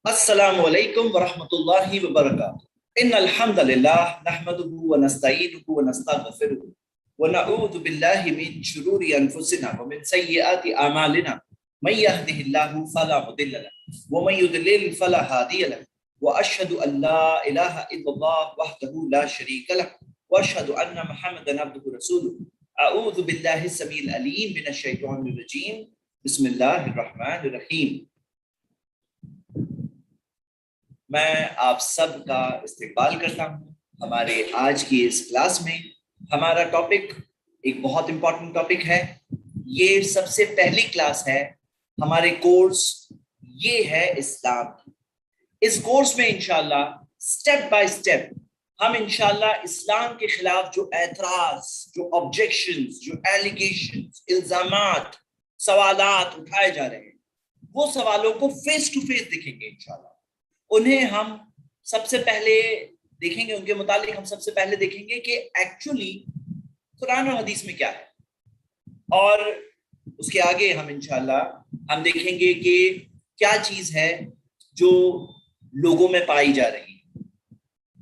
अस्सलामु अलैकुम वरहमतुल्लाहि वबरकातुहू। इन्नल हम्दुलिल्लाह नहमदुहु व नस्तईनुहु व नस्तगफिरुहु व नऊज़ु बिल्लाहि मिन शुरूरि अनफुसिना व मिन सय्यिआति अमालिना। मन यहदिहिल्लाहु फला मुदिल्ल लहु व मन युद्लिल फला हादिय लहु व अशहदु अल्ला इलाहा इल्लल्लाह वहदहु ला शरीक लहु व अशहदु अन्ना मुहम्मदन अब्दुहु रसूलुहु। अऊज़ु बिल्लाहि समील अलीम मिनश शैतानिर रजीम। बिस्मिल्लाहिर रहमानिर रहीम। मैं आप सब का इस्तकबाल करता हूँ हमारे आज की इस क्लास में। हमारा टॉपिक एक बहुत इंपॉर्टेंट टॉपिक है। ये सबसे पहली क्लास है हमारे कोर्स, ये है इस्लाम की। इस कोर्स में इंशाल्लाह स्टेप बाय स्टेप हम इंशाल्लाह इस्लाम के खिलाफ जो एतराज, जो ऑब्जेक्शंस, जो एलिगेशंस, इल्जामात, सवालात उठाए जा रहे हैं, वो सवालों को फेस टू फेस देखेंगे इंशाल्लाह। उन्हें हम सबसे पहले देखेंगे, उनके मुतालिक हम सबसे पहले देखेंगे कि एक्चुअली कुरान और हदीस में क्या है, और उसके आगे हम इंशाल्लाह हम देखेंगे कि क्या चीज है जो लोगों में पाई जा रही है,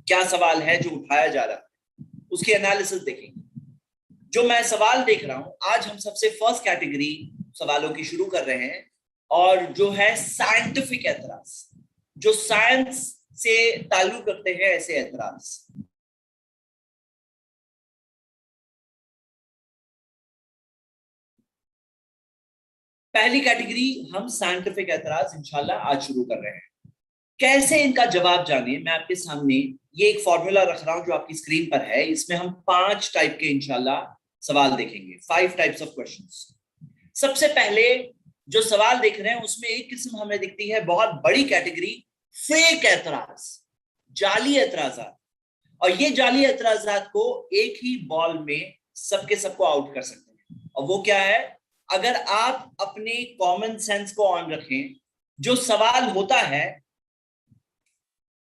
क्या सवाल है जो उठाया जा रहा है, उसके एनालिसिस देखेंगे। जो मैं सवाल देख रहा हूं, आज हम सबसे फर्स्ट कैटेगरी सवालों की शुरू कर रहे हैं, और जो है साइंटिफिक एतराज, जो साइंस से ताल्लुक रखते हैं ऐसे एतराज। पहली कैटेगरी हम साइंटिफिक एतराज इंशाल्लाह आज शुरू कर रहे हैं। कैसे इनका जवाब जाने, मैं आपके सामने ये एक फॉर्मूला रख रहा हूं जो आपकी स्क्रीन पर है। इसमें हम 5 टाइप के इंशाल्लाह सवाल देखेंगे, 5 टाइप्स ऑफ क्वेश्चंस। सबसे पहले जो सवाल देख रहे हैं उसमें एक किस्म हमें दिखती है, बहुत बड़ी कैटेगरी, फेक एतराज, जाली एतराजात। और ये जाली एतराजात को एक ही बॉल में सबके सबको आउट कर सकते हैं, और वो क्या है? अगर आप अपने कॉमन सेंस को ऑन रखें, जो सवाल होता है,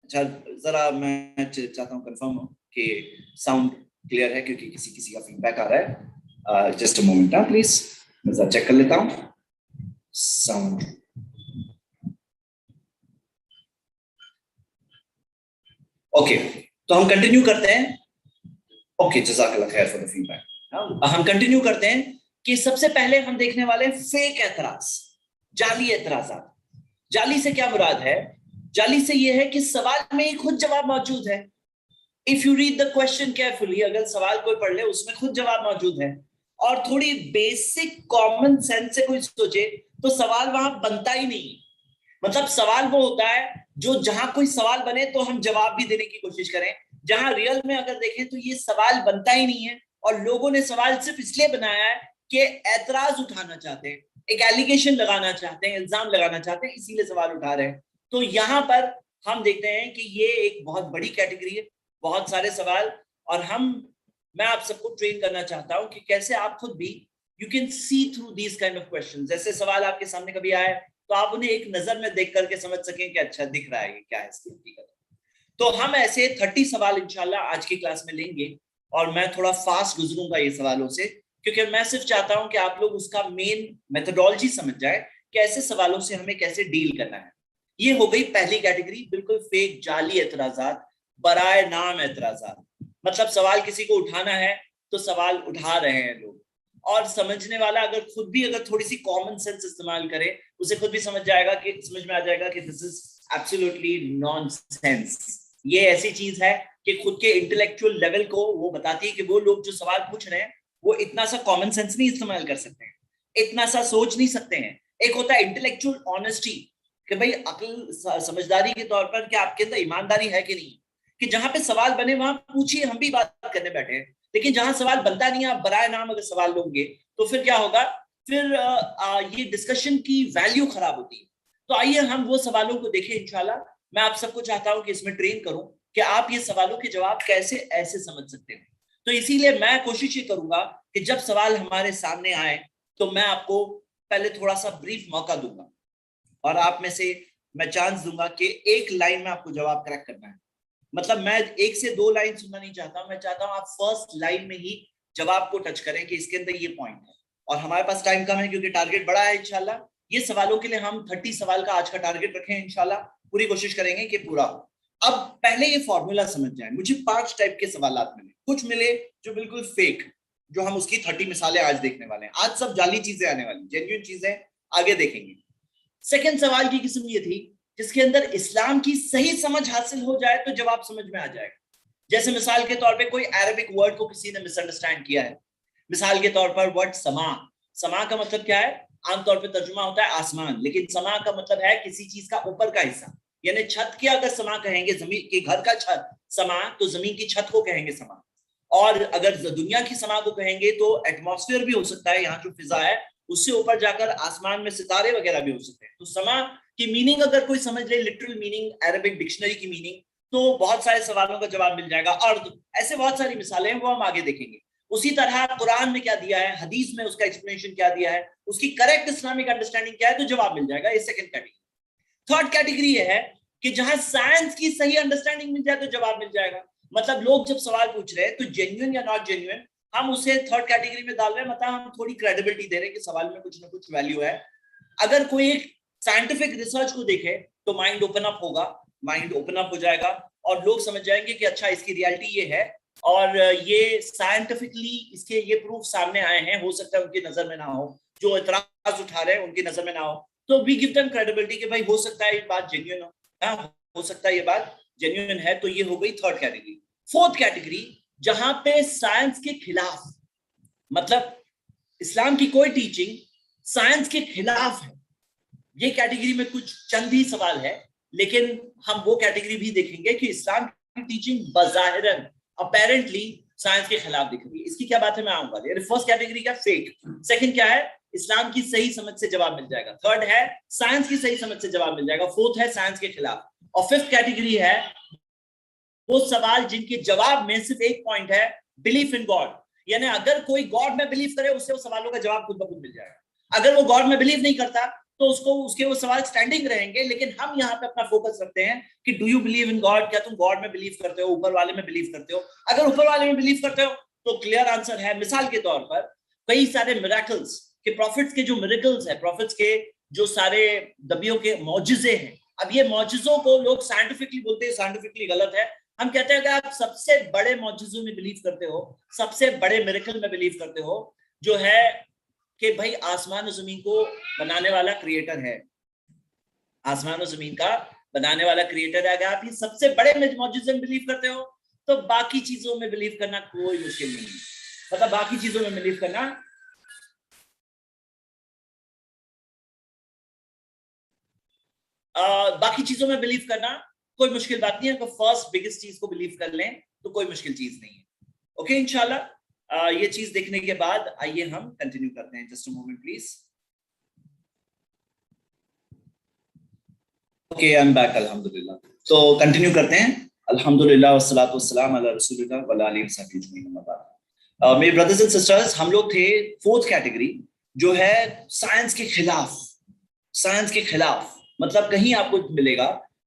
अच्छा जरा मैं चाहता हूं कंफर्म हो कि साउंड क्लियर है, क्योंकि किसी किसी का फीडबैक आ रहा है। जस्ट अ मोमेंट प्लीज, मैं जरा चेक कर लेता हूं साउंड। ओके, तो हम कंटिन्यू करते हैं। ओके, जज़ाकल्लाह खैर फॉर द फीडबैक। हम कंटिन्यू करते हैं कि सबसे पहले हम देखने वाले फेक एतराज, जाली एतराजात। जाली से क्या मुराद है? जाली से यह है कि सवाल में ही खुद जवाब मौजूद है। If you read the question carefully, अगर सवाल कोई पढ़ ले उसमें खुद जवाब मौजूद है, और थोड़ी बेसिक कॉमन सेंस से कोई सोचे तो सवाल वहां बनता ही नहीं। मतलब सवाल वो होता है जो जहां कोई सवाल बने तो हम जवाब भी देने की कोशिश करें, जहां रियल में अगर देखें तो ये सवाल बनता ही नहीं है, और लोगों ने सवाल सिर्फ इसलिए बनाया है कि एतराज उठाना चाहते हैं, एक एलिगेशन लगाना चाहते हैं, इल्जाम लगाना चाहते हैं, इसीलिए सवाल उठा रहे हैं। तो यहाँ पर हम देखते हैं कि ये एक बहुत बड़ी कैटेगरी है, बहुत सारे सवाल। और मैं आप सबको ट्रेन करना चाहता हूं कि कैसे आप खुद भी you can see through these kind of questions. जैसे सवाल आपके सामने कभी आए तो आप उन्हें एक नजर में देख करके समझ सकें कि अच्छा दिख रहा है ये क्या है इसकी हकीकत। तो हम ऐसे 30 सवाल इंशाल्लाह आज की क्लास में लेंगे, और मैं थोड़ा फास्ट गुजरूंगा ये सवालों से, क्योंकि मैं सिर्फ चाहता हूं कि आप लोग उसका मेन मेथोडोलॉजी समझ जाए कि ऐसे सवालों से हमें कैसे डील करना है। ये हो गई पहली कैटेगरी, बिल्कुल फेक, जाली एतराजात, बराए नाम एतराजात। मतलब सवाल किसी को उठाना है तो सवाल उठा रहे हैं लोग, और समझने वाला अगर खुद भी अगर थोड़ी सी कॉमन सेंस इस्तेमाल करे, उसे खुद भी समझ में आ जाएगा कि दिस इज एब्सोल्युटली नॉनसेंस। ये ऐसी चीज है कि खुद के इंटेलेक्चुअल लेवल को वो बताती है कि वो लोग जो सवाल पूछ रहे हैं वो इतना सा कॉमन सेंस नहीं इस्तेमाल कर सकते हैं, इतना सा सोच नहीं सकते हैं। एक होता है इंटेलेक्चुअल ऑनेस्टी, कि भाई अकल समझदारी के तौर पर क्या आपके अंदर ईमानदारी है कि नहीं, कि जहां पे सवाल बने वहां पूछिए, हम भी बात करने बैठे हैं। लेकिन जहां सवाल बनता नहीं है, आप बराए नाम अगर सवाल लोगे तो फिर क्या होगा? फिर ये डिस्कशन की वैल्यू खराब होती है। तो आइए हम वो सवालों को देखें इंशाल्लाह। मैं आप सबको चाहता हूं कि इसमें ट्रेन करूं कि आप ये सवालों के जवाब कैसे ऐसे समझ सकते हैं। तो इसीलिए मैं कोशिश ये करूंगा कि जब सवाल हमारे सामने आए तो मैं आपको पहले थोड़ा सा ब्रीफ मौका दूंगा, और आप में से मैं चांस दूंगा कि एक लाइन में आपको जवाब क्रैक करना है। मतलब मैं 1 से 2 लाइन सुनना नहीं चाहता, मैं चाहता हूं आप फर्स्ट लाइन में ही जवाब को टच करें कि इसके अंदर ये पॉइंट है। और हमारे पास टाइम कम है क्योंकि टारगेट बड़ा है इंशाल्लाह। ये सवालों के लिए हम 30 सवाल का आज का टारगेट रखें इंशाल्लाह। पूरी कोशिश करेंगे कि पूरा हो। अब पहले ये फॉर्मूला समझ जाए। मुझे 5 टाइप के सवाल मिले, कुछ मिले जो बिल्कुल फेक, जो हम उसकी 30 मिसालें आज देखने वाले हैं। आज सब जाली चीजें आने वाली, जेन्युइन चीजें आगे देखेंगे। सेकंड सवाल की किस्म ये थी जिसके अंदर इस्लाम की सही समझ हासिल हो जाए तो जवाब समझ में आ जाएगा। जैसे मिसाल के तौर पे कोई अरबिक वर्ड को किसी ने मिसअंडरस्टैंड किया है। मिसाल के तौर पर वर्ड समा, समा का मतलब क्या है? आमतौर पे तर्जुमा होता है आसमान, लेकिन समा का मतलब है किसी चीज का ऊपर का हिस्सा, यानी छत के अगर समा कहेंगे, जमीन के घर का छत समा, तो जमीन की छत को कहेंगे समा। और अगर दुनिया की समा को कहेंगे तो एटमॉस्फेयर भी हो सकता है, यहाँ जो फिजा है उससे ऊपर जाकर आसमान में सितारे वगैरह भी हो सकते हैं। तो समा की मीनिंग अगर कोई समझ ले, लिटरल मीनिंग, अरबिक डिक्शनरी की मीनिंग, तो बहुत सारे सवालों का जवाब मिल जाएगा। अर्द, ऐसे बहुत सारी मिसालें हैं, वो हम आगे देखेंगे। उसी तरह कुरान में क्या दिया है, हदीस में उसका एक्सप्लेनेशन क्या दिया है, उसकी करेक्ट इस्लामिक अंडरस्टैंडिंग क्या है, तो जवाब मिल जाएगा। ये सेकंड कैटेगरी। थर्ड कैटेगरी ये है कि जहां साइंस की सही अंडरस्टैंडिंग मिल जाए तो जवाब मिल जाएगा। मतलब लोग जब सवाल पूछ रहे हैं तो जेन्युइन या नॉट जेन्युइन, हम उसे थर्ड कैटेगरी में डाल रहे हैं। मतलब हम थोड़ी क्रेडिबिलिटी दे रहे हैं कि सवाल में कुछ ना कुछ वैल्यू है। अगर कोई एक साइंटिफिक रिसर्च को देखे तो माइंड ओपन अप होगा, माइंड ओपन अप हो जाएगा और लोग समझ जाएंगे कि अच्छा इसकी रियलिटी ये है और ये साइंटिफिकली इसके ये प्रूफ सामने आए हैं। हो सकता है उनकी नजर में ना हो, जो इतराज उठा रहे हैं उनकी नजर में ना हो, तो वी गिव देम क्रेडिबिलिटी कि भाई हो सकता है ये बात जेन्युइन हो, हो सकता है ये बात जेन्युइन है। तो ये हो गई थर्ड कैटेगरी। फोर्थ कैटेगरी, जहां पे साइंस के खिलाफ, मतलब इस्लाम की कोई टीचिंग साइंस के खिलाफ है, ये कैटेगरी में कुछ चंद ही सवाल है, लेकिन हम वो कैटेगरी भी देखेंगे कि इस्लाम की टीचिंग बज़ाहिरन अपेरेंटली साइंस के खिलाफ दिख रही है। इसकी क्या बात है, मैं आऊंगा। फर्स्ट कैटेगरी क्या, फेक। सेकंड क्या है, इस्लाम की सही समझ से जवाब मिल जाएगा। थर्ड है साइंस की सही समझ से जवाब मिल जाएगा। फोर्थ है साइंस के खिलाफ। और फिफ्थ कैटेगरी है वो सवाल जिनके जवाब में सिर्फ एक पॉइंट है, बिलीफ इन गॉड। यानी अगर कोई गॉड में बिलीव करे उससे वो सवालों का जवाब खुद ब खुद मिल जाएगा। अगर वो गॉड में बिलीव नहीं करता तो उसको उसके वो सवाल स्टैंडिंग रहेंगे। लेकिन हम यहाँ पे अपना फोकस रखते हैं कि do you believe in God, क्या तुम गॉड में बिलीव करते हो, ऊपर वाले में बिलीव करते हो? अगर ऊपर वाले में बिलीव करते हो तो क्लियर आंसर है। मिसाल के तौर पर कई सारे मिरेकल्स के, प्रॉफिट्स के जो मिरेकल्स है, प्रॉफिट्स के जो सारे नबियों के मौजिजे हैं, अब ये मौजिजों को लोग साइंटिफिकली बोलते हैं, साइंटिफिकली गलत है। हम कहते हैं अगर आप सबसे बड़े मौजिजों में बिलीव करते हो, सबसे बड़े मिरेकल में बिलीव करते हो, जो है कि भाई आसमान और जमीन को बनाने वाला क्रिएटर है, आसमान और जमीन का बनाने वाला क्रिएटर है, अगर आप ये सबसे बड़े मौजूदे में बिलीव करते हो तो बाकी चीजों में बिलीव करना कोई मुश्किल नहीं है। मतलब बाकी चीजों में बिलीव करना बाकी चीजों में बिलीव करना कोई मुश्किल बात नहीं है। अगर फर्स्ट बिगेस्ट चीज को बिलीव कर लें तो कोई मुश्किल चीज नहीं है। ओके, इंशाल्लाह ये चीज देखने के बाद आइए हम कंटिन्यू करते हैं। Just a moment please. Okay, I am back, अल्हम्दुलिल्लाह। तो कंटिन्यू करते हैं। अल्हम्दुलिल्लाह वस्सलातु वस्सलाम अला रसूलिल्लाह व अला आलिहि व सहबिहि अजमईन। मेरे ब्रदर्स एंड सिस्टर्स, हम लोग थे फोर्थ कैटेगरी, जो है साइंस के खिलाफ। साइंस के खिलाफ मतलब कहीं आपको मिलेगा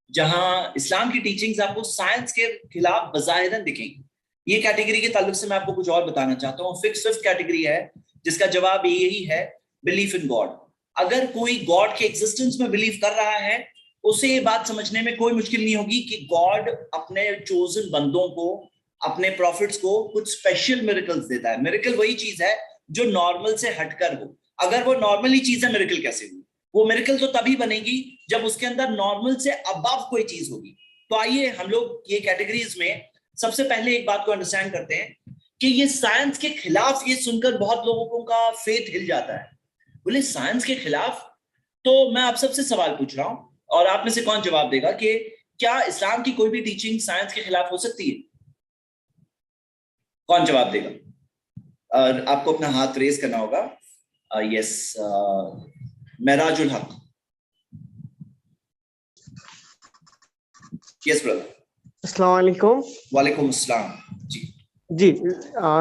जहां इस्लाम की टीचिंग्स आपको साइंस के खिलाफ बज़ाहिरन दिखेंगी। ये कैटेगरी के ताल्लुक से मैं आपको कुछ और बताना चाहता हूँ। फिफ्थ कैटेगरी है जिसका जवाब यही है, बिलीफ इन गॉड। अगर कोई गॉड के एग्जिस्टेंस में बिलीव कर रहा है, उसे ये बात समझने में कोई मुश्किल नहीं होगी कि गॉड अपने चोजन बंदों को, अपने प्रॉफिट्स को कुछ स्पेशल मिरेकल्स देता है। मिरेकल वही चीज है जो नॉर्मल से हटकर हो। अगर वो नॉर्मली चीज है, मिरेकल कैसे हुई? वो मिरेकल तो तभी बनेगी जब उसके अंदर नॉर्मल से अबव कोई चीज होगी। तो आइए हम लोग ये कैटेगरीज में सबसे पहले एक बात को अंडरस्टैंड करते हैं कि ये साइंस के खिलाफ, ये सुनकर बहुत लोगों का फेथ हिल जाता है। बोले साइंस के खिलाफ? तो मैं आप सबसे सवाल पूछ रहा हूं और आप में से कौन जवाब देगा कि क्या इस्लाम की कोई भी टीचिंग साइंस के खिलाफ हो सकती है? कौन जवाब देगा? आपको अपना हाथ रेज करना होगा। यस, मेराजुल हक। Yes brother. अस्सलाम वालेकुम। वालेकुम अस्सलाम। जी जी,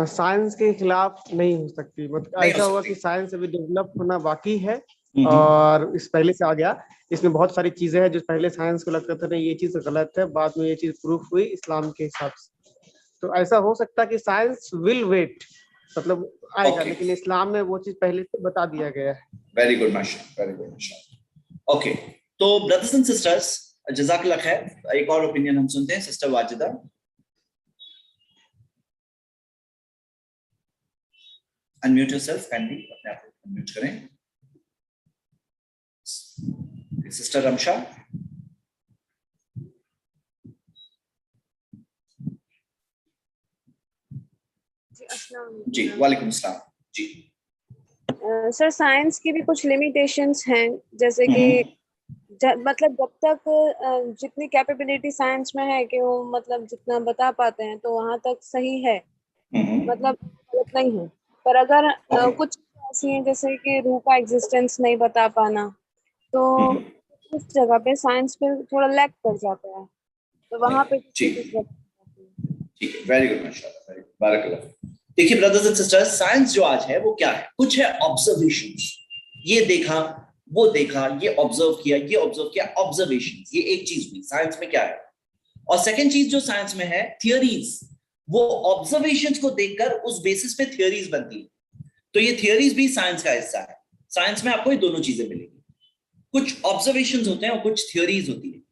साइंस के खिलाफ नहीं हो सकती। मतलब नहीं ऐसा हो हुआ सकती। कि साइंस अभी डेवलप होना बाकी है और इस पहले से आ गया। इसमें बहुत सारी चीजें हैं जो पहले साइंस को लगता था नहीं ये चीज गलत है, बाद में ये चीज प्रूफ हुई इस्लाम के हिसाब से। तो ऐसा हो सकता है कि साइंस विल वेट, मतलब आएगा, लेकिन इस्लाम में वो चीज पहले से बता दिया गया है। वेरी गुड माशाल्लाह, वेरी गुड माशाल्लाह। ओके, तो ब्रदर्स एंड सिस्टर्स, जज़ाकल्लाह खैर। एक और ओपिनियन हम सुनते हैं, sister Wajida. Unmute yourself kindly, अपने आप को अनम्यूट करें। सिस्टर रमशा। जी वालेकुम अस्सलाम जी। सर साइंस की भी कुछ लिमिटेशंस हैं, जैसे कि मतलब जब तक जितनी कैपेबिलिटी साइंस में है कि वो मतलब जितना बता पाते हैं तो वहां तक सही है, मतलब गलत नहीं है। पर अगर कुछ ऐसी हैं जैसे कि रूह का एग्जिस्टेंस नहीं बता पाना, तो उस जगह पे साइंस पे थोड़ा लैक कर जाता है, तो वहां पे ठीक है, वेरी गुड माशाल्लाह, वेरी गुड, बारकल्लाह। देखिए ब्रदर्स एंड सिस्टर्स, साइंस जो आज है वो क्या है? कुछ है ऑब्जर्वेशंस, ये देखा वो देखा, ये ऑब्जर्व किया, ये ऑब्जर्व किया, ऑब्जर्वेशंस, ये एक चीज हुई साइंस में क्या है। और सेकंड चीज जो साइंस में है, थियरीज। वो ऑब्जर्वेशंस को देखकर उस बेसिस पे थियरीज बनती है, तो ये थियरीज भी साइंस का हिस्सा है। साइंस में आपको ये दोनों चीजें मिलेंगी, कुछ ऑब्जर्वेशंस होते हैं और कुछ थियरीज होती है।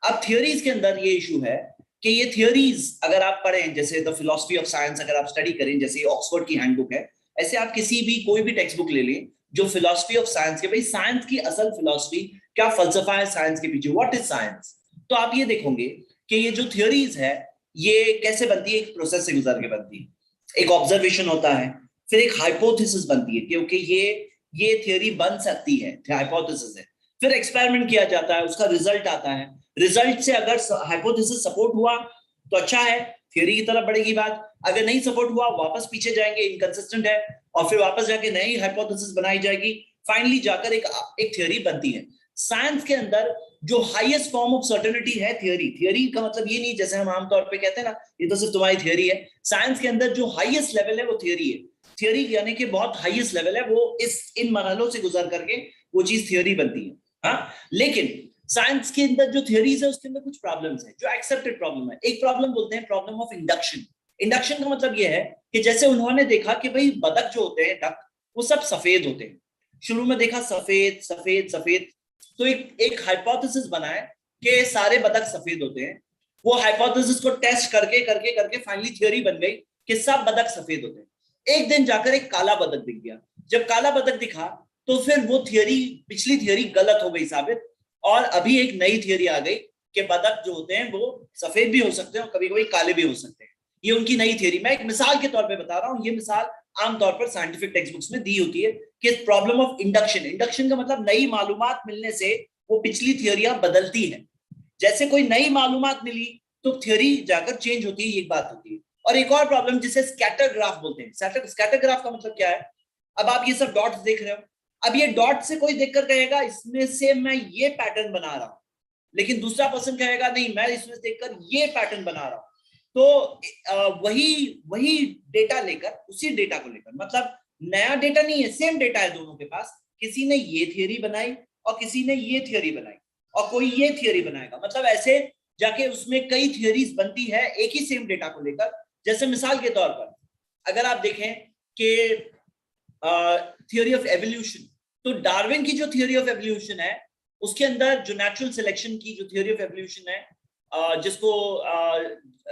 अब थियरीज के अंदर ये इशू है कि ये थियरीज अगर आप पढ़ें, जैसे द फिलॉसफी ऑफ साइंस अगर आप स्टडी करें, जैसे ऑक्सफोर्ड की हैंडबुक है, ऐसे आप किसी भी कोई भी टेक्स्ट बुक ले लें जो फिलॉसफी ऑफ साइंस के, भाई साइंस की असल फिलॉसफी क्या, फलसफा है साइंस के पीछे, व्हाट इज साइंस, तो आप ये देखोगे कि ये जो थियरीज है ये कैसे बनती है, एक प्रोसेस से गुजर के बनती है। एक ऑब्जर्वेशन होता है, फिर एक हाइपोथेसिस बनती है क्योंकि ये थियरी बन सकती है, हाइपोथेसिस है, फिर एक्सपेरिमेंट किया जाता है, उसका रिजल्ट आता है, रिजल्ट से अगर हाइपोथेसिस सपोर्ट हुआ तो अच्छा है, थियरी की तरफ बढ़ेगी बात, अगर नहीं सपोर्ट हुआ वापस पीछे जाएंगे, इनकंसिस्टेंट है, और फिर वापस जाके नई हाइपोथेसिस बनाई जाएगी, फाइनली जाकर एक थियरी बनती है। साइंस के अंदर जो हाईएस्ट फॉर्म ऑफ सर्टेनिटी है थियरी। थियरी का मतलब ये नहीं जैसे हम आमतौर पे कहते हैं ना, ये तो सिर्फ तुम्हारी थियरी है। साइंस के अंदर जो हाईएस्ट लेवल है वो थियरी है। थियरी यानी कि बहुत हाईएस्ट लेवल है, वो इन मरहलों से गुजर करके वो चीज थियरी बनती है। हाँ, लेकिन साइंस के अंदर जो थियरीज है उसके अंदर कुछ प्रॉब्लम्स है, जो एक्सेप्टेड प्रॉब्लम है। एक प्रॉब्लम बोलते हैं प्रॉब्लम ऑफ इंडक्शन। इंडक्शन का मतलब यह है कि जैसे उन्होंने देखा कि भाई बतख जो होते हैं, डक, वो सब सफेद होते हैं। शुरू में देखा सफेद सफेद सफेद, तो एक हाइपोथेसिस बनाए कि सारे बतख सफेद होते हैं। वो हाइपोथेसिस को टेस्ट करके करके करके फाइनली थियरी बन गई कि सब बतख सफेद होते हैं। एक दिन जाकर एक काला बतख दिख गया। जब काला बतख दिखा तो फिर वो थियरी, पिछली थियरी गलत हो गई साबित, और अभी एक नई थियरी आ गई कि बतख जो होते हैं वो सफेद भी हो सकते हैं और कभी कभी काले भी हो सकते हैं। ये उनकी नई थियरी। मैं एक मिसाल के तौर पे बता रहा हूँ, ये मिसाल आमतौर पर साइंटिफिक टेक्स्ट बुक्स में दी होती है कि प्रॉब्लम ऑफ इंडक्शन। इंडक्शन का मतलब नई मालूमात मिलने से वो पिछली थियरियां बदलती है। जैसे कोई नई मालूमात मिली तो थियरी जाकर चेंज होती है, ये एक बात होती है। और एक और प्रॉब्लम जिसे स्कैटर ग्राफ बोलते हैं। स्कैटर ग्राफ का मतलब क्या है? अब आप ये सब डॉट्स देख रहे हो, अब ये डॉट से कोई देखकर कहेगा इसमें से मैं ये पैटर्न बना रहा हूं, लेकिन दूसरा पर्सन कहेगा नहीं मैं इसमें से देखकर ये पैटर्न बना रहा हूं। तो वही डेटा लेकर, उसी डेटा को लेकर, मतलब नया डेटा नहीं है, सेम डेटा है दोनों के पास, किसी ने ये थियरी बनाई और किसी ने ये थियरी बनाई और कोई ये थियरी बनाएगा, मतलब ऐसे जाके उसमें कई थियरीज बनती है एक ही सेम डेटा को लेकर। जैसे मिसाल के तौर पर अगर आप देखें कि थियरी ऑफ एवोल्यूशन, तो डार्विन की जो थियरी ऑफ एवोल्यूशन है उसके अंदर जो नेचुरल सिलेक्शन की जो थियरी ऑफ एवोल्यूशन है, जिसको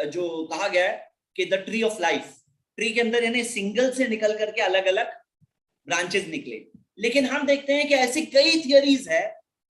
जो कहा गया है कि the tree of life, tree के अंदर यानी सिंगल से निकल करके अलग अलग ब्रांचेस निकले। लेकिन हम देखते हैं कि ऐसी कई थियरीज है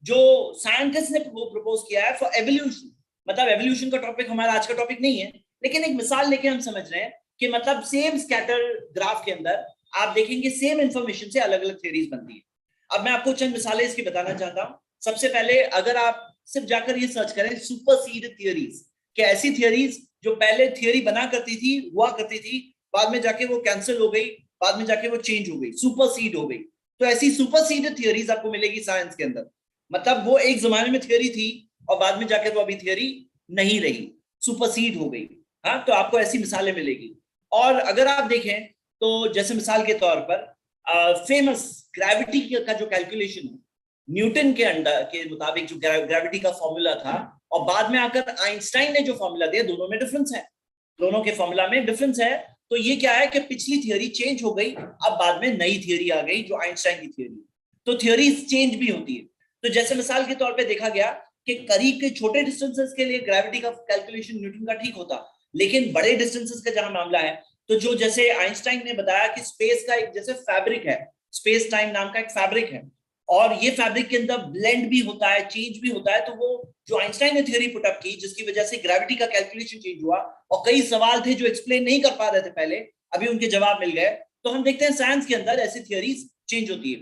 जो साइंटिस्ट ने प्रपोज किया है फॉर एवोल्यूशन। मतलब एवोल्यूशन का टॉपिक हमारा आज का टॉपिक नहीं है, लेकिन एक मिसाल लेके हम समझ रहे हैं कि मतलब सेम स्कैटर ग्राफ के अंदर आप देखेंगे सेम इंफॉर्मेशन से अलग अलग थियरीज बनती है। अब मैं आपको चंद मिसालें इसकी बताना चाहता हूं। सबसे पहले अगर आप सिर्फ जाकर ये सर्च करें सुपरसीड थियरीज, कि ऐसी थियरीज जो पहले थियरी बना करती थी, हुआ करती थी, बाद में जाके वो कैंसिल हो गई, बाद में जाके वो चेंज हो गई, सुपरसीड हो गई। तो ऐसी सुपरसीड थियरीज आपको मिलेगी साइंस के अंदर। मतलब वो एक जमाने में थियरी थी और बाद में जाकर वो अभी थियरी नहीं रही, सुपरसीड हो गई। हाँ, तो आपको ऐसी मिसालें मिलेगी। और अगर आप देखें तो जैसे मिसाल के तौर पर फेमस ग्रेविटी का जो कैलकुलेशन है, न्यूटन के अंडर के मुताबिक जो ग्रेविटी का फॉर्मूला था और बाद में आकर आइंस्टाइन ने जो फॉर्मूला दिया, दोनों में डिफरेंस है, दोनों के फॉर्मूला में डिफरेंस है। तो ये क्या है कि पिछली थियरी चेंज हो गई, अब बाद में नई थियरी आ गई जो आइंस्टाइन की थियरी। तो थियरी चेंज भी होती है। तो जैसे मिसाल के तौर पे देखा गया कि करीब के छोटे डिस्टेंसेस के लिए ग्रेविटी का कैलकुलेशन न्यूटन का ठीक होता, लेकिन बड़े डिस्टेंसेस का जहां मामला है, तो जो जैसे आइंस्टाइन ने बताया कि स्पेस का एक जैसे फैब्रिक है, स्पेस टाइम नाम का एक फैब्रिक है, और ये फैब्रिक के अंदर ब्लेंड भी होता है, चेंज भी होता है, तो वो जो आइंस्टाइन ने थ्योरी पुट अप की जिसकी वजह से ग्रेविटी का कैलकुलेशन चेंज हुआ और कई सवाल थे जो एक्सप्लेन नहीं कर पा रहे थे पहले, अभी उनके जवाब मिल गए। तो हम देखते हैं साइंस के अंदर ऐसी थ्योरीज चेंज होती है।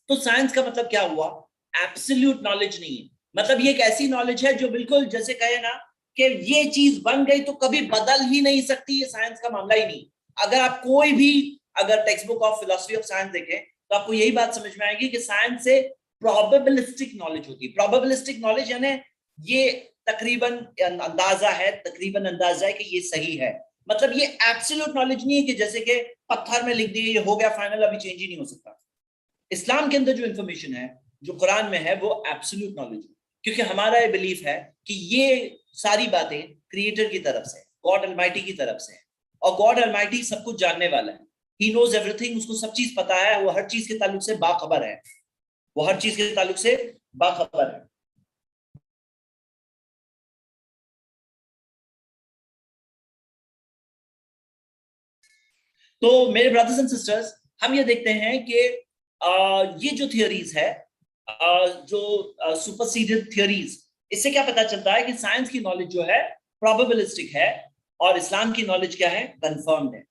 तो साइंस का मतलब क्या हुआ? एब्सोल्यूट नॉलेज नहीं है, मतलब ये एक ऐसी नॉलेज है जो बिल्कुल जैसे कहे ना कि ये चीज बन गई तो कभी बदल ही नहीं सकती, ये साइंस का मामला ही नहीं। अगर आप कोई भी अगर text book of philosophy of science देखें तो आपको यही बात समझ में आएगी कि साइंस से प्रोबेबिलिस्टिक नॉलेज होती है। प्रोबेबिलिस्टिक नॉलेज यानी ये तकरीबन अंदाजा है कि ये सही है, मतलब ये एब्सोल्यूट नॉलेज नहीं है कि जैसे कि पत्थर में लिख दिए ये हो गया फाइनल, अभी चेंज ही नहीं हो सकता। इस्लाम के अंदर जो इंफॉर्मेशन है जो कुरान में है वो एब्सोल्यूट नॉलेज है, क्योंकि हमारा ये बिलीफ है कि ये सारी बातें क्रिएटर की तरफ से, गॉड अलमाइटी की तरफ से, और गॉड अलमाइटी सब कुछ जानने वाला है। ही नोज एवरीथिंग, उसको सब चीज पता है, वो हर चीज के ताल्लुक से बाखबर है, वो हर चीज के ताल्लुक से बाखबर है। तो मेरे ब्रदर्स एंड सिस्टर्स, हम ये देखते हैं कि ये जो थियोरीज है, जो सुपरसीडेड थियोरीज, इससे क्या पता चलता है कि साइंस की नॉलेज जो है प्रोबेबिलिस्टिक है और इस्लाम की नॉलेज क्या है? कंफर्म्ड है।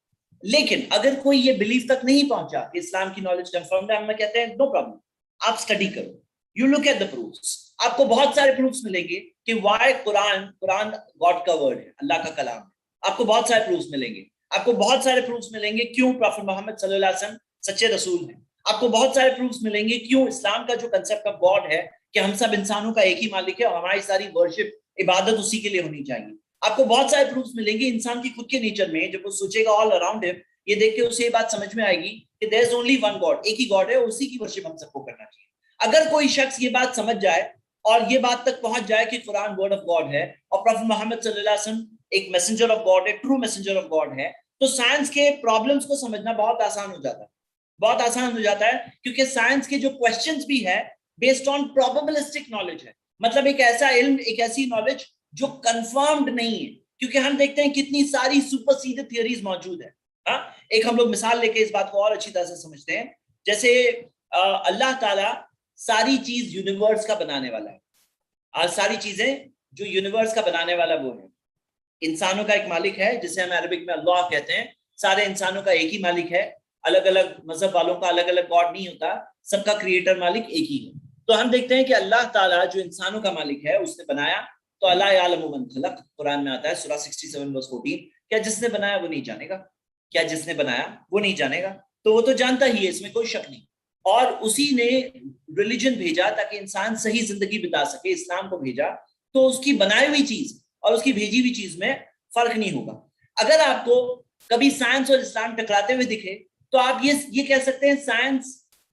लेकिन अगर कोई ये बिलीफ तक नहीं पहुंचा कि इस्लाम की नॉलेज कंफर्म्ड है, हम कहते हैं नो प्रॉब्लम, आप स्टडी करो, you look at the proofs. आपको बहुत सारे प्रूफ्स मिलेंगे कि वाई कुरान गॉड का वर्ड है, अल्लाह का कलाम है। आपको बहुत सारे प्रूफ्स मिलेंगे, आपको बहुत सारे प्रूफ्स मिलेंगे क्यों प्रॉफेट मोहम्मद सल्लल्लाहु अलैहि वसल्लम सच्चे रसूल हैं। आपको बहुत सारे प्रूफ्स मिलेंगे क्यों इस्लाम का जो कंसेप्ट ऑफ गॉड है कि हम सब इंसानों का एक ही मालिक है और हमारी सारी वर्शिप, इबादत उसी के लिए होनी चाहिए। आपको बहुत सारे प्रूफ्स मिलेंगे इंसान की खुद के नेचर में, जब वो सोचेगा ऑल अराउंड हिम, ये देख के उसे ये बात समझ में आएगी कि there is only one god, एक ही गॉड है, उसी की वर्शिप हम सबको करना चाहिए। अगर कोई शख्स ये बात समझ जाए और ये बात तक पहुंच जाए कि कुरान वर्ड ऑफ गॉड है और प्रॉफेट मोहम्मद सल्लल्लाहु अलैहि वसल्लम एक मैसेंजर ऑफ गॉड है, ट्रू मैसेंजर ऑफ गॉड है, तो साइंस के प्रॉब्लम्स को समझना बहुत आसान हो जाता है, बहुत आसान हो जाता है, क्योंकि साइंस के जो क्वेश्चंस भी है बेस्ड ऑन प्रोबेबिलिस्टिक नॉलेज है, मतलब एक ऐसा इल्म, एक ऐसी नॉलेज जो कंफर्म्ड नहीं है। क्योंकि हम देखते हैं कितनी सारी सुपरसीडेड थियरीज मौजूद है। हाँ, एक हम लोग मिसाल लेके इस बात को और अच्छी तरह से समझते हैं। जैसे अल्लाह ताला सारी चीज यूनिवर्स का बनाने वाला है, और सारी चीजें जो यूनिवर्स का बनाने वाला वो है। इंसानों का एक मालिक है जिसे हम अरबिक में अल्लाह कहते हैं, सारे इंसानों का एक ही मालिक है, अलग अलग मजहब वालों का अलग अलग गॉड नहीं होता, सबका क्रिएटर मालिक एक ही है। तो हम देखते हैं कि अल्लाह ताला जो इंसानों का मालिक है उसने बनाया, तो अल्लाह यालमु मन खलक, कुरान में आता है सूरा 67 वर्स 14, क्या जिसने बनाया वो नहीं जानेगा? क्या जिसने बनाया वो नहीं जानेगा? तो वो तो जानता ही है, इसमें कोई शक नहीं। और उसी ने रिलीजन भेजा ताकि इंसान सही जिंदगी बिता सके, इस्लाम को भेजा, तो उसकी बनाई हुई चीज और उसकी भेजी हुई चीज में फर्क नहीं होगा। अगर आपको कभी साइंस और इस्लाम टकराते हुए दिखे तो आप ये कह सकते हैं साइंस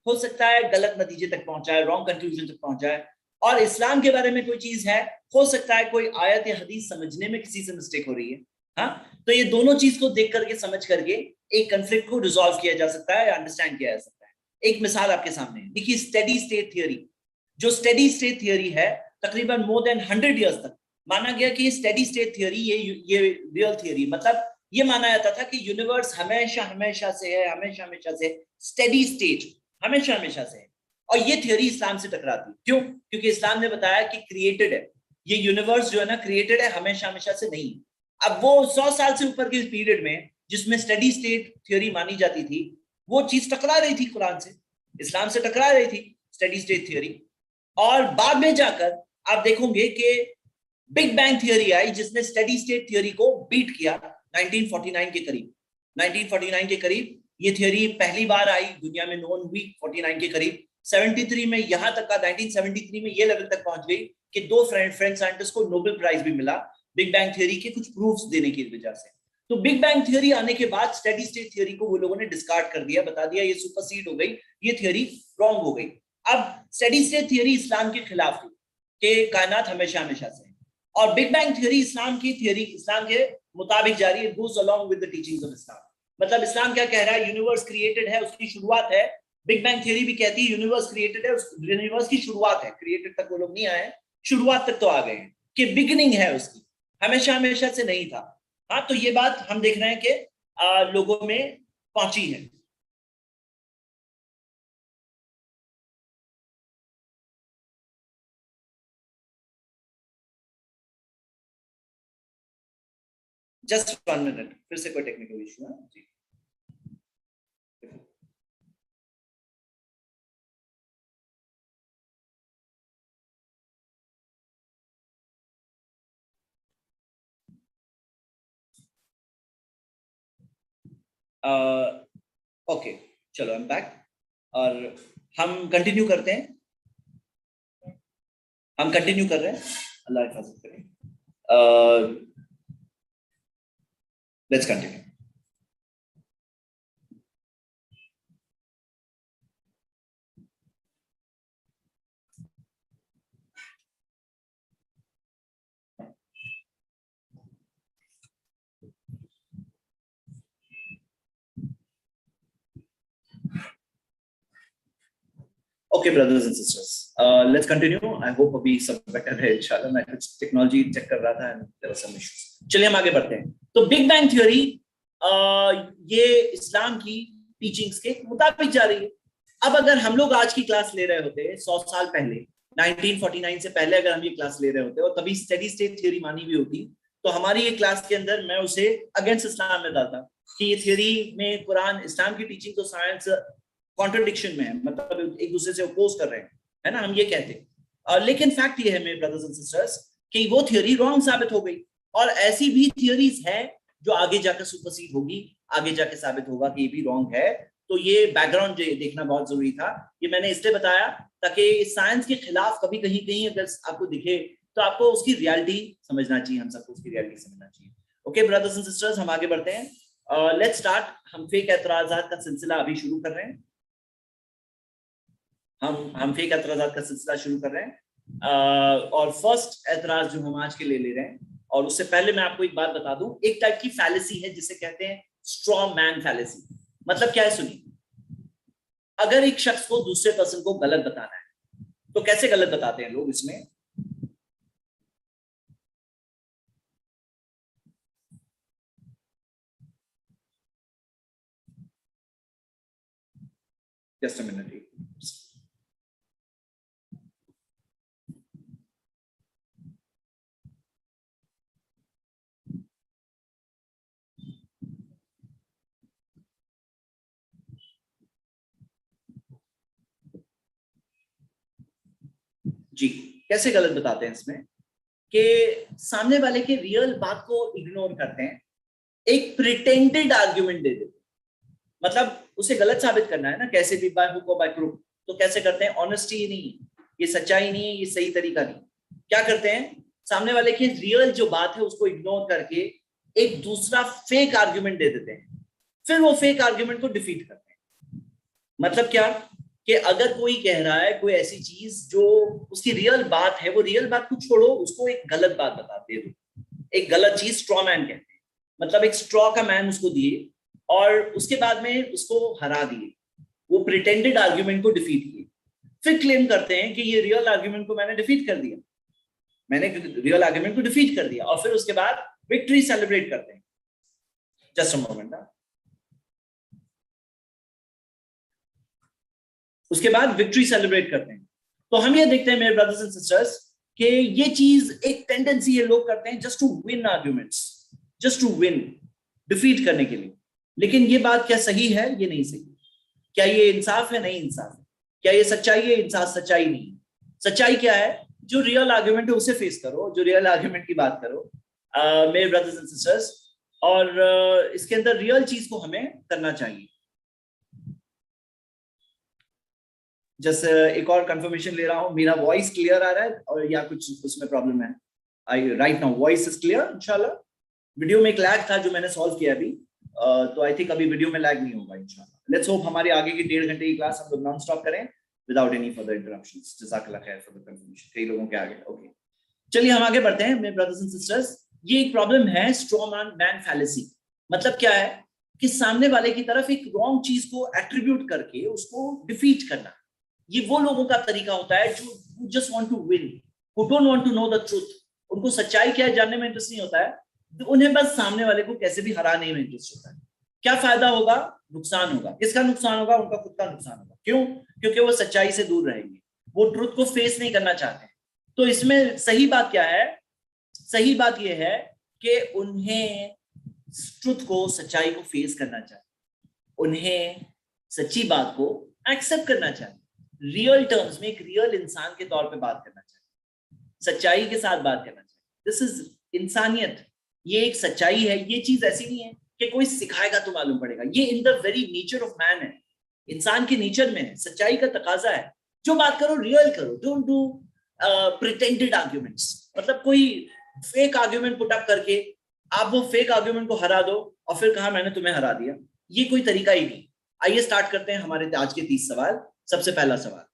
हो सकता है गलत नतीजे तक पहुंचाए, रॉन्ग कंक्लूजन तक पहुंचाए, और इस्लाम के बारे में कोई चीज है, हो सकता है कोई आयत या हदीस समझने में किसी से मिस्टेक हो रही है। हाँ, तो ये दोनों चीज को देख करके, समझ करके एक कंफ्लिक्ट को रिजॉल्व किया जा सकता है या अंडरस्टैंड किया जा सकता है। एक मिसाल आपके सामने देखिए, स्टेडी स्टेट थियरी। जो स्टेडी स्टेट थियरी है तकरीबन मोर देन 100 ईयर्स तक माना गया कि स्टेडी स्टेट थियरी ये रियल थियरी, मतलब ये माना जाता था कि यूनिवर्स हमेशा हमेशा से है, हमेशा हमेशा से स्टेडी स्टेट, हमेशा हमेशा से है। और ये थियरी इस्लाम से टकराती, क्यों? क्योंकि इस्लाम ने बताया कि क्रिएटेड है ये यूनिवर्स, जो है ना क्रिएटेड है, हमेशा हमेशा से नहीं। अब वो 100 साल से ऊपर के पीरियड में जिसमें स्टेडी स्टेट थ्योरी मानी जाती थी, वो चीज टकरा रही थी कुरान से, इस्लाम से टकरा रही थी स्टेडी स्टेट थ्योरी। और बाद में जाकर आप देखोगे कि बिग बैंग थ्योरी आई जिसने स्टेडी स्टेट थ्योरी को बीट किया 1949 के करीब। 1949 के करीब ये थ्योरी पहली बार आई, दुनिया में नोन हुई 49 के करीब। 73 में यहां तक का 1973 में ये लेवल तक पहुंच गई कि 2 फ्रेंच साइंटिस्ट को नोबेल प्राइज भी मिला बिग बैंग थ्योरी के कुछ प्रूफ्स देने की वजह से। तो बिग बैंग थ्योरी आने के बाद स्टेडी स्टेट थ्योरी को वो लोगों ने डिस्कार्ड कर दिया, बता दिया ये सुपरसीड हो गई, ये थ्योरी रॉन्ग हो गई। अब स्टेडी स्टेट थ्योरी इस्लाम के खिलाफ थी कि कायनात हमेशा हमेशा से है, और बिग बैंग थ्योरी इस्लाम की थ्योरी, इस्लाम के मुताबिक जारी है, goes along with the teachings of Islam. मतलब इस्लाम क्या कह रहा है? यूनिवर्स क्रिएटेड है, उसकी शुरुआत है। बिग बैंग थ्योरी भी कहती है यूनिवर्स क्रिएटेड है, उस यूनिवर्स की शुरुआत है, क्रिएटेड तक वो लोग नहीं आए, शुरुआत तक तो आ गए हैं कि बिगिनिंग है उसकी, हमेशा हमेशा से नहीं था। हाँ, तो ये बात हम देख रहे हैं कि लोगों में पहुंची है। जस्ट 1 मिनट, फिर से कोई टेक्निकल इशू है जी। ओके, चलो आई एम बैक और हम कंटिन्यू करते हैं। हम कंटिन्यू कर रहे हैं, अल्लाह हिफाजत करें। Let's continue. Okay brothers and sisters, let's continue. I hope अभी सब बेटर है इंशाल्लाह। मैं कुछ टेक्नोलॉजी चेक कर रहा था and there were some issues. चलिए हम आगे बढ़ते हैं। तो बिग बैंग थ्योरी ये इस्लाम की टीचिंग्स के मुताबिक जा रही है। अब अगर हम लोग आज की क्लास ले रहे होते 100 साल पहले, 1949 से पहले अगर हम ये क्लास ले रहे होते और तभी स्टेडी स्टेट थ्योरी मानी हुई होती, तो हमारी ये क्लास के अंदर मैं उसे अगेंस्ट इस्लाम में डालता कि ये थ्योरी में कुरान, इस्लाम की टीचिंग तो साइंस कॉन्ट्रडिक्शन में है, मतलब एक दूसरे से अपोज कर रहे हैं, है ना, हम ये कहते हैं। लेकिन फैक्ट ये है मेरे ब्रदर्स एंड सिस्टर्स कि वो थ्योरी रॉन्ग साबित हो गई, और ऐसी भी थ्योरीज है जो आगे जाकर सुपरसीड होगी, आगे जाके साबित होगा कि ये भी रॉन्ग है। तो ये बैकग्राउंड देखना बहुत जरूरी था। ये मैंने इसलिए बताया ताकि साइंस के खिलाफ कभी कहीं कहीं अगर आपको दिखे तो आपको उसकी रियलिटी समझना चाहिए, हम सबको उसकी रियलिटी समझना चाहिए। ओके ब्रदर्स एंड सिस्टर्स, हम आगे बढ़ते हैं। Let's start. हम फेक एतराज़ात का सिलसिला अभी शुरू कर रहे हैं। हम फेक एतराज़ात का सिलसिला शुरू कर रहे हैं। और फर्स्ट एतराज जो हम आज के ले ले रहे हैं, और उससे पहले मैं आपको एक बात बता दूं, एक टाइप की फैलेसी है जिसे कहते हैं स्ट्रॉ मैन फैलेसी। मतलब क्या है, सुनिए। अगर एक शख्स को दूसरे पर्सन को गलत बताना है तो कैसे गलत बताते हैं लोग इसमें? Just a minute. जी, कैसे गलत बताते हैं इसमें कि सामने वाले के रियल बात को इग्नोर करते हैं, एक प्रिटेंडेड आर्ग्यूमेंट दे देते हैं। मतलब उसे गलत साबित करना है ना, कैसे भी, बाय हुक और बाय क्रुक। तो कैसे करते हैं? ऑनेस्टी ही नहीं है, ये सच्चाई नहीं है, ये सही तरीका नहीं। क्या करते हैं? सामने वाले की रियल जो बात है उसको इग्नोर करके एक दूसरा फेक आर्ग्यूमेंट दे देते हैं, फिर वो फेक आर्ग्यूमेंट को डिफीट करते हैं। मतलब क्या कि अगर कोई कह रहा है कोई ऐसी चीज जो उसकी रियल बात है, वो रियल बात को छोड़ो, उसको एक गलत बात बताते हैं, एक गलत चीज स्ट्रॉ मैन कहते हैं। मतलब एक स्ट्रॉ का मैन उसको दिए और उसके बाद में उसको हरा दिए, वो प्रिटेंडेड आर्ग्यूमेंट को डिफीट किए, फिर क्लेम करते हैं कि ये रियल आर्ग्यूमेंट को मैंने डिफीट कर दिया, मैंने रियल आर्ग्यूमेंट को डिफीट कर दिया, और फिर उसके बाद विक्ट्री सेलिब्रेट करते हैं। Just a moment. उसके बाद विक्ट्री सेलिब्रेट करते हैं। तो हम ये देखते हैं मेरे ब्रदर्स एंड सिस्टर्स कि ये चीज एक टेंडेंसी है, लोग करते हैं just to win arguments, just to win, defeat करने के लिए। लेकिन ये बात क्या सही है? ये नहीं सही। क्या ये इंसाफ है? नहीं इंसाफ है। क्या ये सच्चाई है? इंसाफ सच्चाई नहीं। सच्चाई क्या है? जो रियल आर्ग्यूमेंट है उसे फेस करो, जो रियल आर्ग्यूमेंट की बात करो मेरे ब्रदर्स एंड सिस्टर्स, और इसके अंदर रियल चीज को हमें करना चाहिए। जैसे एक और कंफर्मेशन ले रहा हूँ, मेरा वॉइस क्लियर आ रहा है और या कुछ उसमें प्रॉब्लम है? I right now voice is clear इंशाल्लाह। वीडियो में एक लैग था जो मैंने सॉल्व किया अभी, तो आई थिंक अभी वीडियो में लैग नहीं होगा इंशाल्लाह। लेट्स होप हमारे आगे की 1.5 घंटे की क्लास हम लोग नॉन स्टॉप करें विदाउट एनी फर्दर इंटरप्शंस। जज़ाकल्लाह खैर फॉर द कंफर्मेशन, कई लोगों के आगे। ओके, चलिए हम आगे बढ़ते हैं मेरे ब्रदर्स एंड सिस्टर्स। ये एक प्रॉब्लम है स्ट्रॉ मैन फैलेसी। मतलब क्या है कि सामने वाले की तरफ एक रॉन्ग चीज को एट्रीब्यूट करके उसको डिफीट करना। ये वो लोगों का तरीका होता है जो just want to win, who don't want to know the truth, उनको सच्चाई क्या है जानने में इंटरेस्ट नहीं होता है, तो उन्हें बस सामने वाले को कैसे भी हराने में इंटरेस्ट होता है। क्या फायदा होगा? नुकसान होगा। किसका नुकसान होगा? उनका खुद का नुकसान होगा। क्यों? क्योंकि वो सच्चाई से दूर रहेंगे, वो ट्रुथ को फेस नहीं करना चाहते। तो इसमें सही बात क्या है? सही बात यह है कि उन्हें ट्रुथ को, सच्चाई को फेस करना चाहिए, उन्हें सच्ची बात को एक्सेप्ट करना चाहिए, रियल टर्म्स में एक रियल इंसान के तौर पे बात करना चाहिए, सच्चाई के साथ बात करना चाहिए। दिस इज इंसानियत, ये एक सच्चाई है। ये चीज ऐसी नहीं है कि कोई सिखाएगा तो मालूम पड़ेगा, ये in the very nature of man है, इंसान के नेचर में है। सच्चाई का तकाजा है, जो बात करो रियल करो, डोंट डू प्रिटेंडेड आर्ग्यूमेंट्स। मतलब कोई फेक आर्ग्यूमेंट पुट अप करके आप वो फेक आर्ग्यूमेंट को हरा दो और फिर कहा मैंने तुम्हें हरा दिया, ये कोई तरीका ही नहीं। आइए स्टार्ट करते हैं हमारे आज के 30 सवाल। सबसे पहला सवाल,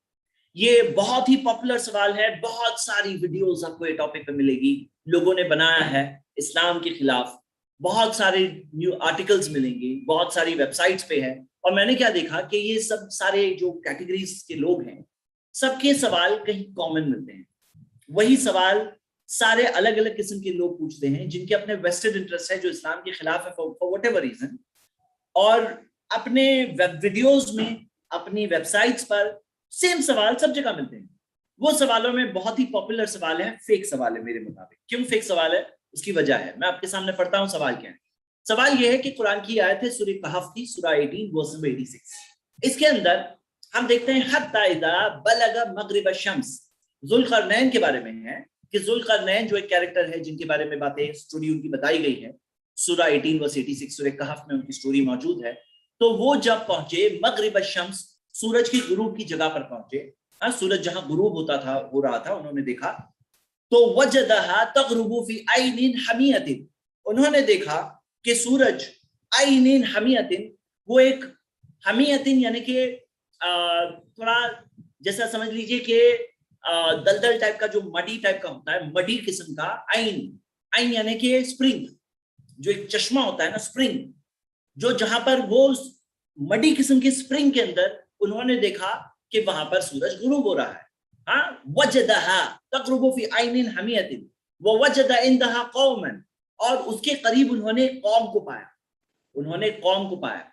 ये बहुत ही पॉपुलर सवाल है, बहुत सारी वीडियोस आपको ये टॉपिक पे मिलेगी, लोगों ने बनाया है इस्लाम के खिलाफ, बहुत सारे न्यू आर्टिकल्स मिलेंगे, बहुत सारी वेबसाइट्स पे है। और मैंने क्या देखा कि ये सब सारे जो कैटेगरीज के लोग हैं, सबके सवाल कहीं कॉमन मिलते हैं। वही सवाल सारे अलग अलग किस्म के लोग पूछते हैं, जिनके अपने वेस्टेड इंटरेस्ट है, जो इस्लाम के खिलाफ है फॉर व्हाटएवर रीजन, और अपने वेब वीडियोस में, अपनी वेबसाइट्स पर सेम सवाल सब जगह मिलते हैं। वो सवालों में बहुत ही पॉपुलर सवाल है फेक सवाल है मेरे मुताबिक। क्यों फेक सवाल है? उसकी वजह है, मैं आपके सामने पढ़ता हूं सवाल क्या है। सवाल यह है कि कुरान की आयत है सूरह कहफ की, सूरह 18 वर्स नंबर 86। इसके अंदर हम देखते हैं हत्ता इदा बलग मगरिब शम्स, जुल्करनैन के बारे में है कि जुल्करनैन जो एक कैरेक्टर है, जिनके बारे में बातें स्टोरी उनकी बताई गई है, सूरह 18 वर्स 86 सूरह कहफ में उनकी स्टोरी मौजूद है। तो वो जब पहुंचे मगरिब शम्स, सूरज की गुरूब की जगह पर पहुंचे, सूरज जहां गुरूब होता था, हो रहा था, उन्होंने देखा तो वजदहा तगरुबु फी आइनिन हमियतिन, उन्होंने देखा कि सूरज आइनिन हमियतिन, वो एक हमियतिन यानी कि थोड़ा जैसा समझ लीजिए कि दलदल टाइप का, जो मडी टाइप का होता है, मडी किस्म का, आइन, आइन यानी कि स्प्रिंग, जो एक चश्मा होता है ना, स्प्रिंग, जो जहां पर वो मडी किस्म की स्प्रिंग के अंदर उन्होंने देखा कि वहां पर सूरज गुरूब हो रहा है। हाँ, वजदहा तगरुबु फी आइनिन हमियतिन व वजद इंदहा कौमन, और उसके करीब उन्होंने कौम को पाया, उन्होंने कौम को पाया,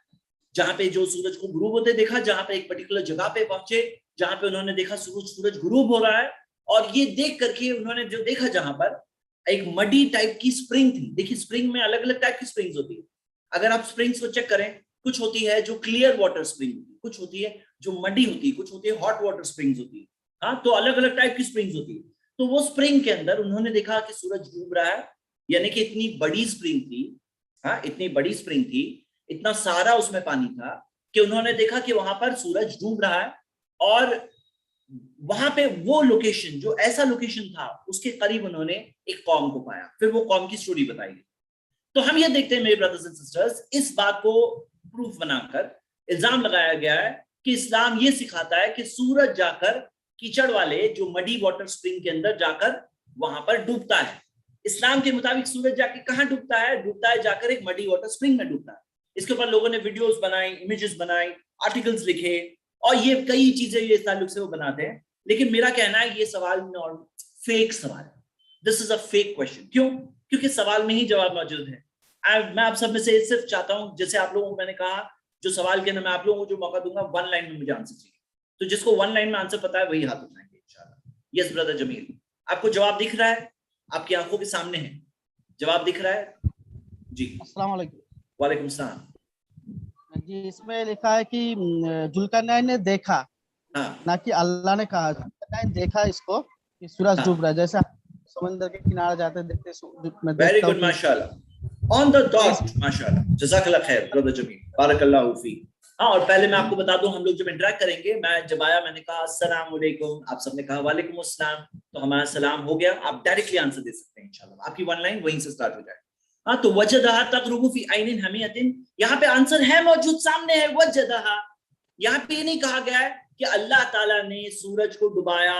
जहां पे जो सूरज को गुरूब होते देखा, जहां पे एक पर्टिकुलर जगह पे पहुंचे, जहां पे उन्होंने देखा सूरज गुरूब हो रहा है, और ये देख करके उन्होंने जो देखा, जहां पर एक मडी टाइप की स्प्रिंग थी। देखिए स्प्रिंग में अलग अलग टाइप की स्प्रिंग्स होती है, अगर आप स्प्रिंग्स को चेक करें, कुछ होती है जो क्लियर वाटर स्प्रिंग, कुछ होती है जो मडी होती है, कुछ होती है हॉट वाटर स्प्रिंग्स होती है। हाँ, तो अलग अलग टाइप की स्प्रिंग्स होती है। तो वो स्प्रिंग के अंदर उन्होंने देखा कि सूरज डूब रहा है, यानी कि इतनी बड़ी स्प्रिंग थी, हाँ इतनी बड़ी स्प्रिंग थी, इतना सारा उसमें पानी था कि उन्होंने देखा कि वहां पर सूरज डूब रहा है, और वहां पे वो लोकेशन, जो ऐसा लोकेशन था, उसके करीब उन्होंने एक कौम को पाया। फिर वो कौम की स्टोरी बताई गई। तो हम ये देखते हैं मेरे ब्रदर्स एंड सिस्टर्स, इस बात को प्रूफ बनाकर इल्जाम लगाया गया है कि इस्लाम ये सिखाता है कि सूरज जाकर कीचड़ वाले जो मडी वाटर स्प्रिंग के अंदर जाकर वहां पर डूबता है। इस्लाम के मुताबिक सूरज जाके कहां डूबता है? डूबता है जाकर एक मडी वाटर स्प्रिंग में डूबता है। इसके ऊपर लोगों ने वीडियोस बनाई, इमेजेस बनाई, आर्टिकल्स लिखे, और ये कई चीजें ये इस ताल्लुक से वो बनाते हैं। लेकिन मेरा कहना है ये सवाल फेक सवाल है, this is a fake question. क्यों? क्योंकि सवाल में ही जवाब मौजूद है। मैं आप सब में से सिर्फ चाहता हूं, जैसे आप लोगों को मैंने कहा, जो सवाल के ना मैं आप लोगों को जो मौका दूंगा, 1 लाइन में मुझे आंसर चाहिए। तो जिसको 1 लाइन में आंसर पता है वही हाथ उठाएंगे इंशाल्लाह। यस ब्रदर जमील, आपको जवाब दिख रहा है? आपकी आंखों के सामने है, जवाब दिख रहा है जी? अस्सलाम वालेकुम। वालेकुम सलाम जी। इसमें लिखा है कि जुल्करनैन ने देखा, हाँ, ना कि अल्लाह ने कहा। जुल्करनैन देखा इसको कि सूरज डूब रहा है, जैसे समुद्र के किनारे जाते देखते। वेरी गुड, माशाल्लाह, ऑन द डॉट, माशाल्लाह, जज़ाकल्लाह खैर ब्रदर जमील, बारकल्लाहु फी। हाँ, और पहले मैं आपको बता दूं, हम लोग जब इंटरेक्ट करेंगे, मैं जब आया मैंने कहा अस्सलाम वालेकुम, आप सबने कहा वालेकुम अस्सलाम, तो हमारा सलाम हो गया। आप डायरेक्टली आंसर दे सकते हैं इंशाल्लाह, आपकी 1 लाइन वहीं से स्टार्ट हो जाए। हाँ, तो वजदहा तगरुबु फी आइनिन हमियतिन, यहाँ पे आंसर है मौजूद, सामने है वजदहा। यहाँ पे नहीं कहा गया है कि अल्लाह ताला ने सूरज को डुबाया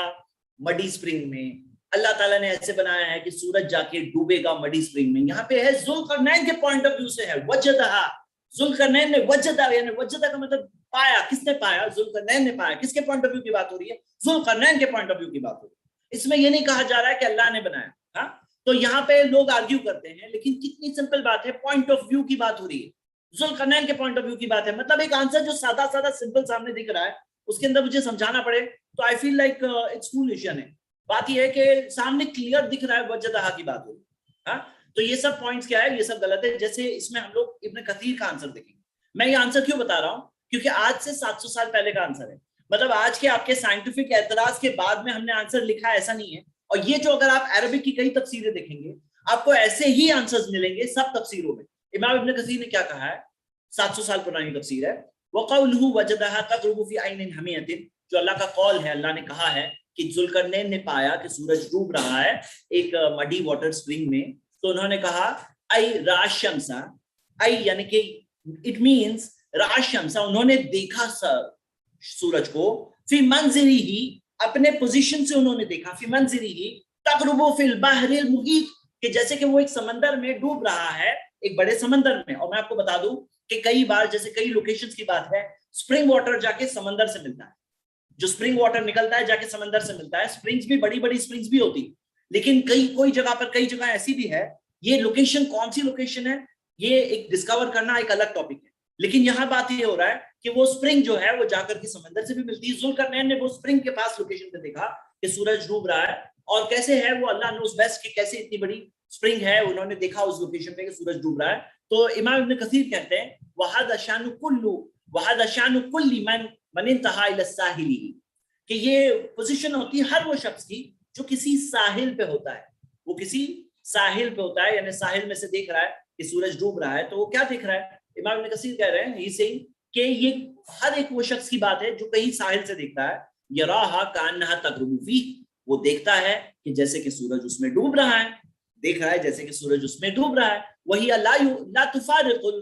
मडी स्प्रिंग में, अल्लाह ताला ने ऐसे बनाया है कि सूरज जाके डूबेगा मडी स्प्रिंग में। यहाँ पे है जुल्करनैन के पॉइंट ऑफ व्यू से है वजदहा। जुल्करनैन ने वजदा, यानी वजदा का मतलब पाया। किसने पाया? जुल्करनैन ने पाया। किसके पॉइंट ऑफ व्यू की बात हो रही है? जुल्करनैन के पॉइंट ऑफ व्यू की बात हो रही है। इसमें ये नहीं कहा जा रहा है कि अल्लाह ने बनाया। हाँ, तो यहाँ पे लोग आर्ग्यू करते हैं, लेकिन कितनी सिंपल बात है, पॉइंट ऑफ व्यू की बात हो रही है, जुल्करनैन के पॉइंट ऑफ व्यू की बात है। मतलब एक आंसर जो सादा सादा सिंपल सामने दिख रहा है, उसके अंदर मुझे समझाना पड़े तो I feel like it's foolish. है बात यह है कि सामने क्लियर दिख रहा है, वजदहा की बात हो रही है। हाँ, तो ये सब पॉइंट्स क्या है, ये सब गलत है। जैसे इसमें हम लोग इब्न कसीर का आंसर देखेंगे। मैं ये आंसर क्यों बता रहा हूँ, क्योंकि आज से 700 साल पहले का आंसर है। मतलब आज के आपके साइंटिफिक एतराज के बाद में हमने आंसर लिखा है, ऐसा नहीं है। और ये जो अगर आप अरबिक की कई तफसीरें देखेंगे, आपको ऐसे ही आंसर्स मिलेंगे सब तफसीरों में। इमाम इब्न कसीर ने क्या कहा है, 700 साल पुरानी तफसीर है, वक़ौलुहु वजदहा तग़रुबु फी ऐनिन हमियतिन, जो अल्लाह का कौल है, अल्लाह ने कहा है कि जुल्करनैन ने पाया कि सूरज डूब रहा है एक मडी वाटर स्प्रिंग में। तो उन्होंने कहा आई राशमसा, आई यानी कि इट मींस राशमसा, उन्होंने देखा सूरज को, फी मंज़िरिही, अपने पोजीशन से उन्होंने देखा, फी मंज़िरिही तग़रुबु फिल बहरिल मुहीत, कि जैसे कि वो एक समंदर में डूब रहा है, एक बड़े समंदर में। और मैं आपको बता दूं कि कई बार, जैसे कई लोकेशंस की बात है, स्प्रिंग वाटर जाके समंदर से मिलता है, जो स्प्रिंग वाटर निकलता है जाके समंदर से मिलता है। स्प्रिंग्स भी बड़ी बड़ी स्प्रिंग्स भी होती, लेकिन कई जगह पर, कई जगह ऐसी भी है, ये लोकेशन कौन सी लोकेशन है ये एक डिस्कवर करना एक अलग टॉपिक है। लेकिन यहाँ बात ये हो रहा है कि वो स्प्रिंग जो है वो जाकर के समंदर से भी मिलती है। जुल्करनैन ने वो स्प्रिंग के पास लोकेशन पे देखा कि सूरज डूब रहा है, और कैसे है वो अल्लाह नोज़ बेस्ट कि कैसे इतनी बड़ी स्प्रिंग है, उन्होंने देखा उस लोकेशन पे कि सूरज डूब रहा है। तो इमाम इब्न कसीर कहते हैं वहादा शानु कुल्ली मन इंतहा इला साहिली, कि ये पोजीशन होती है हर वो शख्स की जो किसी साहिल पे होता है, वो किसी साहिल पे होता है, यानी साहिल में से देख रहा है कि सूरज डूब रहा है, तो वो क्या देख रहा है, इमाम इब्न कसीर कह रहे हैं ही सेइंग कि ये हर एक वो शख्स की बात है जो कहीं साहिल से देखता है, यराहा कान्हा तग़रुबु फी, वो देखता है कि जैसे कि सूरज उसमें डूब रहा है, देख रहा है जैसे कि सूरज उसमें डूब रहा है। वही ला तुफारिकुल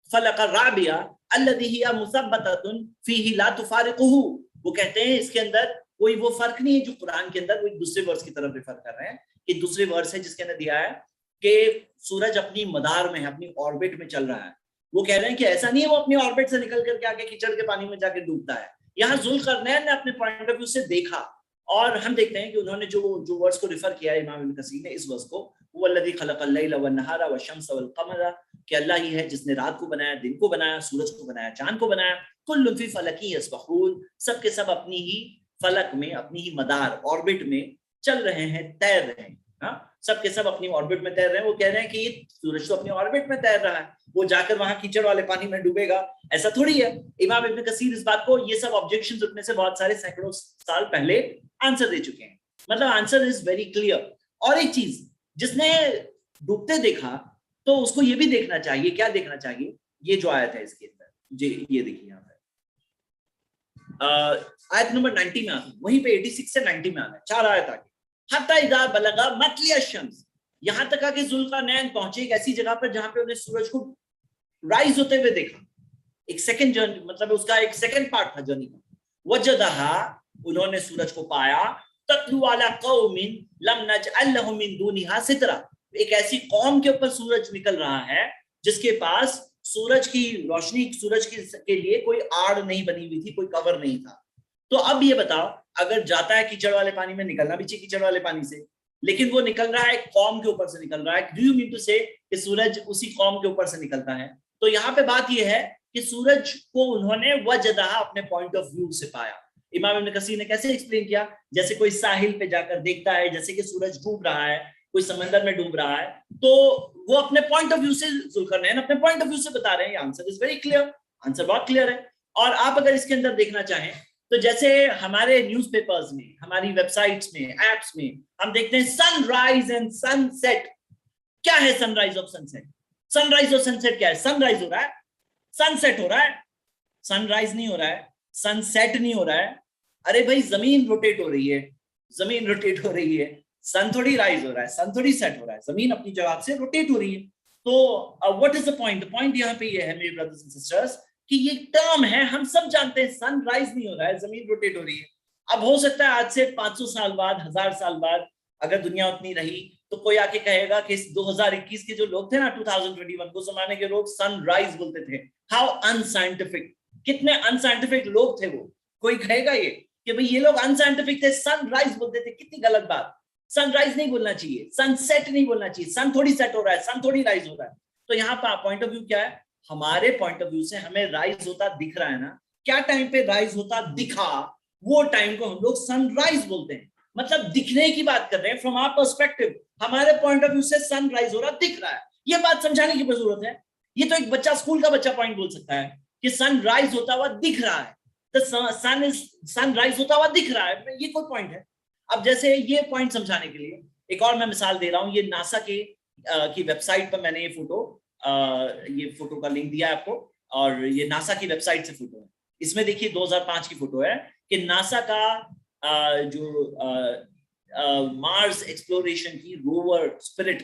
फलक राबिया अल्लज़ी हिया मुसब्बततुन फीही ला तुफारिकुहु, वो कहते हैं इसके अंदर कोई वो फर्क नहीं है जो कुरान के अंदर, वो एक दूसरे वर्स की तरफ रेफर कर रहे हैं कि दूसरे वर्स है जिसके अंदर दिया है कि सूरज अपनी मदार में, अपनी ऑर्बिट में चल रहा है। वो कह रहे हैं कि ऐसा नहीं है वो अपनी ऑर्बिट से निकल करके आगे कीचड़ के पानी में जाके डूबता है। यहाँ जुल्करनैन ने अपने पॉइंट ऑफ व्यू से देखा, और हम देखते हैं कि उन्होंने जो वर्ड्स को रिफर किया इमाम इब्न कसीर ने, इस वर्ड्स को, वल्लज़ी खलक़ल लैला वन्नहारा वश्शम्स वल्क़मरा, कि अल्लाह ही है जिसने रात को बनाया, दिन को बनाया, सूरज को बनाया, चांद को बनाया, कुल्लुन फी फ़लकी यस्बहून, सब के सब अपनी ही फलक में, अपनी ही मदार ऑर्बिट में चल रहे हैं, तैर रहे हैं। हाँ, सब के सब अपनी ऑर्बिट में तैर रहे हैं। वो कह रहे हैं कि ये सूरज तो अपनी ऑर्बिट में तैर रहा है, वो जाकर वहां कीचड़ वाले पानी में डूबेगा, ऐसा थोड़ी है। इमाम इब्न कसीर इस बात को, ये सब ऑब्जेक्शंस उठने से बहुत सारे सैकड़ों साल पहले आंसर दे चुके हैं। मतलब आंसर इज वेरी क्लियर। और एक चीज, जिसने डूबते देखा तो उसको ये भी देखना चाहिए, क्या देखना चाहिए, ये जो आयत है इसके अंदर, ये देखिए यहाँ पे आयत नंबर 90 में आता है, वहीं पे 86 से 90 में आता है, 4 आयत आगे, हत्ता इज़ा बलगा मतलिया शम्स, यहां तक आके जुल्करनैन पहुंचे एक ऐसी जगह पर जहां पे उन्हें सूरज को राइज होते हुए देखा। एक सेकंड जर्नी, मतलब उसका एक सेकंड पार्ट था जर्नी का। वजदहा, उन्होंने सूरज को पाया, तत्लु अला कौमिन लम नजअल लहुम मिन दूनिहा सितरा, एक ऐसी कौम के ऊपर सूरज निकल रहा है जिसके पास सूरज की रोशनी, सूरज के लिए कोई आड़ नहीं बनी हुई थी, कोई कवर नहीं था। तो अब ये बताओ, अगर जाता है कीचड़ वाले पानी में, निकलना भी चाहिए कीचड़ वाले पानी से, लेकिन वो निकल रहा है कौम के ऊपर से निकल रहा है। डू यू मीन टू से कि सूरज उसी कौम के ऊपर से निकलता है? तो यहाँ पे बात ये है कि सूरज को उन्होंने वजदहा अपने पॉइंट ऑफ व्यू से पाया। इमाम इब्न कसीर ने कैसे एक्सप्लेन किया, जैसे कोई साहिल पे जाकर देखता है जैसे कि सूरज डूब रहा है, कोई समंदर में डूब रहा है, तो वो अपने पॉइंट ऑफ व्यू से, जुल्करनैन अपने पॉइंट ऑफ व्यू से बता रहे हैं। Answer is very clear, answer बहुत क्लियर है। और आप अगर इसके अंदर देखना चाहें तो जैसे हमारे न्यूज़पेपर्स में, हमारी वेबसाइट्स में, एप्स में हम देखते हैं सनराइज एंड सनसेट। क्या है सनराइज और सनसेट? सनराइज और सनसेट क्या है? सनराइज हो रहा है, सनसेट हो रहा है, सनराइज नहीं हो रहा है, सनसेट नहीं हो रहा है। अरे भाई, जमीन रोटेट हो रही है, जमीन रोटेट हो रही है, सन थोड़ी राइज हो रहा है, सन थोड़ी सेट हो रहा है, जमीन अपनी जगह से रोटेट हो रही है। तो what is the point? Point यहाँ पे ये है मेरे ब्रदर्स एंड सिस्टर्स कि ये टर्म है, हम सब जानते हैं सन राइज नहीं हो रहा है, जमीन रोटेट हो रही है। अब हो सकता है आज से 500 साल बाद, 1000 साल बाद, अगर दुनिया उतनी रही तो कोई आके कहेगा कि 2021 के जो लोग थे ना, 2021 को जमाने के लोग सनराइज बोलते थे। हाउ अनसाइंटिफिक, कितने अनसाइंटिफिक लोग थे वो, कोई कहेगा ये? कि भाई ये लोग अनसाइंटिफिक थे, सनराइज बोलते थे। कितनी गलत बात, सनराइज नहीं बोलना चाहिए, सनसेट नहीं बोलना चाहिए। सन थोड़ी सेट हो रहा है, सन थोड़ी राइज हो रहा है। तो यहाँ पर पॉइंट ऑफ व्यू क्या है, हमारे पॉइंट ऑफ व्यू से हमें राइज होता दिख रहा है ना, क्या टाइम पे राइज होता दिखा, वो टाइम को हम लोग सनराइज बोलते हैं। मतलब दिखने की बात कर रहे हैं फ्रॉम आवर पर्सपेक्टिव, हमारे पॉइंट ऑफ व्यू से सनराइज हो रहा दिख रहा है। ये बात समझाने की जरूरत है। ये तो एक बच्चा, स्कूल का बच्चा पॉइंट बोल सकता है कि सनराइज होता हुआ दिख रहा है, सन इज सनराइज होता हुआ दिख रहा है, ये कोई पॉइंट है। अब जैसे ये पॉइंट समझाने के लिए एक और मैं मिसाल दे रहा हूं। ये नासा के की वेबसाइट पर मैंने ये फोटो का लिंक दिया है आपको, और ये नासा की वेबसाइट से फोटो है। इसमें देखिए 2005 की फोटो है कि नासा का जो मार्स एक्सप्लोरेशन की रोवर स्पिरिट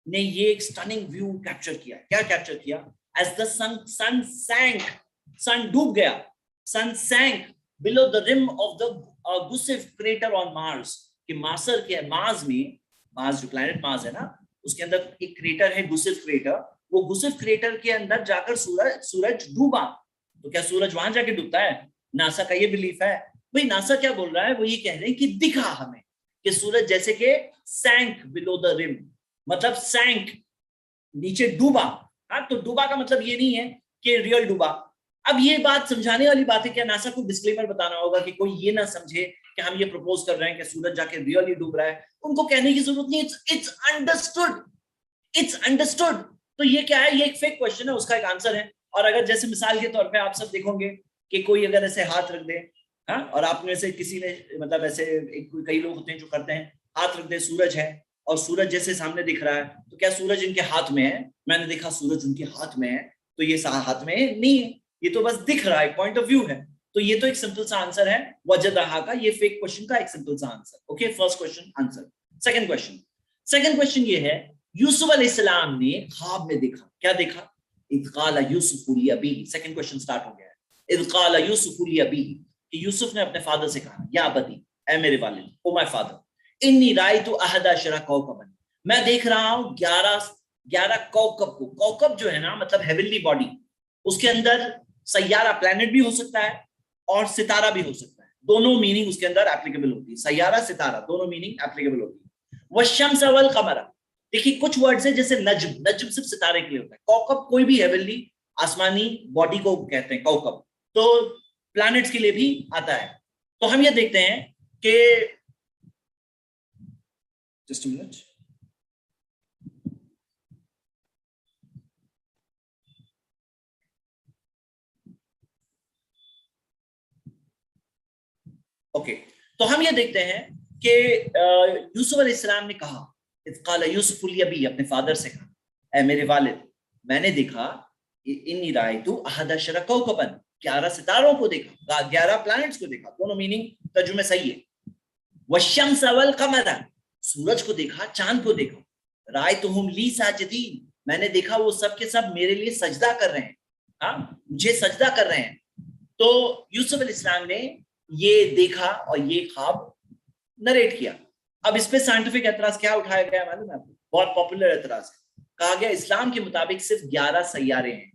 ने ये एक स्टनिंग व्यू कैप्चर किया। क्या कैप्चर किया? एज द सन सैंक, सन डूब गया, sun sank below the rim of the Gusev crater on Mars. कि मार्स में, मार्स जो प्लैनेट मार्स है ना, उसके अंदर एक क्रेटर है गुसिफ क्रेटर। वो गुसिफ क्रेटर के अंदर जाकर सूरज डूबा। तो क्या सूरज वहां जाके डूबता है? नासा का ये बिलीफ है। भाई नासा क्या बोल रहा है, वो ये कह रहे हैं कि दिखा हमें कि सूरज जैसे कि सैंक बिलो द रिम, मतलब सैंक नीचे डूबा। हाँ, तो डूबा का मतलब ये नहीं है कि रियल डूबा। अब ये बात समझाने वाली बात है, क्या नासा को डिस्क्लेमर बताना होगा कि कोई ये ना समझे कि हम ये प्रपोज कर रहे हैं कि सूरज जाके रियली डूब रहा है। उनको कहने की जरूरत नहीं, इट्स अंडरस्टूड, इट्स अंडरस्टूड। तो ये क्या है? ये एक फेक क्वेश्चन है, उसका एक आंसर है। और अगर जैसे मिसाल के तौर पे आप सब देखोगे कि कोई अगर ऐसे हाथ रख दे, हाँ, और आपने से किसी ने, मतलब ऐसे कई लोग होते हैं जो करते हैं, हाथ रख दे, सूरज है और सूरज जैसे सामने दिख रहा है, तो क्या सूरज इनके हाथ में है? मैंने देखा सूरज उनके हाथ में है, तो ये हाथ में नहीं है, ये तो बस दिख रहा है, पॉइंट ऑफ व्यू है। तो ये तो एक सिंपल सा आंसर है वजदहा का, ये फेक क्वेश्चन का एक सिंपल सा answer. Okay, first question answer. Second question ये है, यूसुफ अलैहिस्सलाम ने ख्वाब में देखा। क्या देखा? इज़ क़ाला यूसुफ लि अबीही। सेकंड क्वेश्चन स्टार्ट हो गया है। इज़ क़ाला यूसुफ लि अबीही, कि यूसुफ ने अपने फादर से कहा, या अबती, ऐ मेरे वालिद, ओ माय फादर, इन्नी रायतु अहदा अशरा कौकबन, मैं देख रहा हूं 11 कौकब को। कौकब जो है ना, मतलब हेवनली बॉडी, उसके अंदर सैयारा, प्लैनेट भी हो सकता है और सितारा भी हो सकता है। दोनों मीनिंग उसके अंदर एप्लीकेबल होती है, सैयारा सितारा दोनों मीनिंग एप्लीकेबल होती है। वश्शम्स वल कमरा, देखिए कुछ वर्ड्स है जैसे नज्म, नज्म सिर्फ सितारे के लिए होता है। कौकब कोई भी हेवनली आसमानी बॉडी को कहते हैं कौकब, तो प्लैनेट्स के लिए भी आता है। तो हम ये देखते हैं कि जस्ट अ मिनट, ओके, तो हम ये देखते हैं कि यूसुफ अलैहिस्सलाम ने कहा, इत्काला यूसुफ लि अबी, अपने फादर से कहा, ऐ मेरे वालिद, मैंने देखा, इन्नी रायतु अहद अशरा कौकबन, 11 सितारों को देखा, 11 प्लैनेट्स को देखा। दोनों मीनिंग तर्जुमे सही है। वश्शम्स वल कमरा, सूरज को देखा, चांद को देखा। रायतुहुम ली साजिदीन, मैंने देखा वो सब के सब मेरे लिए सजदा कर रहे हैं, हाँ, मुझे सजदा कर रहे हैं। तो यूसुफ अलैहिस्सलाम ने ये देखा और ये ख्वाब नरेट किया। अब इस पे साइंटिफिक एतराज क्या उठाया गया मालूम है आपको? बहुत पॉपुलर एतराज है। कहा गया इस्लाम के मुताबिक सिर्फ 11 सैयारे हैं,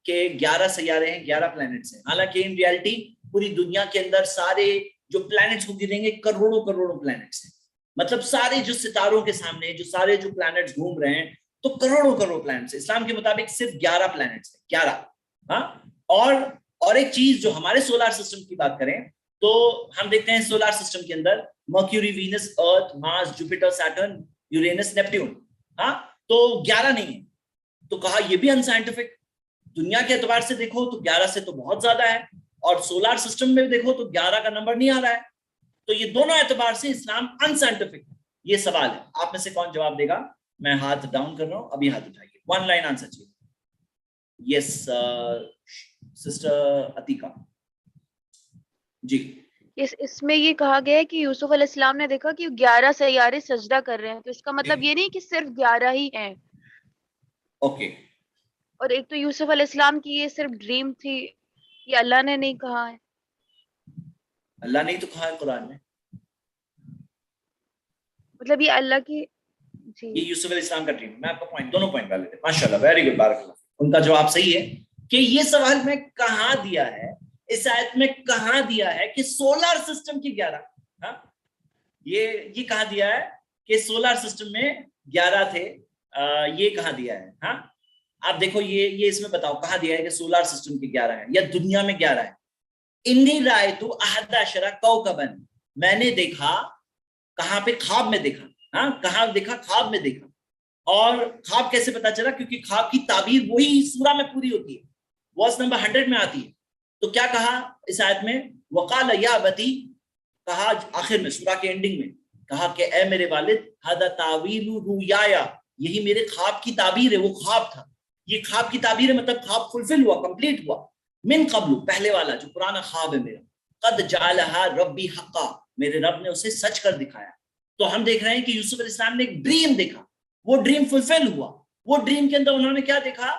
कि 11 सैयारे हैं, 11 प्लैनेट्स हैं। हालांकि इन रियलिटी पूरी दुनिया के अंदर सारे जो प्लैनेट्स को गिनेंगे करोड़ों करोड़ों प्लैनेट्स हैं। मतलब सारे जो सितारों के सामने जो सारे जो प्लैनेट्स घूम रहे हैं, तो करोड़ों करोड़ प्लैनेट्स। इस्लाम के मुताबिक सिर्फ 11 प्लैनेट्स हैं, 11। हाँ, और एक चीज जो हमारे सोलर सिस्टम की बात करें तो हम देखते हैं सोलर सिस्टम के अंदर Mercury, Venus, Earth, Mars, Jupiter, Saturn, Uranus, Neptune, हाँ, तो 11 नहीं है। तो कहा ये भी अनसाइंटिफिक। दुनिया के एतबार से देखो तो 11 से तो बहुत ज्यादा है, और सोलर सिस्टम में देखो तो 11 का नंबर नहीं आ रहा है। तो ये दोनों एतबार से इस्लाम अनसाइंटिफिक है। ये सवाल है, आप में से कौन जवाब देगा? मैं हाथ डाउन कर रहा हूं, अभी हाथ उठाइए। 1 लाइन आंसर चाहिए। यस सिस्टर अतीका जी। इसमें ये कहा गया है कि यूसुफ अलैहिस्सलाम ने देखा कि 11 सैयारे सजदा कर रहे हैं, तो इसका मतलब ये नहीं कि सिर्फ 11 ही हैं। ओके, और एक तो यूसुफ अलैहिस्सलाम की ये सिर्फ ड्रीम थी, ये अल्लाह ने नहीं कहा है। अल्लाह ने तो कहा है कुरान में, मतलब ये अल्लाह की जी। ये यूसुफ अलैहिस्सलाम का ड्रीम। मैं आपका पॉइंट, दोनों पॉइंट वाले थे, माशाल्लाह, वेरी गुड, बारकाल्लाह। उनका जवाब सही है कि ये सवाल मैं कहाँ दिया है इस आयत में कहां दिया है कि सोलर सिस्टम की 11? हाँ, ये कहां दिया है कि सोलर सिस्टम में 11 थे? ये कहां दिया है? हाँ, आप देखो ये इसमें बताओ कहां दिया है कि सोलर सिस्टम के 11 है या दुनिया में 11 है? इन्नी रायतु अहदा अशरा कौकबन, मैंने देखा, कहां पे? ख्वाब में देखा। हाँ, कहां देखा? ख्वाब में देखा। और ख्वाब कैसे पता चला? क्योंकि ख्वाब की ताबीर वही सूरा में पूरी होती है, वर्स नंबर 100 में आती है। तो क्या कहा इस आयत में? वकाल या अबती, कहा आखिर में सूरा के एंडिंग में, कहा कि ए मेरे वालिद, हदा तावीलु रुयाया, यही मेरे ख्वाब की ताबीर है। वो ख्वाब था, ये ख्वाब की ताबीर है, मतलब ख्वाब फुलफिल हुआ, कंप्लीट हुआ। मिन कब्लु, पहले वाला जो पुराना ख्वाब है मेरा, कद जालहा रब्बी हक्का, मेरे रब ने उसे सच कर दिखाया। तो हम देख रहे हैं कि यूसुफ अलैहिस्सलाम ने एक ड्रीम देखा, वो ड्रीम फुलफिल हुआ। वो ड्रीम के अंदर उन्होंने क्या देखा?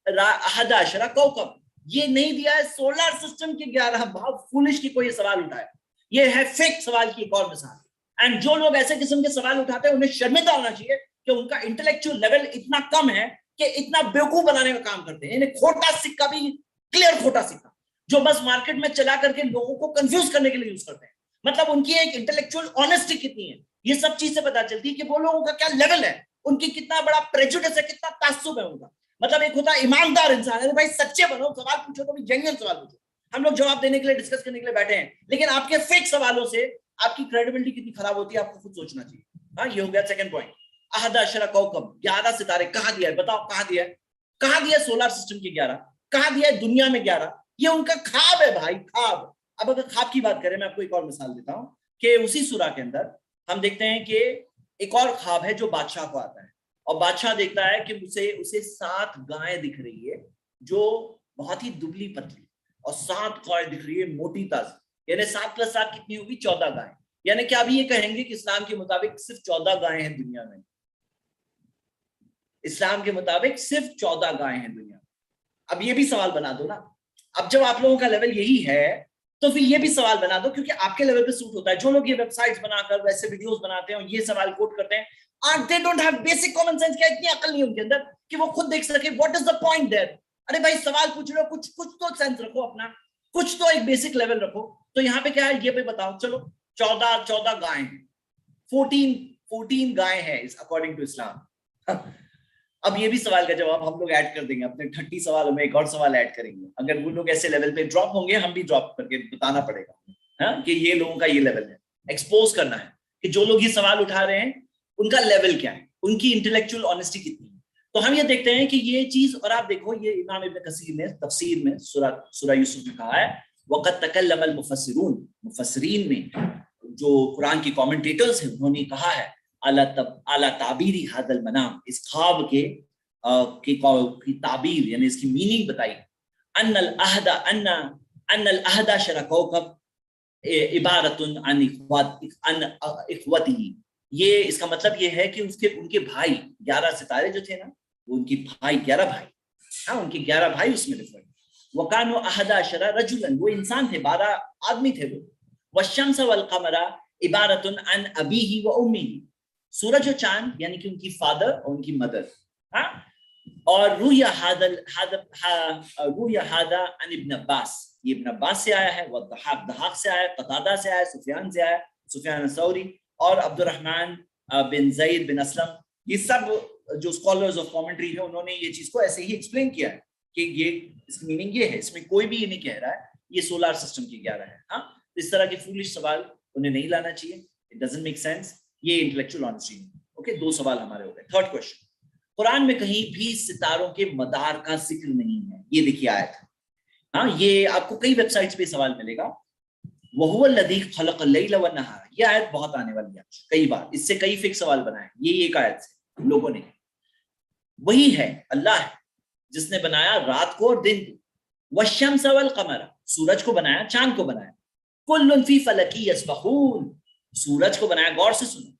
अहदा अशरा कौकब। ये नहीं दिया है सोलर सिस्टम के 11। बहुत फूलिश की कोई सवाल उठाया, ये है फेक सवाल की एक और मिसाल। एंड जो लोग ऐसे किस्म के सवाल उठाते हैं उन्हें शर्मिंदा होना चाहिए कि उनका इंटेलेक्चुअल लेवल इतना कम है कि इतना बेवकूफ बनाने का काम करते हैं। इन्हें खोटा सिक्का भी, क्लियर खोटा सिक्का, जो बस मार्केट में चला करके लोगों को कंफ्यूज करने के लिए यूज करते हैं। मतलब उनकी एक इंटेलेक्चुअल ऑनेस्टी कितनी है, ये सब चीज से पता चलती है कि वो लोगों का क्या लेवल है, उनकी कितना बड़ा प्रेजुडिस है, कितना ताज्जुब है उनका। मतलब एक होता है ईमानदार इंसान है, भाई सच्चे बनो, सवाल पूछो तो भी जेन्युइन सवाल पूछो। हम लोग जवाब देने के लिए, डिस्कस करने के लिए बैठे हैं, लेकिन आपके फेक सवालों से आपकी क्रेडिबिलिटी कितनी खराब होती है, आपको खुद सोचना चाहिए। हाँ, ये हो गया सेकंड पॉइंट। अहदा अशरा कौकब, 11 सितारे कहां दिया है? बताओ कहां दिया है? कहां दिया सोलर सिस्टम के 11? कहां दिया है दुनिया में 11? ये उनका ख्वाब है भाई, ख्वाब। अब अगर ख्वाब की बात करें, मैं आपको एक और मिसाल देता हूं कि उसी सूरा के अंदर हम देखते हैं कि एक और ख्वाब है जो बादशाह को आता है, और बादशाह देखता है कि उसे 7 गायें दिख रही है जो बहुत ही दुबली पतली, और 7 गायें दिख रही है मोटी ताजी, यानी 7 + 7 कितनी होगी? 14 गायें। यानी क्या अभी ये कहेंगे कि इस्लाम के मुताबिक सिर्फ 14 गायें हैं दुनिया में? इस्लाम के मुताबिक सिर्फ 14 गायें हैं दुनिया में। अब ये भी सवाल बना दो ना। अब जब आप लोगों का लेवल यही है तो फिर ये भी सवाल बना दो, क्योंकि आपके लेवल पे सूट होता है। जो लोग ये वेबसाइट्स बनाकर वैसे वीडियोस बनाते हैं और ये सवाल कोट करते हैं, they don't have basic common sense, क्या इतनी अकल नहीं उनके अंदर कि वो खुद देख सके what is the point there? अरे भाई सवाल पूछ रहे हो, कुछ तो सेंस रखो अपना, कुछ तो एक बेसिक लेवल रखो। तो यहाँ पे क्या है ये भी बताओ। चलो 14 गायें हैं, 14 गायें हैं अकॉर्डिंग टू इस्लाम। अब ये भी सवाल का जवाब हम लोग ऐड कर देंगे अपने 30 सवालों में, एक और सवाल ऐड करेंगे। अगर वो लोग ऐसे लेवल पे ड्रॉप होंगे, हम भी ड्रॉप करके बताना पड़ेगा कि ये लोगों का ये लेवल है। एक्सपोज करना है कि जो लोग ये सवाल उठा रहे हैं उनका लेवल क्या है, उनकी इंटेलेक्चुअल ऑनेस्टी कितनी है। तो हम ये देखते हैं कि ये चीज, और आप देखो ये इमाम इब्न कसीर ने तफसीर में सूरा यूसुफ में कहा है, वक़द तकल्लमल मुफस्सिरून, मुफस्सिरीन में जो कुरान की कमेंटेटर्स हैं उन्होंने कहा है अला ताबीरी हादल मनाम, इस ख्वाब की ताबीर यानी इसकी मीनिंग बताई। अन्नल अहदा शरा कौकब इबारतुन अन इख्वती, ये इसका मतलब ये है कि उनके भाई 11 सितारे जो थे ना, वो उनके भाई 11 भाई, हाँ उनके 11 भाई उसमें रिफर। वकानो अहदा शरा रजुलन, वो इंसान थे, 12 आदमी थे वो। वशम्स वल कमरा इबारतुन अन अबीही व उम्मीही, सूरज और चांद यानी कि उनकी फादर और उनकी मदर। हाँ, और रूया हादा अन इब्न अब्बास, ये इब्न अब्बास से आया है, वह दहाक से आया, कतादा से आया, सुफियान से आया, सुफियान सौरी और अब्दुर्रहमान बिन ज़ैद बिन असलम। ये सब जो स्कॉलर्स ऑफ कमेंट्री है उन्होंने ये चीज को ऐसे ही एक्सप्लेन किया है कि ये इसकी मीनिंग ये है। इसमें कोई भी ये नहीं कह रहा है ये सोलर सिस्टम की 11 है। हाँ, इस तरह के फूलिश सवाल उन्हें नहीं लाना चाहिए, इट डजंट मेक सेंस, ये इंटेलेक्चुअल ऑनेस्टी नहीं। ओके, 2 सवाल हमारे हो गए। थर्ड क्वेश्चन, कुरान में कहीं भी सितारों के मदार का जिक्र नहीं है। ये देखिए आयत, हाँ ये आपको कई वेबसाइट्स पे सवाल मिलेगा। वहुवल्लज़ी खलक़ल लैला वन नहार, ये आयत बहुत आने वाली है कई बार, इससे कई फिक्स सवाल बनाए ये एक आयत से लोगों ने। वही है, अल्लाह है जिसने बनाया रात को और दिन को। वश्शम्स वल क़मर, सूरज को बनाया, चांद को बनाया। कुल्लुन फी फलकी यस्बहून, सूरज को बनाया, गौर से सुनो,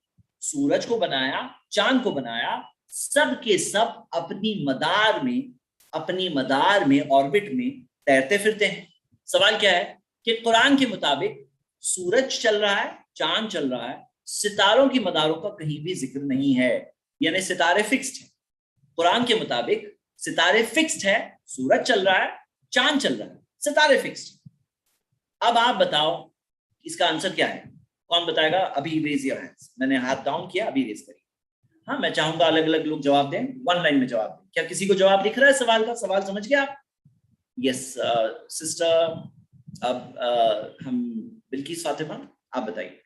सूरज को बनाया, चांद को बनाया, सब के सब अपनी मदार में ऑर्बिट में तैरते फिरते हैं। सवाल क्या है कि कुरान के मुताबिक सूरज चल रहा है, चांद चल रहा है, सितारों की मदारों का कहीं भी जिक्र नहीं है, यानी सितारे फिक्स्ड हैं। कुरान के मुताबिक सितारे फिक्स्ड है, सूरज चल रहा है, चांद चल रहा है, सितारे फिक्स्ड। अब आप बताओ इसका आंसर क्या है, कौन बताएगा? अभी रेज योर हैंड्स, मैंने हाथ डाउन किया, अभी रेज करिए। हाँ, मैं चाहूंगा अलग अलग लोग जवाब दें, वन लाइन में जवाब दें। क्या किसी को जवाब दिख रहा है सवाल का? सवाल समझ गए आप? यस सिस्टर, अब हम बिल्किस फातिमा, आप बताइए।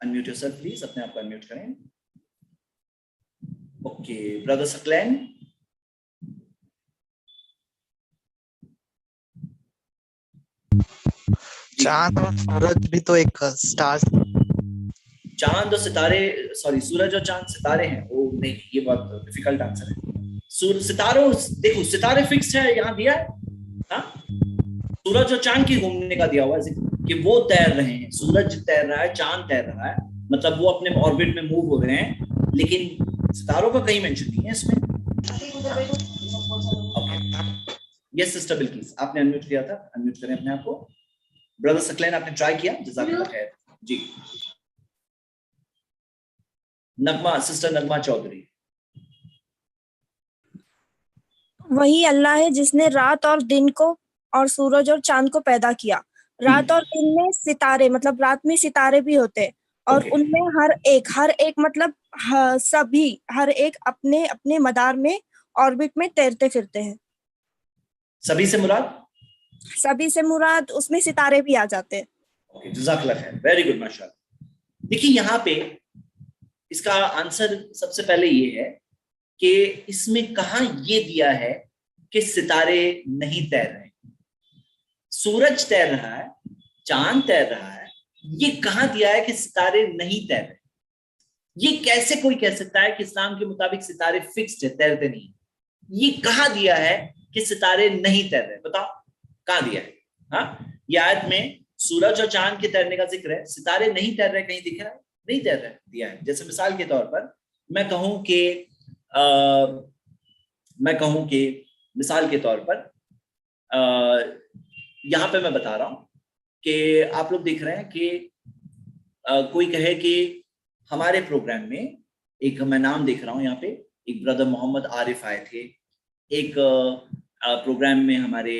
अनम्यूट योरसेल्फ प्लीज, अपने आप को अनम्यूट करें। Okay, brother Saqlain. चांद और सूरज भी तो एक स्टार। चांद और सितारे, सॉरी, सूरज और चांद सितारे हैं। ओ नहीं, ये बहुत डिफिकल्ट आंसर है। सितारों, देखो सितारे फिक्स है, यहाँ दिया है। हाँ, सूरज और चांद के घूमने का दिया हुआ है कि वो तैर रहे हैं, सूरज तैर रहा है, चांद तैर रहा है, मतलब वो अपने ऑर्बिट में मूव हो रहे हैं, लेकिन सितारों का कहीं मेंशन नहीं है इसमें। यस सिस्टर बिल्किस, आपने अनम्यूट किया था, अनम्यूट करें अपने आप को। ब्रदर सकलैन, आपने ट्राई किया, जज़ाकल्लाह खैर जी। नगमा, सिस्टर नगमा चौधरी। वही अल्लाह है जिसने रात और दिन को और सूरज और चांद को पैदा किया। रात और दिन में सितारे, मतलब रात में सितारे भी होते हैं और Okay. उनमें हर एक मतलब सभी हर एक अपने अपने मदार में ऑर्बिट में तैरते फिरते हैं। सभी से मुराद? सभी से मुराद उसमें सितारे भी आ जाते हैं। ओके, जज़ाकल्लाह खैर, वेरी गुड, माशाल्लाह। देखिए यहाँ पे इसका आंसर सबसे पहले ये है कि इसमें कहाँ ये दिया है कि सितारे नहीं तैर रहे, सूरज तैर रहा है, चांद तैर रहा है, ये कहाँ दिया है कि सितारे नहीं तैर रहे? ये कैसे कोई कह सकता है कि इस्लाम के मुताबिक सितारे फिक्स्ड है, तैरते नहीं? ये कहाँ दिया है कि सितारे नहीं तैर रहे? बताओ कहाँ दिया है? हाँ, ये आयत में सूरज और चांद के तैरने का जिक्र है, सितारे नहीं तैर रहे, कहीं दिख रहा है? नहीं तैर रहे, दिया है। जैसे मिसाल के तौर पर मैं कहूं कि मिसाल के तौर पर यहाँ पे मैं बता रहा हूं कि आप लोग देख रहे हैं कि कोई कहे कि हमारे प्रोग्राम में एक, मैं नाम देख रहा हूं यहाँ पे, एक ब्रदर मोहम्मद आरिफ आए थे, एक प्रोग्राम में हमारे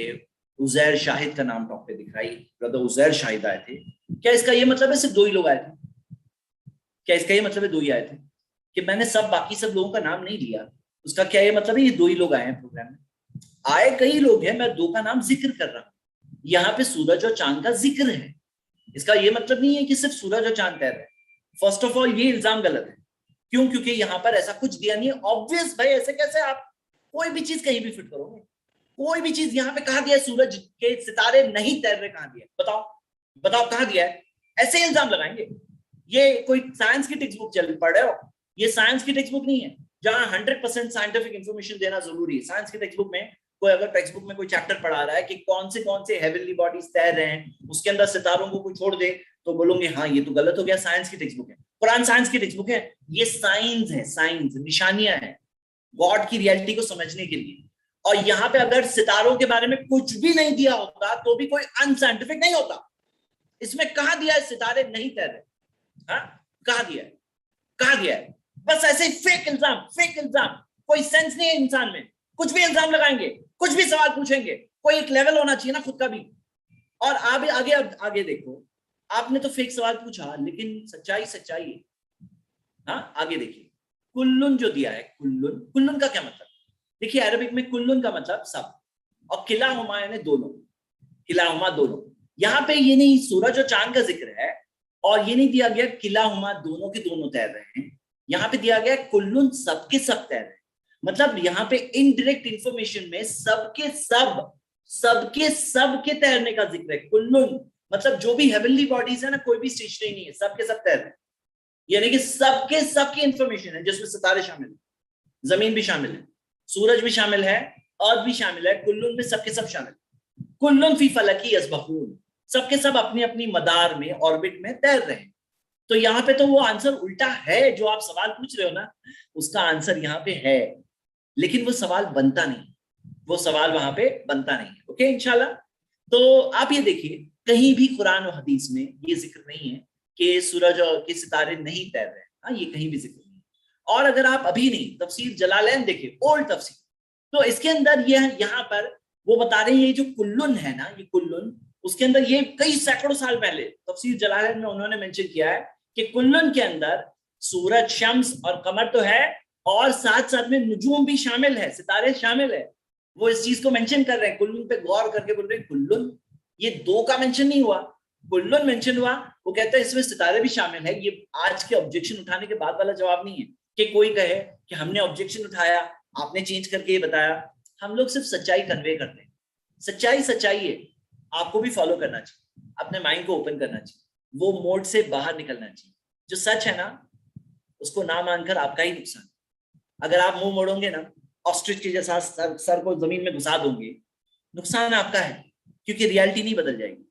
उजैर शाहिद का नाम टॉप पे दिख रहा है, ब्रदर उजैर शाहिद आए थे। क्या इसका ये मतलब है सिर्फ दो ही लोग आए थे? क्या इसका ये मतलब है दो ही आए थे? कि मैंने बाकी सब लोगों का नाम नहीं लिया, उसका क्या ये मतलब है ये दो ही लोग आए हैं प्रोग्राम में? आए कई लोग हैं, मैं दो का नाम जिक्र कर रहा हूं। यहाँ पे सूरज और चांद का जिक्र है, इसका ये मतलब नहीं है कि सिर्फ सूरज और चांद तैर रहे हैं। फर्स्ट ऑफ ऑल ये इल्जाम गलत है। क्यों? क्योंकि यहाँ पर ऐसा कुछ दिया नहीं है। ऑब्वियस भाई, ऐसे कैसे आप कोई भी चीज कहीं भी फिट करोगे? कोई भी चीज यहाँ पे कहा दिया सूरज के सितारे नहीं तैर रहे, कहाँ दिया? बताओ बताओ कहाँ दिया है? ऐसे इल्जाम लगाएंगे? ये कोई साइंस की टेक्स्ट बुक चल पढ़ रहे हो? ये साइंस की टेक्स्ट बुक नहीं है जहां 100% साइंटिफिक इंफॉर्मेशन देना जरूरी है। साइंस की टेक्स्ट बुक में कोई अगर टेक्स्ट बुक में कोई चैप्टर पढ़ा रहा है कि कौन से हेवनली बॉडीज तैर रहे हैं, उसके अंदर सितारों को कोई छोड़ दे, तो बोलोगे हाँ ये तो गलत हो गया, साइंस की टेक्स्ट बुक है। कुरान साइंस की टेक्स्ट बुक है, ये साइंस है, साइंस निशानियां हैं गॉड की रियलिटी को समझने के लिए। और यहाँ पे अगर सितारों के बारे में कुछ भी नहीं दिया होता तो भी कोई अनसाइंटिफिक नहीं होता। इसमें कहा दिया है सितारे नहीं तैर रहे? हाँ, कहा दिया है? कहा दिया है? बस ऐसे फेक इल्जाम, कोई सेंस नहीं है इंसान में, कुछ भी इल्जाम लगाएंगे, कुछ भी सवाल पूछेंगे, कोई एक लेवल होना चाहिए ना खुद का भी। और आगे देखो, आपने तो फेक सवाल पूछा, लेकिन सच्चाई है। हाँ, आगे देखिए, कुल्लुन जो दिया है, कुल्लुन का क्या मतलब? देखिए अरबिक में कुल्लुन का मतलब सब, और किलाहुमा यानी दोनों, किलाहुमा दोनों। यहाँ पे ये नहीं सूरज और चांद का जिक्र है, और ये नहीं दिया गया किलाहुमा दोनों के दोनों तैर रहे हैं। यहाँ पे दिया गया कुल्लुन सबके सब तैर रहे हैं। मतलब यहाँ पे इनडायरेक्ट इंफॉर्मेशन में सबके सब के तैरने का जिक्र है। कुल्लुन मतलब जो भी हेवनली बॉडीज है ना, कोई भी स्टेशनरी नहीं है, सबके सब तैर रहे हैं। यानी कि सबके सबकी इंफॉर्मेशन है, जिसमें सितारे शामिल है, जमीन भी शामिल है, सूरज भी शामिल है, अर्थ भी शामिल है। कुल्लुन में सबके सब शामिल है। कुल्लुन फी फलकी यसबहून, सबके सब अपनी अपनी मदार में, ऑर्बिट में तैर रहे हैं। तो यहाँ पे तो वो आंसर उल्टा है, जो आप सवाल पूछ रहे हो ना, उसका आंसर यहाँ पे है, लेकिन वो सवाल बनता नहीं, वो सवाल वहां पे बनता नहीं है। ओके, इंशाल्लाह। तो आप ये देखिए, कहीं भी कुरान और हदीस में ये जिक्र नहीं है कि सूरज और के सितारे नहीं तैर रहे हैं। हाँ, ये कहीं भी जिक्र नहीं है। और अगर आप अभी नहीं तफसीर जलालैन देखें, ओल्ड तफसीर, तो इसके अंदर यह यहाँ पर वो बता रहे हैं ये जो कुल्लुन है ना, ये कुल्लुन, उसके अंदर ये कई सैकड़ों साल पहले तफसीर जलालैन में उन्होंने मेंशन किया है कि कुल्लुन के अंदर सूरज, शम्स और कमर तो है, और साथ साथ में नुजूम भी शामिल है, सितारे शामिल है। वो इस चीज को मेंशन कर रहे हैं, कुल्लुन पे गौर करके बोल रहे हैं कुल्लुन, ये दो का मेंशन नहीं हुआ, कुल्लुन मेंशन हुआ। वो कहते हैं इसमें सितारे भी शामिल है। ये आज के ऑब्जेक्शन उठाने के बाद वाला जवाब नहीं है कि कोई कहे कि हमने ऑब्जेक्शन उठाया, आपने चेंज करके ये बताया। हम लोग सिर्फ सच्चाई कन्वे करते हैं। सच्चाई सच्चाई है, आपको भी फॉलो करना चाहिए, अपने माइंड को ओपन करना चाहिए, वो मोड से बाहर निकलना चाहिए। जो सच है ना, उसको ना मानकर आपका ही नुकसान। अगर आप मुंह मोड़ोगे ना, ऑस्ट्रिच के जैसा सर को जमीन में घुसा दोगे, नुकसान आपका है, क्योंकि रियलिटी नहीं बदल जाएगी।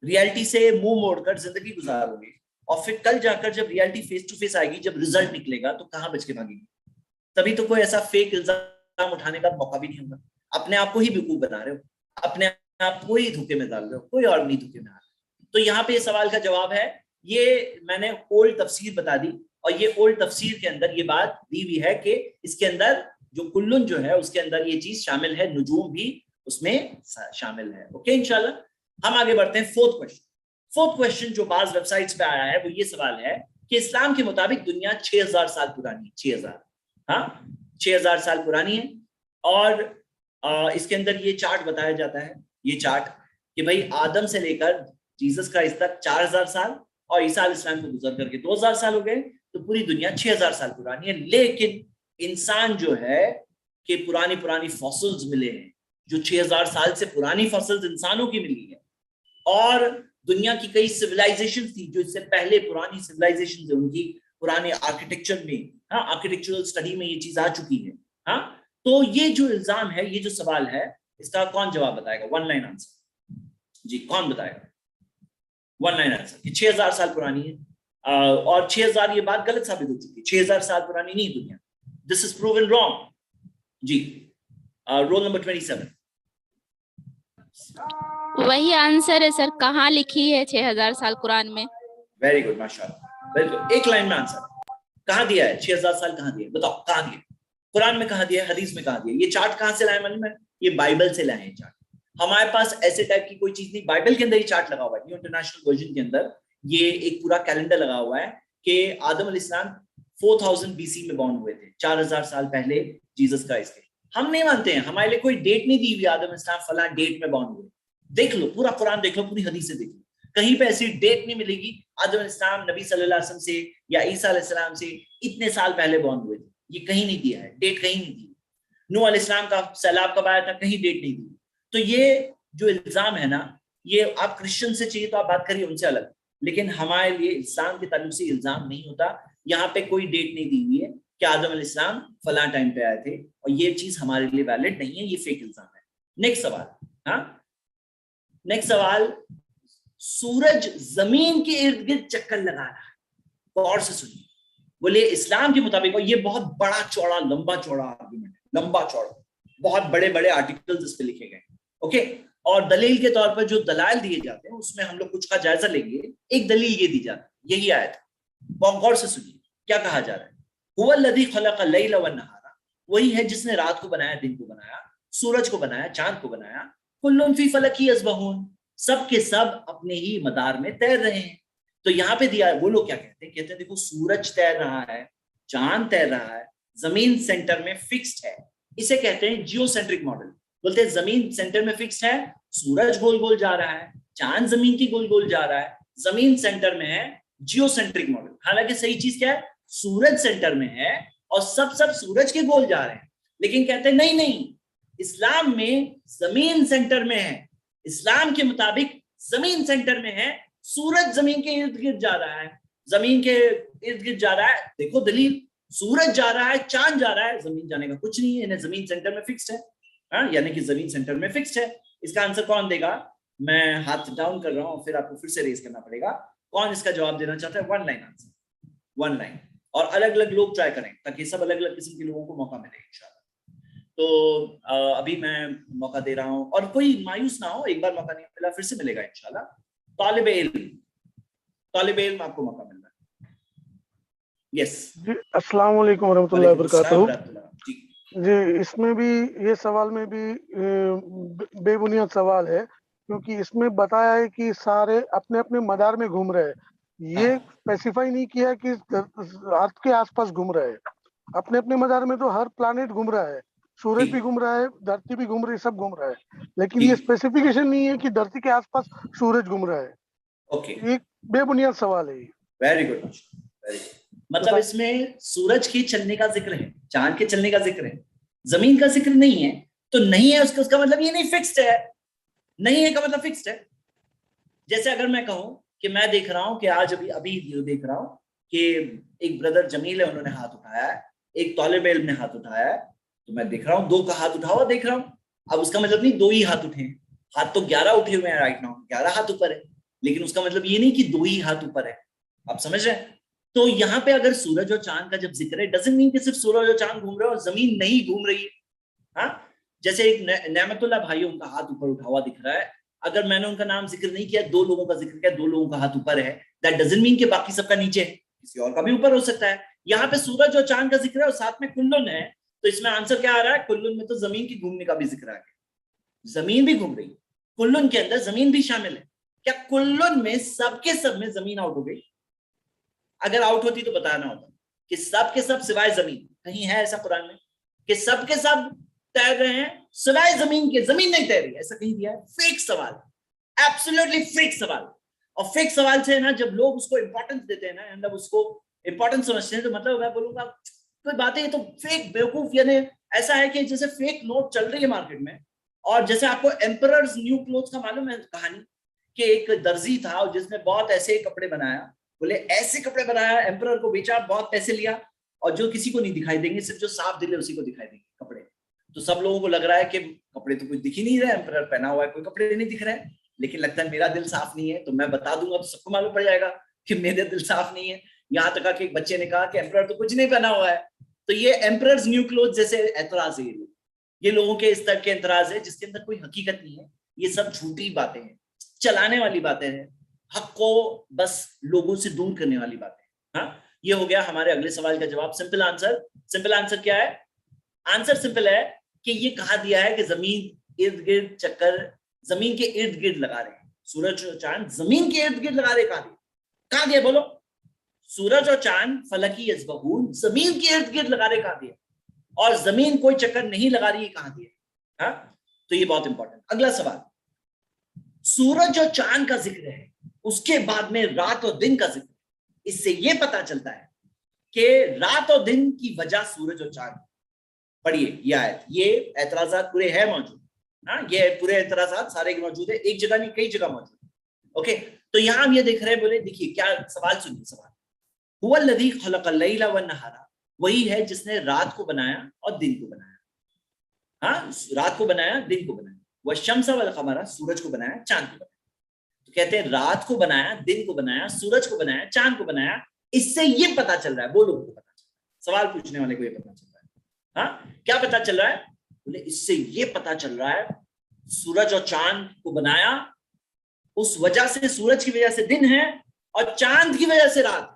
रियलिटी से मुंह मोड़कर जिंदगी गुजारोगे, और फिर कल जाकर जब रियलिटी फेस टू फेस आएगी, जब रिजल्ट निकलेगा, तो कहां बच के भागेगी? तभी तो कोई ऐसा फेक इल्जाम उठाने का मौका भी नहीं होगा। अपने आप को ही बेवकूफ बना रहे हो, अपने आप को ही धोखे में डाल रहे हो, कोई और नहीं धोखे में आ रहा। तो यहाँ पे सवाल का जवाब है, ये मैंने ओल्ड तफसीर बता दी, और ये ओल्ड तफसीर के अंदर ये बात दी हुई है कि इसके अंदर जो कुल्लुन जो है उसके अंदर ये चीज शामिल है, नुजूम भी उसमें शामिल है। ओके, इंशाल्लाह हम आगे बढ़ते हैं। फोर्थ क्वेश्चन जो बाज वेबसाइट्स पे आया है वो ये सवाल है कि इस्लाम के मुताबिक दुनिया 6000 साल पुरानी है। 6000, हाँ 6000 साल पुरानी है। और इसके अंदर ये चार्ट बताया जाता है, ये चार्ट कि भाई आदम से लेकर जीसस क्राइस्ट तक 4000 साल, और ईसा अलैहिस्सलाम को गुजर करके 2000 साल हो गए, तो पूरी दुनिया 6000 साल पुरानी है। लेकिन इंसान जो है कि पुरानी फॉसिल्स मिले हैं, जो 6000 साल से पुरानी फॉसिल्स इंसानों की मिली है, और दुनिया की कई सिविलाइजेशन थी जो इससे पहले पुरानी सिविलाइजेशन है, उनकी पुराने आर्किटेक्चर में, हाँ आर्किटेक्चरल स्टडी में ये चीज आ चुकी है। हाँ, तो ये जो इल्जाम है, ये जो सवाल है, इसका कौन जवाब बताएगा? वन लाइन आंसर जी, कौन बताएगा? वन लाइन आंसर कि 6000 साल पुरानी है, और 6000 ये बात गलत साबित हो चुकी है। 6000 साल पुरानी नहीं दुनिया, दिस इज प्रूवन रॉन्ग जी। Roll number 27। वही आंसर है सर, कहाँ लिखी है 6000 साल कुरान में? वेरी गुड, माशाल्लाह, वेरी गुड। एक लाइन में आंसर कहाँ दिया है? 6000 साल कहाँ दिया? बताओ कहाँ दिया? कुरान में कहाँ दिया है? हदीस में कहाँ दिया? ये चार्ट कहाँ से लाए मालूम है? ये बाइबल से लाए हैं चार्ट। हमारे पास ऐसे टाइप की कोई चीज नहीं, बाइबल के अंदर ही चार्ट लगा हुआ है, न्यू इंटरनेशनल वर्जन के अंदर ये एक पूरा कैलेंडर लगा हुआ है कि आदम अलैहिस्सलाम 4000 BC में बॉर्न हुए थे, 4000 साल पहले जीसस क्राइस्ट के। हम नहीं मानते हैं, हमारे लिए कोई डेट नहीं दी हुई आदम अलैहिस्सलाम फला डेट में बॉर्न हुए। देख लो पूरा कुरान देख लो, पूरी हदीसें देख लो, कहीं पे ऐसी डेट नहीं मिलेगी आदम अलैहिस्सलाम नबी सल्लल्लाहु अलैहि वसल्लम से या ईसा अलैहिस्सलाम से इतने साल पहले बॉर्न हुए थे। ये कहीं नहीं दिया है, डेट कहीं नहीं दी। नूह अलैहिस्सलाम का सैलाब कब आया था, कहीं डेट नहीं दी। तो ये जो इल्जाम है ना, ये आप क्रिश्चियन से चाहिए तो आप बात करिए, उनसे अलग, लेकिन हमारे लिए इस्लाम के ताल्लुक से इल्जाम नहीं होता। यहाँ पे कोई डेट नहीं दी हुई है कि आदम अलैहिस्सलाम फला टाइम पे आए थे, और ये चीज हमारे लिए वैलिड नहीं है, ये फेक इल्जाम है। नेक्स्ट सवाल, हाँ नेक्स्ट सवाल, सूरज जमीन के इर्द गिर्द चक्कर लगा रहा है, गौर से सुनिए। बोले इस्लाम के मुताबिक, और ये बहुत बड़ा चौड़ा लंबा चौड़ा आर्गुमेंट है, लंबा चौड़ा, बहुत बड़े बड़े आर्टिकल्स इस पे लिखे गए, ओके। और दलील के तौर पर जो दलाइल दिए जाते हैं उसमें हम लोग कुछ का जायजा लेंगे। एक दलील ये दी जाती है, यही आयत, गौर से सुनिए क्या कहा जा रहा है। हुवल्लज़ी खलक़ल लैला वन्नहारा, वही है जिसने रात को बनाया, दिन को बनाया, सूरज को बनाया, चांद को बनाया। कुल्लुन फी फलकी यस्बहून, सब के सब अपने ही मदार में तैर रहे हैं। तो यहाँ पे दिया है, वो लोग क्या कहते हैं देखो सूरज तैर रहा है, चांद तैर रहा है, जमीन सेंटर में फिक्स्ड है, इसे कहते हैं जियोसेंट्रिक मॉडल। बोलते हैं जमीन सेंटर में फिक्स्ड है, सूरज गोल गोल जा रहा है, चांद जमीन की गोल गोल जा रहा है, जमीन सेंटर में है, जियोसेंट्रिक मॉडल। हालांकि सही चीज क्या है, सूरज सेंटर में है और सब सूरज के गोल जा रहे हैं, लेकिन कहते हैं नहीं, इस्लाम में जमीन सेंटर में है, इस्लाम के मुताबिक जमीन सेंटर में है, सूरज जमीन के इर्द गिर्द जा रहा है, जमीन के इर्द गिर्द जा रहा है। देखो दलील, सूरज जा रहा है, चांद जा रहा है, जमीन जाने का कुछ नहीं है, इन्हें जमीन सेंटर में फिक्स्ड है, यानी कि जमीन सेंटर में फिक्स्ड है। इसका आंसर कौन देगा? मैं हाथ डाउन कर रहा हूं, फिर आपको फिर से रेज करना पड़ेगा। कौन इसका जवाब देना चाहता है? One line answer, one line, और अलग अलग लोग ट्राई करें ताकि सब अलग अलग किस्म के लोगों को मौका मिले इंशाल्लाह। तो अभी मैं मौका दे रहा हूं, और कोई मायूस ना हो, एक बार मौका नहीं मिला फिर से मिलेगा इंशाल्लाह। तालिब इल्म आपको मौका मिल रहा है। यस, अस्सलाम वालेकुम रहमतुल्लाहि व बरकातहू। जी, इसमें भी ये सवाल में भी बेबुनियाद सवाल है, क्योंकि इसमें बताया है कि सारे अपने अपने मदार में घूम रहे हैं। ये स्पेसिफाई नहीं किया कि अर्थ के आसपास घूम रहे हैं। अपने अपने मदार में तो हर प्लैनेट घूम रहा है, सूरज भी घूम रहा है, धरती भी घूम रही है, सब घूम रहा है, लेकिन ये स्पेसिफिकेशन नहीं है कि धरती के आसपास सूरज घूम रहा है। ओके, एक बेबुनियाद सवाल है। Very good, very good. मतलब इसमें सूरज के चलने का जिक्र है, चांद के चलने का जिक्र है, जमीन का जिक्र नहीं है। तो नहीं है उसका मतलब ये नहीं फिक्स्ड है, नहीं है का मतलब फिक्स्ड है। जैसे अगर मैं कहूं कि मैं देख रहा हूं कि आज अभी देख रहा हूं कि एक ब्रदर जमील है, उन्होंने हाथ उठाया है, एक तालिब इल्म ने हाथ उठाया है, तो मैं देख रहा हूं दो का हाथ उठा हुआ देख रहा हूं। अब उसका मतलब नहीं दो ही हाथ उठे हैं, हाथ तो 11 उठे हुए हैं राइट नाउ, 11 हाथ ऊपर है, लेकिन उसका मतलब ये नहीं कि दो ही हाथ ऊपर है। आप समझ रहे हैं? तो यहाँ पे अगर सूरज और चांद का जब जिक्र है, डजंट मीन कि सिर्फ सूरज और चांद घूम रहे हो और जमीन नहीं घूम रही है। हाँ, जैसे एक नेमतुल्लाह भाई, उनका हाथ ऊपर उठा हुआ दिख रहा है, अगर मैंने उनका नाम जिक्र नहीं किया, दो लोगों का जिक्र किया, दो लोगों का हाथ ऊपर है, दैट डजंट मीन कि बाकी सबका नीचे है, किसी और का भी ऊपर हो सकता है। यहाँ पे सूरज और चांद का जिक्र है और साथ में कुल्लुन है, तो इसमें आंसर क्या आ रहा है? कुल्लुन में तो जमीन की घूमने का भी जिक्र आ गया, जमीन भी घूम रही है, कुल्लुन के अंदर जमीन भी शामिल है। क्या कुल्लुन में सबके सब में जमीन आउट हो गई? अगर आउट होती तो बताना होता कि सब के सब सिवाय जमीन। कहीं है ऐसा कुरान में कि सब के सब तैर रहे हैं सिवाय जमीन के, जमीन नहीं तैर रही, ऐसा कहीं दिया है? फेक सवाल, एब्सोल्युटली फेक सवाल। और फेक सवाल से ना जब लोग उसको इंपॉर्टेंस देते हैं ना, मतलब उसको इंपॉर्टेंस समझते हैं, तो मतलब मैं बोलूंगा कोई बात है, तो फेक बेवकूफ। यानी ऐसा है कि जैसे फेक नोट चल रही है मार्केट में, और जैसे आपको एम्परर्स न्यू क्लोथ्स का मालूम है कहानी, कि एक दर्जी था और जिसने बहुत ऐसे कपड़े बनाया, बोले ऐसे कपड़े बनाया, एम्परर को बेचा, बहुत पैसे लिया, और जो किसी को नहीं दिखाई देंगे, सिर्फ जो साफ दिल है उसी को दिखाई देंगे कपड़े। तो सब लोगों को लग रहा है कि कपड़े तो कुछ दिख ही नहीं रहे, एम्परर पहना हुआ है, कोई कपड़े नहीं दिख रहे हैं, लेकिन लगता है मेरा दिल साफ नहीं है, तो मैं बता दूंगा तो सबको मालूम पड़ जाएगा कि मेरे दिल साफ नहीं है। यहाँ तक कि एक बच्चे ने कहा कि एम्परर तो कुछ नहीं पहना हुआ है। तो ये एम्परर्स न्यू क्लोथ जैसे एतराज है, ये लोगों के इस तरह के एतराज है जिसके अंदर कोई हकीकत नहीं है। ये सब झूठी बातें हैं, चलाने वाली बातें हैं, हक को बस लोगों से दूर करने वाली बातें। हाँ, ये हो गया हमारे अगले सवाल का जवाब। सिंपल आंसर क्या है? आंसर सिंपल है कि ये कहा दिया है कि जमीन इर्द गिर्द चक्कर, जमीन के इर्द गिर्द लगा रहे हैं, सूरज और चांद जमीन के इर्द गिर्द लगा रहे। कहा दिया बोलो? सूरज और चांद फलकी यस्बहून जमीन के इर्द गिर्द लगा रहे, कहा दिया? और जमीन कोई चक्कर नहीं लगा रही है, कहा दिया? हाँ, तो ये बहुत इंपॉर्टेंट। अगला सवाल, सूरज और चांद का जिक्र है, उसके बाद में रात और दिन का जिक्र। इससे यह पता चलता है कि रात और दिन की वजह सूरज और चांद। पढ़िए ये आयत, ये एतराजात पूरे है मौजूद। हाँ, ये पूरे एतराजात सारे मौजूद है, एक जगह नहीं कई जगह मौजूद है। ओके, तो यहां हम ये देख रहे हैं, बोले देखिए क्या सवाल, सुनिए सवाल। हुवल्लज़ी खलक़ल लैला वन नहारा, वही है जिसने रात को बनाया और दिन को बनाया। हाँ, रात को बनाया, दिन को बनाया। वश्शम्स वल क़मरा, सूरज को बनाया, चांद को बनाया। तो कहते हैं रात को बनाया, दिन को बनाया, सूरज को बनाया, चांद को बनाया। इससे ये पता चल रहा है, बोलो को पता चल रहा है, सवाल पूछने वाले को ये पता चल रहा है। हाँ, क्या पता चल रहा है? बोले इससे ये पता चल रहा है सूरज और चांद को बनाया, उस वजह से, सूरज की वजह से दिन है और चांद की वजह से रात।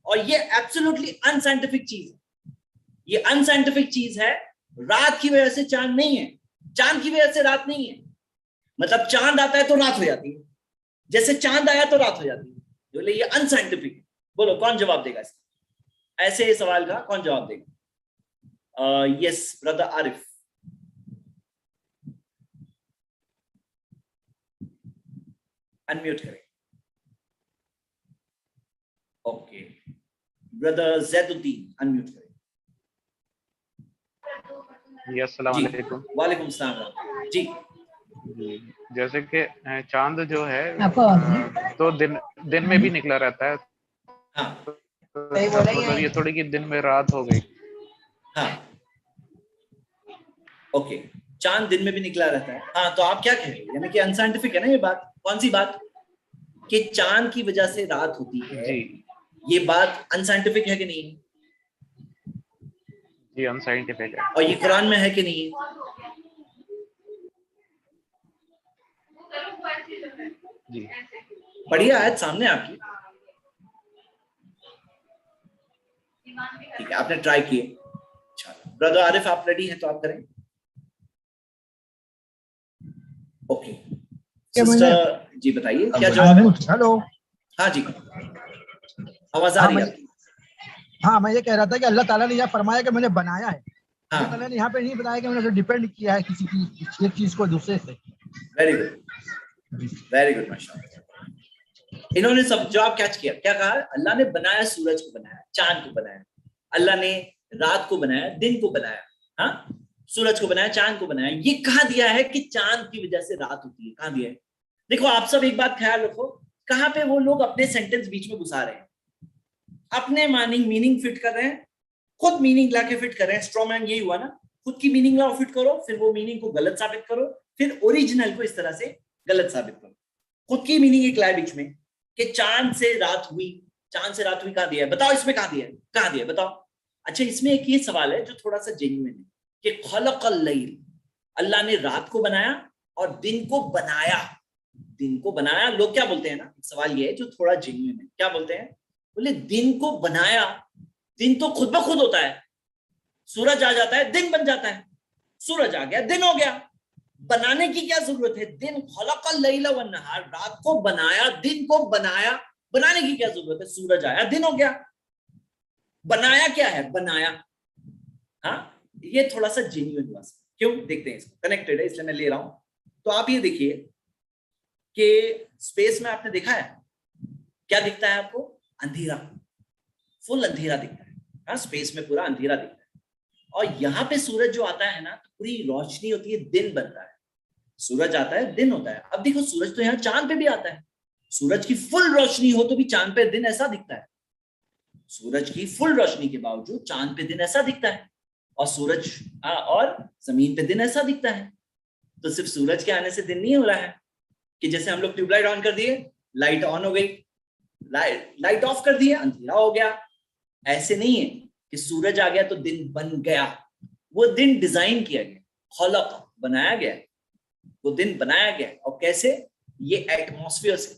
और ये एब्सोल्युटली अनसाइंटिफिक चीज है, ये अनसाइंटिफिक चीज है। रात की वजह से चांद नहीं है, चांद की वजह से रात नहीं है। मतलब चांद आता है तो रात हो जाती है, जैसे चांद आया तो रात हो जाती है। बोले ये अनसाइंटिफिक। बोलो कौन जवाब देगा इसका? ऐसे सवाल का कौन जवाब देगा? Yes brother Arif. अनम्यूट करें। ओके, ब्रदर जैदुद्दीन अनम्यूट करें। जी अस्सलाम वालेकुम। वालेकुम सलाम जी। जैसे कि चांद जो है तो दिन में भी निकला रहता है। हाँ, तो ये थोड़ी कि दिन में रात हो गई। हाँ, ओके, चांद दिन में भी निकला रहता है। हाँ, तो आप क्या कह रहे हैं? यानी कि अनसाइंटिफिक है ना ये बात? कौन सी बात? कि चांद की वजह से रात होती है जी। ये बात अनसाइंटिफिक है कि नहीं? जी अनसाइंटिफिक है। और ये कुरान में है कि नहीं? जी पढ़िए आयत सामने आपकी। ठीक है, आपने ट्राई किए। अच्छा, ब्रदर आरिफ आप रेडी हैं तो आप करें। ओके सिस्टर जी बताइए क्या जवाब है। हेलो। हाँ जी आवाज आ रही है। हाँ मैं ये कह रहा था कि अल्लाह ताला ने यह फरमाया कि मैंने बनाया है। हाँ। अल्लाह ताला ने यहाँ पे नहीं बताया कि मैंने डिपेंड किया है किसी की एक चीज को दूसरे से। वेरी गुड माशाल्लाह। इन्होंने सब जवाब कैच किया। क्या कहा? अल्लाह ने बनाया, सूरज को बनाया, चांद को बनाया, अल्लाह ने रात को बनाया, दिन को बनाया, हाँ सूरज को बनाया, चांद को बनाया। ये कहाँ दिया है कि चांद की वजह से रात होती है? कहाँ दिया है? देखो आप सब एक बात ख्याल रखो, कहाँ पे वो लोग अपने सेंटेंस बीच में घुसा रहे हैं, अपने मीनिंग फिट कर रहे हैं, खुद मीनिंग लाके फिट कर रहे हैं। स्ट्रॉमैन यही हुआ ना, खुद की मीनिंग लाओ फिट करो, फिर वो मीनिंग को गलत साबित करो, फिर ओरिजिनल को इस तरह से गलत साबित करो। खुद की मीनिंग एक लाए बीच में कि चांद से रात हुई, चांद से रात हुई कहाँ दिया है? बताओ इसमें कहाँ दिया है? कहाँ दिया है बताओ। अच्छा इसमें एक ये सवाल है जो थोड़ा सा जेन्युइन है कि खलक़ल लैल, अल्लाह ने रात को बनाया और दिन को बनाया। दिन को बनाया, लोग क्या बोलते हैं ना, सवाल ये है जो थोड़ा जेन्युइन है, क्या बोलते हैं? बोले दिन को बनाया। दिन तो खुद ब खुद होता है, सूरज आ जाता है दिन बन जाता है, सूरज आ गया दिन हो गया, बनाने की क्या जरूरत है? दिन खलक़ल लैल वन नहार, रात को बनाया, दिन को बनाया, बनाने की क्या जरूरत है? सूरज आया दिन हो गया। बनाया क्या है? बनाया। हाँ ये थोड़ा सा जेन्युइन हुआ। क्यों? देखते हैं, इसको कनेक्टेड है इसलिए मैं ले रहा हूं। तो आप ये देखिए कि स्पेस में आपने देखा है क्या दिखता है आपको? अंधेरा, फुल अंधेरा दिखता है। हाँ स्पेस में पूरा अंधेरा दिखता है। और यहाँ पे सूरज जो आता है ना तो पूरी रोशनी होती है, दिन बनता है। सूरज आता है दिन होता है। अब देखो सूरज तो यहाँ चांद पे भी आता है, सूरज की फुल रोशनी हो तो भी चांद पे दिन ऐसा दिखता है। सूरज की फुल रोशनी के बावजूद चांद पे दिन ऐसा दिखता है, और सूरज और जमीन पे दिन ऐसा दिखता है। तो सिर्फ सूरज के आने से दिन नहीं हो रहा है कि जैसे हम लोग ट्यूबलाइट ऑन कर दिए, लाइट ऑन हो गई, लाइट ऑफ कर दिए अंधेरा हो गया। ऐसे नहीं है कि सूरज आ गया तो दिन बन गया। वो दिन डिजाइन किया गया, खलक़ बनाया गया, वो दिन बनाया गया। और कैसे? ये एटमॉस्फेयर से,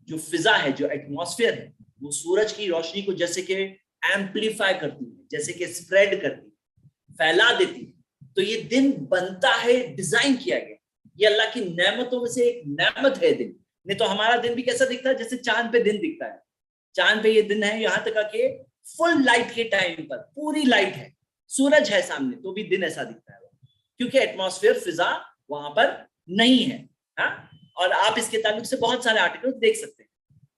जो फिजा है, जो एटमॉस्फेयर है, वो सूरज की रोशनी को जैसे कि एम्पलीफाई करती है, जैसे कि स्प्रेड करती है, फैला देती है। तो ये दिन बनता है, डिजाइन किया गया। ये अल्लाह की नेमतों में से एक नेमत है दिन। नहीं तो हमारा दिन भी कैसा दिखता है? जैसे चांद पे दिन दिखता है। चांद पे ये दिन है, यहाँ तक कि फुल लाइट के टाइम पर पूरी लाइट है, सूरज है सामने तो भी दिन ऐसा दिखता है, क्योंकि एटमॉस्फेयर फिजा वहां पर नहीं है। हाँ और आप इसके ताल्लुक से बहुत सारे आर्टिकल देख सकते हैं।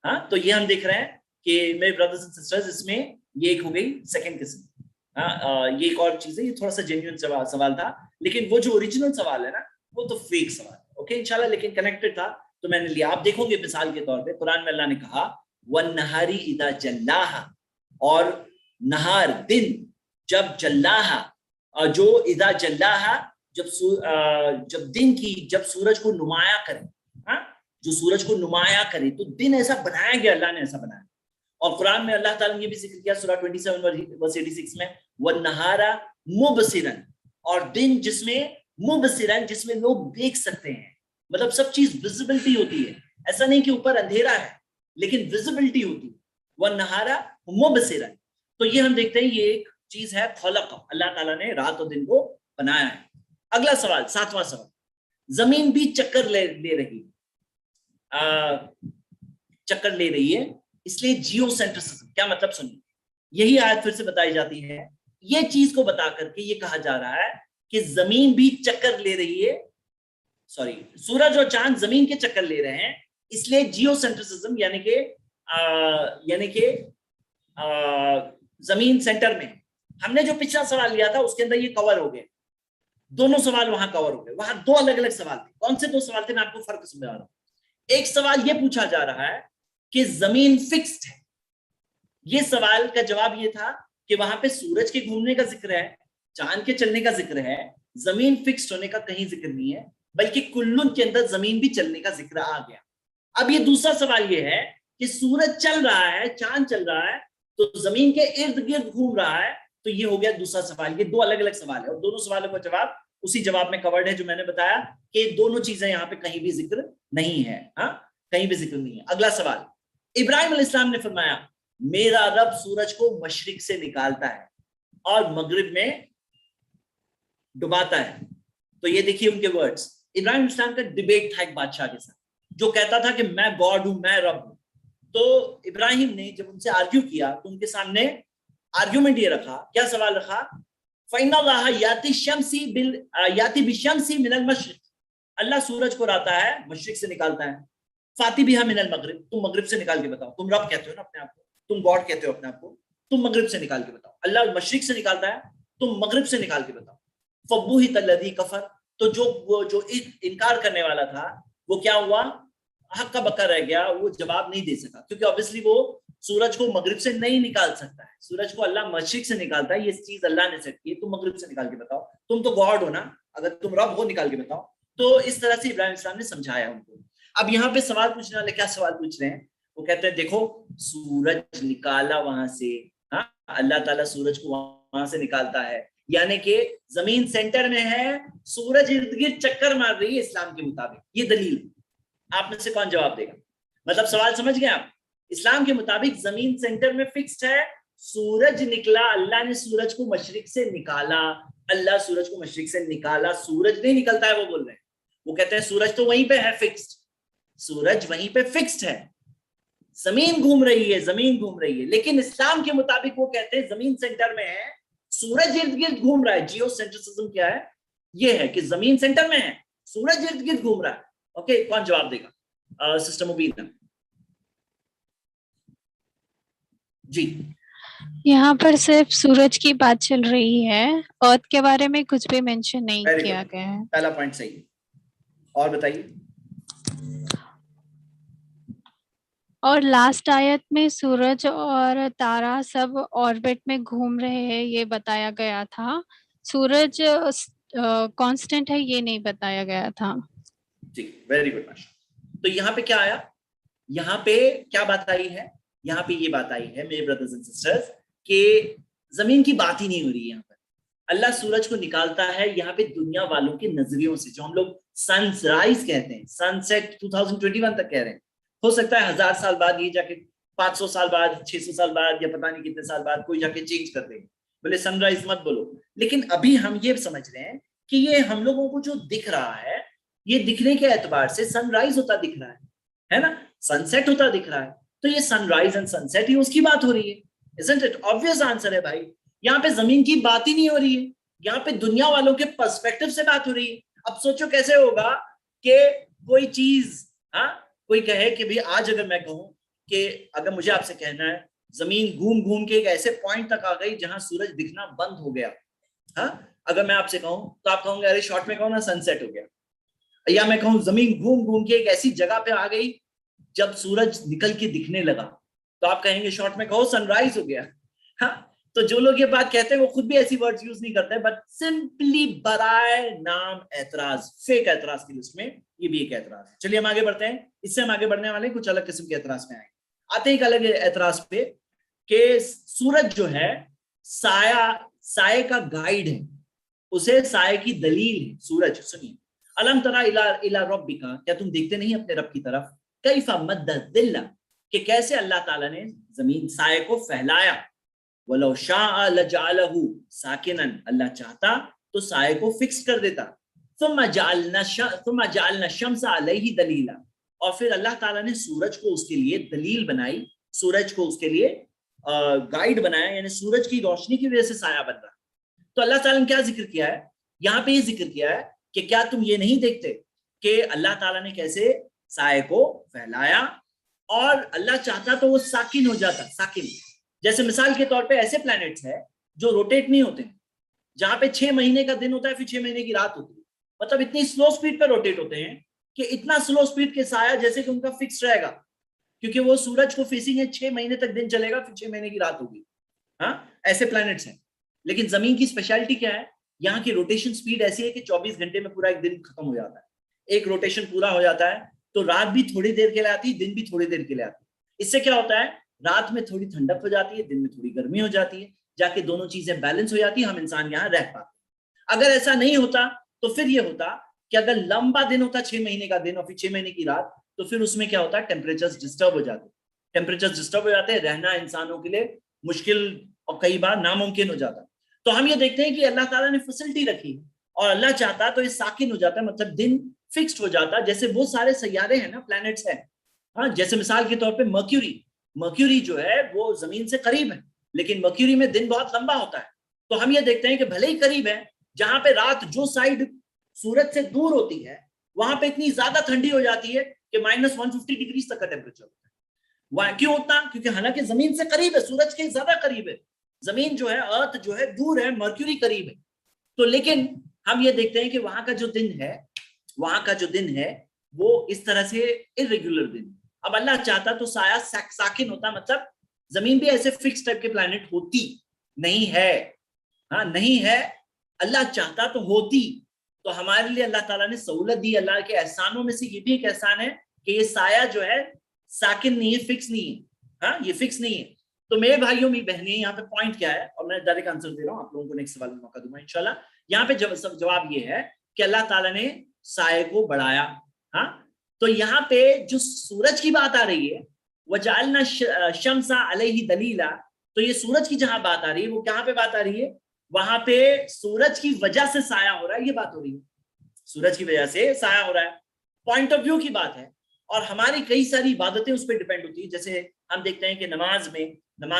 हाँ तो ये हम देख रहे हैं कि मेरे ब्रदर्स एंड सिस्टर्स, इसमें ये एक हो गई सेकंड किस्म। हाँ ये एक और चीज है, ये थोड़ा सा जेन्युइन सवाल था, लेकिन वो जो ओरिजिनल सवाल है ना वो तो फेक सवाल है। ओके इंशाल्लाह, लेकिन कनेक्टेड था तो मैंने लिया। आप देखोगे मिसाल के तौर पे कुरान में अल्लाह ने कहा वन नहारी इदा जल्लाहा, और नहार दिन जब जल्लाहा, जो इदा जल्लाहा जब दिन की, जब सूरज को नुमाया करे, हाँ जो सूरज को नुमाया करे तो दिन ऐसा बनाया गया, अल्लाह ने ऐसा बनाया। और कुरान में अल्लाह ताला ने ये भी जिक्र किया सूरह 27 वर्स 86 में, वन नहारा मुबसिरन, और दिन जिसमें मुबसिरन, जिसमें लोग देख सकते हैं, मतलब सब चीज विजिबिलिटी होती है। ऐसा नहीं कि ऊपर अंधेरा है लेकिन विजिबिलिटी होती है। वन नहारा मुबसिरन, तो ये हम देखते हैं ये एक चीज है खलक़, अल्लाह ताला ने रात और दिन को बनाया है। अगला सवाल, 7वां सवाल, जमीन भी चक्कर ले रही चक्कर ले रही है, इसलिए जियोसेंट्रिसिज्म। क्या मतलब? सुनिए, यही आयत फिर से बताई जाती है, ये चीज को बता करके ये कहा जा रहा है कि जमीन भी चक्कर ले रही है, सॉरी सूरज और चांद जमीन के चक्कर ले रहे हैं, इसलिए जियोसेंट्रिसिज्म यानी कि जमीन सेंटर में। हमने जो पिछला सवाल लिया था उसके अंदर ये कवर हो गए, दोनों सवाल वहां कवर हो गए। वहां दो अलग अलग सवाल थे। कौन से दो सवाल थे? मैं आपको फर्क समझा रहा हूं। एक सवाल ये पूछा जा रहा है कि जमीन फिक्स्ड है, ये सवाल का जवाब ये था कि वहां पे सूरज के घूमने का जिक्र है, चांद के चलने का जिक्र है, जमीन फिक्स्ड होने का कहीं जिक्र नहीं है, बल्कि कुल्लुन के अंदर जमीन भी चलने का जिक्र आ गया। अब ये दूसरा सवाल ये है कि सूरज चल रहा है, चांद चल रहा है, तो जमीन के इर्द गिर्द घूम रहा है, तो ये हो गया दूसरा सवाल। ये दो अलग अलग सवाल है और दोनों सवालों का जवाब उसी जवाब में कवर्ड है जो मैंने बताया कि दोनों चीजें यहाँ पे कहीं भी जिक्र नहीं है। हाँ कहीं भी जिक्र नहीं है। अगला सवाल, इब्राहिम अलैहिस्सलाम ने फरमाया मेरा रब सूरज को मशरिक से निकालता है और मगरिब में डुबाता है। तो ये देखिए उनके वर्ड्स। इब्राहिम इस्लाम का डिबेट था एक बादशाह के साथ जो कहता था कि मैं गॉड हूं, मैं रब हूं। तो इब्राहिम ने जब उनसे आर्ग्यू किया तो उनके सामने आर्ग्यूमेंट ये रखा, क्या सवाल रखा, फ़इन्नल्लाह याती बिशम्सी मिनल मशरिक, अल्लाह सूरज को लाता है मशरिक से निकालता है, फाती बिहा मिनल मगरिब, तुम मगरिब से निकाल के बताओ। तुम रब कहते हो ना अपने आप को, तुम गॉड कहते हो अपने आप को, तुम मगरिब से निकाल के बताओ। अल्लाह मशरिक से निकालता है, तुम मगरिब से निकाल के बताओ। फब्बुहित अल्लज़ी कफर, तो जो इनकार करने वाला था वो क्या हुआ, हक्का बक्का रह गया, वो जवाब नहीं दे सका, क्योंकि ऑब्वियसली वो सूरज को मगरिब से नहीं निकाल सकता है। सूरज को अल्लाह मशरिक से निकालता है, ये चीज अल्लाह ने सेट की, तुम मगरिब से निकाल के बताओ, तुम तो गॉड हो ना, अगर तुम रब हो निकाल के बताओ। तो इस तरह से इब्राहिम इस्लाम ने समझाया उनको। अब यहाँ पे सवाल पूछने वाले क्या सवाल पूछ रहे हैं, वो कहते हैं देखो सूरज निकाला वहां से, हाँ अल्लाह ताला सूरज को वहां से निकालता है, यानी कि जमीन सेंटर में है, सूरज इर्द गिर्द चक्कर मार रही है इस्लाम के मुताबिक, ये दलील। आप में से कौन जवाब देगा? मतलब सवाल समझ गए आप? इस्लाम के मुताबिक जमीन सेंटर में फिक्स्ड है, सूरज निकला, अल्लाह ने सूरज को मशरिक से निकाला, अल्लाह सूरज को मशरिक से निकाला, सूरज नहीं निकलता है वो बोल रहे हैं। वो कहते हैं सूरज तो वहीं पे है फिक्स्ड, सूरज वहीं पे फिक्स्ड है, जमीन घूम रही है, जमीन घूम रही है। लेकिन इस्लाम के मुताबिक वो कहते हैं जमीन सेंटर में है, सूरज इर्द गिर्द घूम रहा है। जियोसेंट्रिसिज्म क्या है? ये है कि जमीन सेंटर में है, सूरज इर्द गिर्द घूम रहा है। ओके, कौन जवाब देगा? सिस्टर मुबीना जी। यहाँ पर सिर्फ सूरज की बात चल रही है, अर्थ के बारे में कुछ भी मेंशन नहीं किया गया है। पहला पॉइंट सही है। और बताइए। और लास्ट आयत में सूरज और तारा सब ऑर्बिट में घूम रहे हैं ये बताया गया था, सूरज कांस्टेंट है ये नहीं बताया गया था। जी, वेरी गुड। तो यहाँ पे क्या आया, यहाँ पे क्या बात आई है? यहाँ पे ये बात आई है मेरे ब्रदर्स एंड सिस्टर्स कि जमीन की बात ही नहीं हो रही है। यहाँ पर अल्लाह सूरज को निकालता है यहाँ पे दुनिया वालों के नजरियों से, जो हम लोग सनराइज कहते हैं, सनसेट 2021 तक कह रहे हैं। हो सकता है 1000 साल बाद ये जाके 500 साल बाद, 600 साल बाद, या पता नहीं कितने साल बाद कोई जाके चेंज कर देंगे, बोले सनराइज मत बोलो। लेकिन अभी हम ये समझ रहे हैं कि ये हम लोगों को जो दिख रहा है, ये दिखने के एतबार से सनराइज होता दिख रहा है ना, सनसेट होता दिख रहा है। तो ये सनराइज एंड सनसेट, ये उसकी बात हो रही है। Isn't it? Obvious आंसर है भाई। यहाँ पे जमीन की बात ही नहीं हो रही है, यहाँ पे दुनिया वालों के पर्सपेक्टिव से बात हो रही है। अब सोचो कैसे होगा कि कोई चीज, हाँ कोई कहे कि भाई आज अगर मैं कहूं कि अगर मुझे आपसे कहना है जमीन घूम घूम के एक ऐसे पॉइंट तक आ गई जहां सूरज दिखना बंद हो गया, हाँ अगर मैं आपसे कहूं तो आप कहोगे अरे शॉर्ट में कहो ना सनसेट हो गया। या मैं कहूं जमीन घूम घूम के एक ऐसी जगह पे आ गई जब सूरज निकल के दिखने लगा, तो आप कहेंगे शॉर्ट में कहो सनराइज हो गया। हाँ, तो जो लोग ये बात कहते हैं वो खुद भी ऐसी वर्ड्स यूज नहीं करते, बट सिंपली बराए नाम एतराज, फेक एतराज की लिस्ट में ये भी एक एतराज है। चलिए हम आगे बढ़ते हैं। इससे हम आगे बढ़ने वाले कुछ अलग किस्म के एतराज में आते हैं। एक अलग एतराज पे कि सूरज जो है साये का गाइड है, उसे साये की दलील है सूरज। सुनिए, अलम तरा इला रब्बिका, क्या तुम देखते नहीं अपने रब की तरफ, कैफा मद्द दिल्ला, कि कैसे अल्लाह ताला ने जमीन साये को फैलाया, वलो शाअ लजअलहु साकिनन, अल्लाह चाहता तो साये को फिक्स कर देता, सुम्मा जअलना शम्सा अलैहि दलीला, और फिर अल्लाह ताला ने सूरज को उसके लिए दलील बनाई, सूरज को उसके लिए गाइड बनाया, यानी सूरज की रोशनी की वजह से साया बन रहा। तो अल्लाह ताला ने क्या जिक्र किया है यहाँ पे? ये जिक्र किया है कि क्या तुम ये नहीं देखते कि अल्लाह ताला ने कैसे साये को फैलाया, और अल्लाह चाहता तो वो साकिन हो जाता। साकिन जैसे मिसाल के तौर पे ऐसे प्लैनेट्स है जो रोटेट नहीं होते, जहां पे 6 महीने का दिन होता है फिर 6 महीने की रात होती है, मतलब इतनी स्लो स्पीड पे रोटेट होते हैं कि इतना स्लो स्पीड के साया जैसे कि उनका फिक्स रहेगा, क्योंकि वो सूरज को फेसिंग है, 6 महीने तक दिन चलेगा फिर 6 महीने की रात होगी। हाँ, ऐसे प्लैनेट्स हैं। लेकिन जमीन की स्पेशलिटी क्या है? यहाँ की रोटेशन स्पीड ऐसी है कि 24 घंटे में पूरा एक दिन खत्म हो जाता है, एक रोटेशन पूरा हो जाता है, तो रात भी थोड़ी देर के लिए आती है, दिन भी थोड़ी देर के लिए आती है। इससे क्या होता है, रात में थोड़ी ठंडक हो जाती है, दिन में थोड़ी गर्मी हो जाती है, जाके दोनों चीजें बैलेंस हो जाती है, हम इंसान यहाँ रह पाते। अगर ऐसा नहीं होता तो फिर ये होता कि अगर लंबा दिन होता 6 महीने का दिन और फिर 6 महीने की रात, तो फिर उसमें क्या होता है, टेम्परेचर्स डिस्टर्ब हो जाते, टेम्परेचर्स डिस्टर्ब हो जाते हैं, रहना इंसानों के लिए मुश्किल और कई बार नामुमकिन हो जाता। तो हम ये देखते हैं कि अल्लाह ताला ने फैसिलिटी रखी और अल्लाह चाहता तो ये साकिन हो जाता, मतलब दिन फिक्स्ड हो जाता, जैसे वो सारे सैयारे हैं ना, प्लैनेट्स हैं। हाँ, जैसे मिसाल के तौर पे मर्क्यूरी जो है वो जमीन से करीब है, लेकिन मर्क्यूरी में दिन बहुत लंबा होता है। तो हम ये देखते हैं कि भले ही करीब है, जहां पे रात जो साइड सूरज से दूर होती है वहां पे इतनी ज्यादा ठंडी हो जाती है कि -150 डिग्री तक का टेम्परेचर होता है। वहां क्यों होता? क्योंकि हालांकि जमीन से करीब है, सूरज के ज्यादा करीब है, जमीन जो है, अर्थ जो है दूर है, मर्क्यूरी करीब है। तो लेकिन हम ये देखते हैं कि वहां का जो दिन है वो इस तरह से इरेगुलर दिन। अब अल्लाह चाहता तो साया साकिन होता, मतलब जमीन भी ऐसे फिक्स टाइप के प्लैनेट होती नहीं है। हाँ, नहीं है, अल्लाह चाहता तो होती। तो हमारे लिए अल्लाह ताला ने सहूलत दी। अल्लाह के एहसानों में से ये भी एक एहसान है कि ये साया जो है साकिन नहीं है, फिक्स नहीं है। हाँ, ये फिक्स नहीं है। तो मेरे भाइयों में बहनें, यहाँ पे पॉइंट क्या है, और मैं डायरेक्ट आंसर दे रहा हूँ, आप लोगों को नेक्स्ट सवाल में मौका दूंगा इंशाल्लाह। यहाँ पे जवाब ये है कि अल्लाह ताला ने साये को बढ़ाया। हाँ, तो यहाँ पे जो सूरज की बात आ रही है, वजअलना शम्सा अलैहि दलीला, तो ये सूरज की जहां बात आ रही है, वो कहाँ पे बात आ रही है? वहां पे सूरज की वजह से साया हो रहा है, ये बात हो रही है, सूरज की वजह से साया हो रहा है। पॉइंट ऑफ व्यू की बात है। और हमारी कई सारी इबादतें उस पर डिपेंड होती है। जैसे हम देखते हैं कि नमाज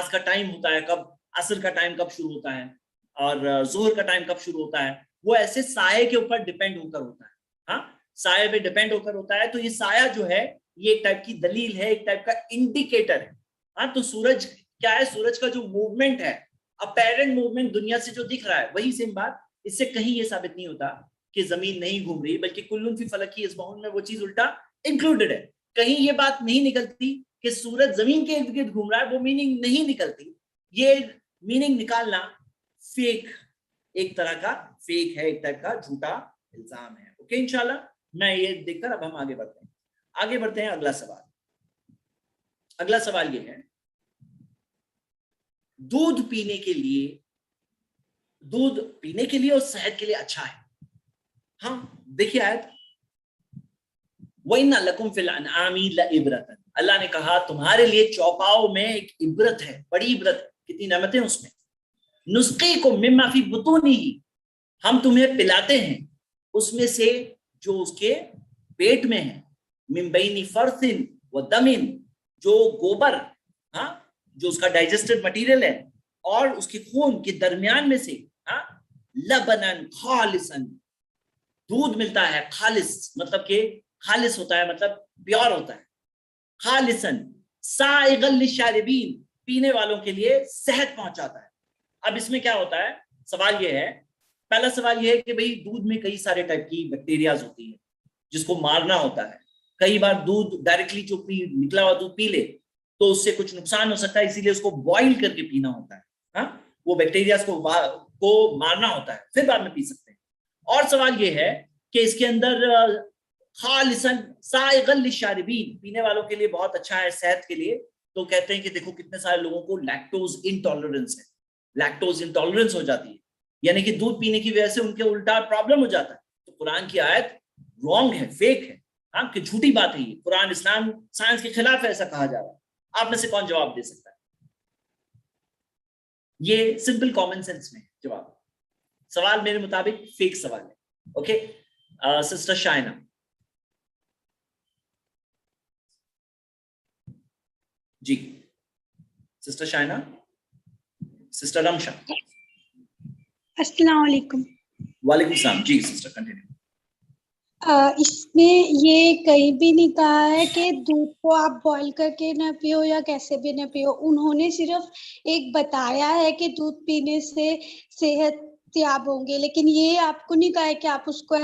का टाइम होता है कब, असर का टाइम कब शुरू होता है, और जोहर का टाइम कब शुरू होता है, वो ऐसे साये के ऊपर डिपेंड होकर होता है। हाँ, साये पे डिपेंड होकर होता है। तो ये साया जो है ये एक टाइप की दलील है, एक टाइप का इंडिकेटर है। हाँ, तो सूरज क्या है? सूरज का जो मूवमेंट है, अपेरेंट मूवमेंट दुनिया से जो दिख रहा है, वही सेम बात। इससे कहीं ये साबित नहीं होता कि जमीन नहीं घूम रही, बल्कि कुल्लुन फी फलकी यस्बहून में वो चीज उल्टा इंक्लूडेड है। कहीं ये बात नहीं निकलती कि सूरज जमीन के इर्द गिर्द घूम रहा है, वो मीनिंग नहीं निकलती। ये मीनिंग निकालना फेक, एक तरह का फेक है, एक टाइप का झूठा इल्जाम है। ओके, इंशाल्लाह मैं ये देखकर अब हम आगे बढ़ते हैं। अगला सवाल ये है, दूध पीने के लिए और सेहत के लिए अच्छा है। हाँ, देखिए आयत, वइन्ना लकुम फिल अनआमी लइब्रतन, अल्लाह ने कहा तुम्हारे लिए चौपाओं में एक इबरत है, बड़ी इबरत है। कितनी नेमतें उसमें। नुस्क़ीकुम मिम्मा फी बुतूनिही, हम तुम्हें पिलाते हैं उसमें से जो उसके पेट में है, मिन बैनी फरसिन व दमिन, जो गोबर, हाँ, जो उसका डाइजेस्टेड मटेरियल है, और उसके खून के दरमियान में से, हाँ, लबनन खालिसन, दूध मिलता है। खालिस मतलब के खालिस होता है, मतलब प्योर होता है। खालिसन साइगल लिशारिबीन, पीने वालों के लिए सेहत पहुंचाता है। अब इसमें क्या होता है? सवाल ये है, पहला सवाल ये है कि भाई दूध में कई सारे टाइप की बैक्टीरियाज होती है जिसको मारना होता है। कई बार दूध डायरेक्टली जो निकला हुआ दूध पी ले तो उससे कुछ नुकसान हो सकता है, इसीलिए उसको बॉईल करके पीना होता है। हाँ, वो बैक्टीरियाज को मारना होता है, फिर बाद में पी सकते हैं। और सवाल ये है कि इसके अंदर खालिसन साइगल लिशारिबीन, पीने वालों के लिए बहुत अच्छा है सेहत के लिए। तो कहते हैं कि देखो कितने सारे लोगों को लैक्टोज इंटॉलरेंस है, लैक्टोज इंटॉलरेंस हो जाती है, यानी कि दूध पीने की वजह से उनके उल्टा प्रॉब्लम हो जाता है। तो कुरान की आयत रॉन्ग है, फेक है, हाँ, कि झूठी बात है ये। कुरान इस्लाम साइंस के खिलाफ है, ऐसा कहा जा रहा है। आप में से कौन जवाब दे सकता है? ये सिंपल कॉमन सेंस में जवाब। सवाल मेरे मुताबिक फेक सवाल है। Okay, sister Shaina. जी, सिस्टर शाइना, सिस्टर रमशा। अस्सलाम वालेकुम। वालेकुम सलाम। जी सिस्टर कंटिन्यू। इसमें ये कहीं भी नहीं कहा है कि दूध को आप बॉईल करके ना पियो या कैसे भी ना पियो। उन्होंने सिर्फ एक बताया है कि दूध पीने से सेहत याब होंगे, लेकिन ये आपको नहीं कहा है कि आप उसको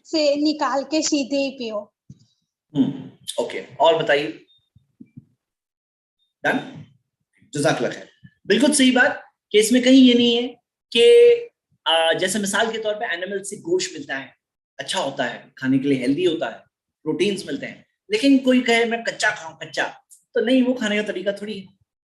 से निकाल के सीधे ही पियो। ओके, और बताइए। डन, जज़ाकल्लाह खैर। बिल्कुल सही बात कि इसमें कहीं ये नहीं है कि जैसे मिसाल के तौर पे एनिमल से गोश्त मिलता है, अच्छा होता है खाने के लिए, हेल्दी होता है, प्रोटीन्स मिलते हैं, लेकिन कोई कहे मैं कच्चा खाऊं, कच्चा तो नहीं, वो खाने का तरीका थोड़ी है।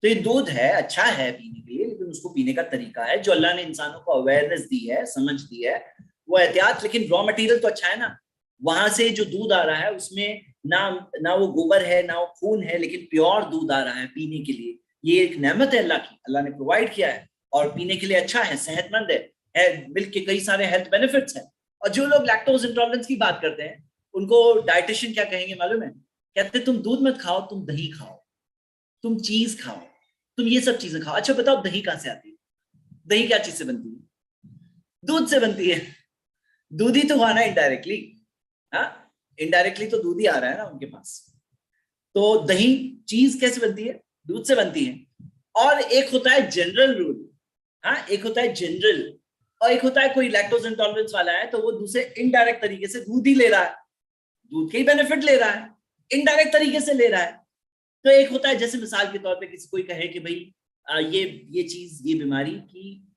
तो ये दूध है, अच्छा है पीने के लिए, लेकिन उसको पीने का तरीका है जो अल्लाह ने इंसानों को अवेयरनेस दी है, समझ दी है, वो एहतियात। लेकिन रॉ मटेरियल तो अच्छा है ना, वहां से जो दूध आ रहा है उसमें ना वो गोबर है ना वो खून है, लेकिन प्योर दूध आ रहा है पीने के लिए। ये एक नेमत है अल्लाह की, अल्लाह ने प्रोवाइड किया है और पीने के लिए अच्छा है, सेहतमंद है। मिल्क के कई सारे हेल्थ बेनिफिट्स हैं। और जो लोग लैक्टोज इंटॉलरेंस की बात करते हैं उनको डाइटिशियन क्या कहेंगे मालूम है? कहते तुम दूध मत खाओ, तुम दही खाओ, तुम चीज खाओ, तुम ये सब चीजें खाओ। अच्छा बताओ दही कहां से आती है? दही क्या चीज से बनती है? दूध से बनती है। दूध ही तो हुआ ना इनडायरेक्टली। हाँ, इनडायरेक्टली तो दूध ही आ रहा है ना उनके पास। तो दही चीज कैसे बनती है? दूध से बनती है। और एक होता है जनरल रूल, हाँ, एक होता है जनरल, और एक होता है कोई लैक्टोज इंटॉलरेंस वाला है तो वो दूसरे इनडायरेक्ट तरीके से दूध ही ले रहा है, दूध के ही बेनिफिट ले रहा है, इनडायरेक्ट तरीके से ले रहा है। तो एक होता है जैसे मिसाल के तौर पे किसी कोई कहे कि भाई ये चीज, ये बीमारी की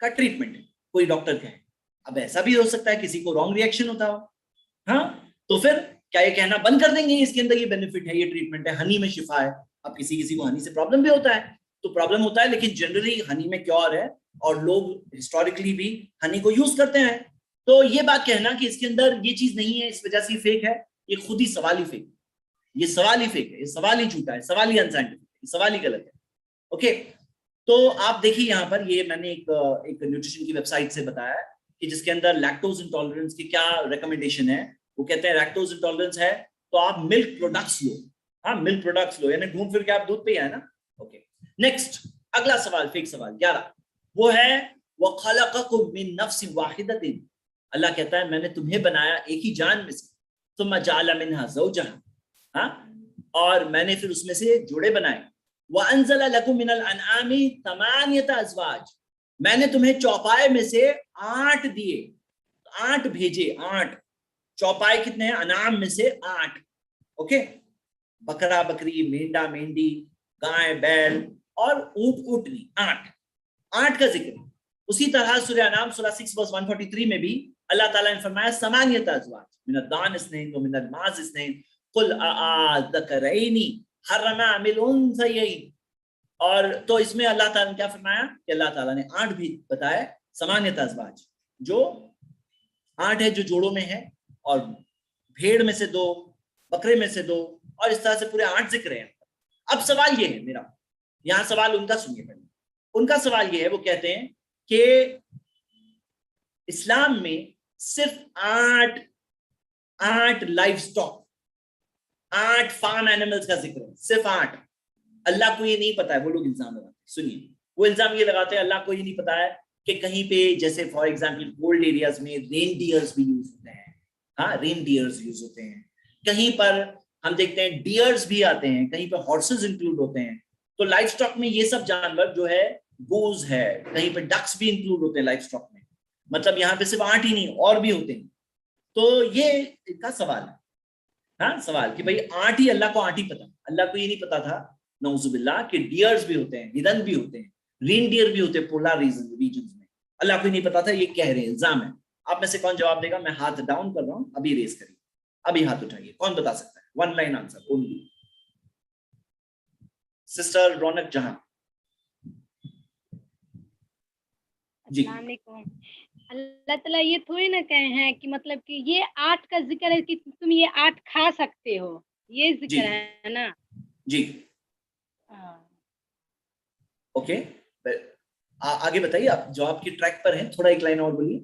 का ट्रीटमेंट है, कोई डॉक्टर कहे। अब ऐसा भी हो सकता है किसी को रॉन्ग रिएक्शन होता हो, हाँ, तो फिर क्या ये कहना बंद कर देंगे इसके अंदर ये बेनिफिट है, ये ट्रीटमेंट है, हनी में शिफा है? अब किसी को हनी से प्रॉब्लम भी होता है तो प्रॉब्लम होता है, लेकिन जनरली हनी में क्योर है और लोग हिस्टोरिकली भी हनी को यूज करते हैं। तो ये बात कहना कि इसके अंदर ये चीज नहीं है इस वजह से फेक है, ये खुद ही सवाल ही फेक, ये सवाल ही फेक है, ये सवाल ही झूठा है, सवाल ही अनसाइंटिफिक है, सवाल ही गलत है। ओके, तो आप देखिए यहाँ पर, ये मैंने एक न्यूट्रिशन की वेबसाइट से बताया कि जिसके अंदर लैक्टोज इंटॉलरेंस की क्या रिकमेंडेशन है। वो कहते हैं लैक्टोज इंटॉलरेंस है तो आप मिल्क प्रोडक्ट्स लो, हाँ, मिल्क प्रोडक्ट्स लो, यानी घूम फिर के आप दूध पे है ना। ओके, नेक्स्ट अगला सवाल, फेक सवाल 11, वो है वखलक़कुम मिन नफ्सिन वाहिदतिन। अल्लाह कहता है मैंने तुम्हें बनाया एक ही जान में से, सुम्मा जअल मिनहा ज़ौजहा, हाँ, और मैंने फिर उसमें से जोड़े बनाए। व अंज़ल लकुम मिनल अनआमी तमानियत अज़वाज, मैंने तुम्हें चौपाए में से 8 दिए, 8 भेजे, 8 चौपाए कितने हैं? अनाम में से 8। ओके, बकरा बकरी, मेंढा मेंढी, गाय बैल और ऊंट ऊंटनी, 8 का जिक्र। उसी तरह सूरह अनाम सूरह 6 वर्स 143 में भी अल्लाह ताला ने फरमाया समानियत अज़वाज मिनद दान इस्नैन व मिनल माज़ इस्नैन कुल अज़करैनी हर्रमा मिल उनसयैन। और तो इसमें अल्लाह ताला ने क्या फरमाया कि अल्लाह ताला ने 8 भी बताया, समानियत अज़वाज, जो 8 है जो जोड़ों में है, और भेड़ में से 2, बकरे में से 2, और इस तरह से पूरे 8 जिक्र हैं। अब सवाल ये है मेरा, यहाँ सवाल उनका सुनिए पहले। उनका सवाल ये है, वो कहते हैं कि इस्लाम में सिर्फ 8 लाइव स्टॉक, 8 फार्म एनिमल्स का जिक्र है, सिर्फ 8। अल्लाह को ये नहीं पता है, वो लोग इल्जाम लगाते हैं। सुनिए, वो इल्जाम ये लगाते हैं अल्लाह को ये नहीं पता है कि कहीं पे जैसे फॉर एग्जांपल कोल्ड एरियाज में रेनडियर्स भी यूज होते हैं, हाँ, रेनडियर्स यूज होते हैं। कहीं पर हम देखते हैं डियर्स भी आते हैं, कहीं पर हॉर्सेस इंक्लूड होते हैं। तो लाइफ स्टॉक में ये सब जानवर जो है, गूज है, कहीं पर डक्स भी इंक्लूड होते हैं लाइफ स्टॉक में। मतलब यहाँ पे सिर्फ 8 ही नहीं और भी होते हैं। तो ये इनका सवाल है, हाँ, सवाल कि भाई 8 ही, अल्लाह को 8 ही पता। अल्लाह को ये नहीं पता था नऊजुबिल्लाह कि डियर्स भी होते हैं, हिरन भी होते हैं, रेनडियर भी होते हैं पोलर रीजन्स में। अल्लाह को ही नहीं पता था, ये कह रहे हैं, इल्जाम है। आप में से कौन जवाब देगा? मैं हाथ डाउन कर रहा हूं, अभी रेस करिए, अभी हाथ उठाइए, कौन बता सकता है? 1 लाइन आंसर ओनली। सिस्टर रौनक जहां जी। अल्लाह ताला ये थोड़ी ना कहे हैं कि मतलब कि ये 8 का जिक्र है कि तुम ये 8 खा सकते हो, ये जिक्र है ना जी। ओके, आगे बताइए, आप जवाब की ट्रैक पर हैं, थोड़ा एक लाइन और बोलिए।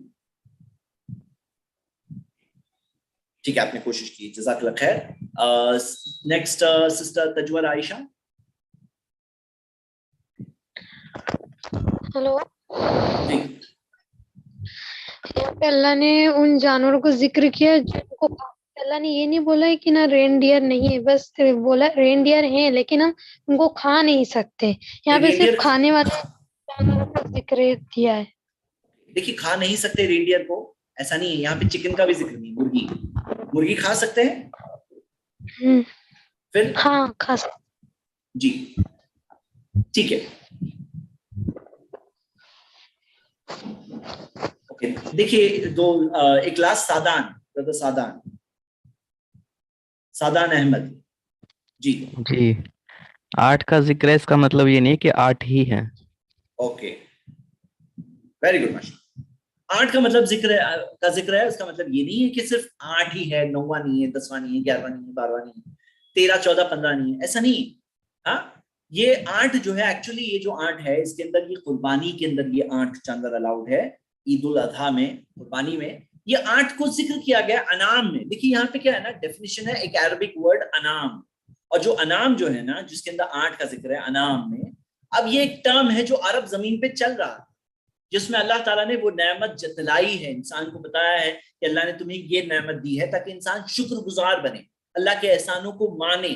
ठीक है, आपने कोशिश की, जज़ाकल्लाह खैर। Next sister Tajwar Ayesha. Hello जी। यहाँ पे अल्लाह ने उन जानवरों को जिक्र किया जिनको अल्लाह ने ये नहीं बोला है कि ना रेनडियर नहीं है, बस बोला रेनडियर हैं लेकिन हम उनको खा नहीं सकते। यहाँ पे सिर्फ खाने वाले जानवरों का जिक्र दिया है। देखिए, खा नहीं सकते रेनडियर को, ऐसा नहीं है। यहाँ पे चिकन का भी जिक्र नहीं, मुर्गी खा सकते हैं। फिर हाँ, खा सकते जी, ठीक है। ओके, देखिए एक क्लास सादान अहमद जी। 8 का जिक्र है, इसका मतलब ये नहीं कि 8 ही है। ओके, वेरी गुड माशाल्लाह। 8 का मतलब जिक्र है, उसका मतलब ये नहीं है कि सिर्फ 8 ही है, 9वां नहीं है, 10वां नहीं है, 11वां नहीं है, 12वां नहीं है, 13, 14, 15 नहीं है, ऐसा नहीं। हाँ, ये 8 जो है, एक्चुअली ये जो 8 है, इसके अंदर ये कुर्बानी के अंदर ये 8 जानवर अलाउड है। ईद उल अजहा में कुर्बानी में ये 8 को जिक्र किया गया अनाम में। देखिए यहाँ पे क्या है ना, डेफिनेशन है एक अरबिक वर्ड अनाम, और जो अनाम जो है ना, जिसके अंदर 8 का जिक्र है अनाम में, अब ये एक टर्म है जो अरब जमीन पे चल रहा है, जिसमें अल्लाह ताला ने वो नेमत जतलाई है, इंसान को बताया है कि अल्लाह ने तुम्हें ये नेमत दी है ताकि इंसान शुक्रगुजार बने, अल्लाह के एहसानों को माने,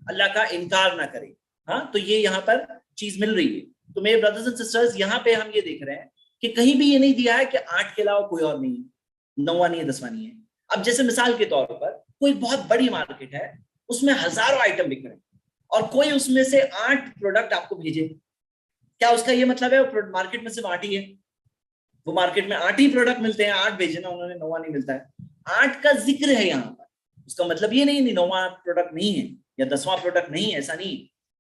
अल्लाह का इनकार ना करे। हाँ, तो ये यहाँ पर चीज मिल रही है। तो मेरे ब्रदर्स एंड सिस्टर्स, यहाँ पे हम ये देख रहे हैं कि कहीं भी ये नहीं दिया है कि 8 के अलावा कोई और नहीं है, 9वां नहीं है, 10वां नहीं है। अब जैसे मिसाल के तौर पर कोई बहुत बड़ी मार्केट है, उसमें हजारों आइटम बिक रहे हैं, और कोई उसमें से 8 प्रोडक्ट आपको भेजे, क्या उसका ये मतलब है वो मार्केट में सिर्फ 8 ही है? वो मार्केट में 8 ही प्रोडक्ट मिलते हैं, 8 भेजे ना उन्होंने, 9वां नहीं मिलता है। 8 का जिक्र है यहाँ पर, उसका मतलब ये नहीं 9वां प्रोडक्ट नहीं है या 10वां प्रोडक्ट नहीं है, ऐसा नहीं।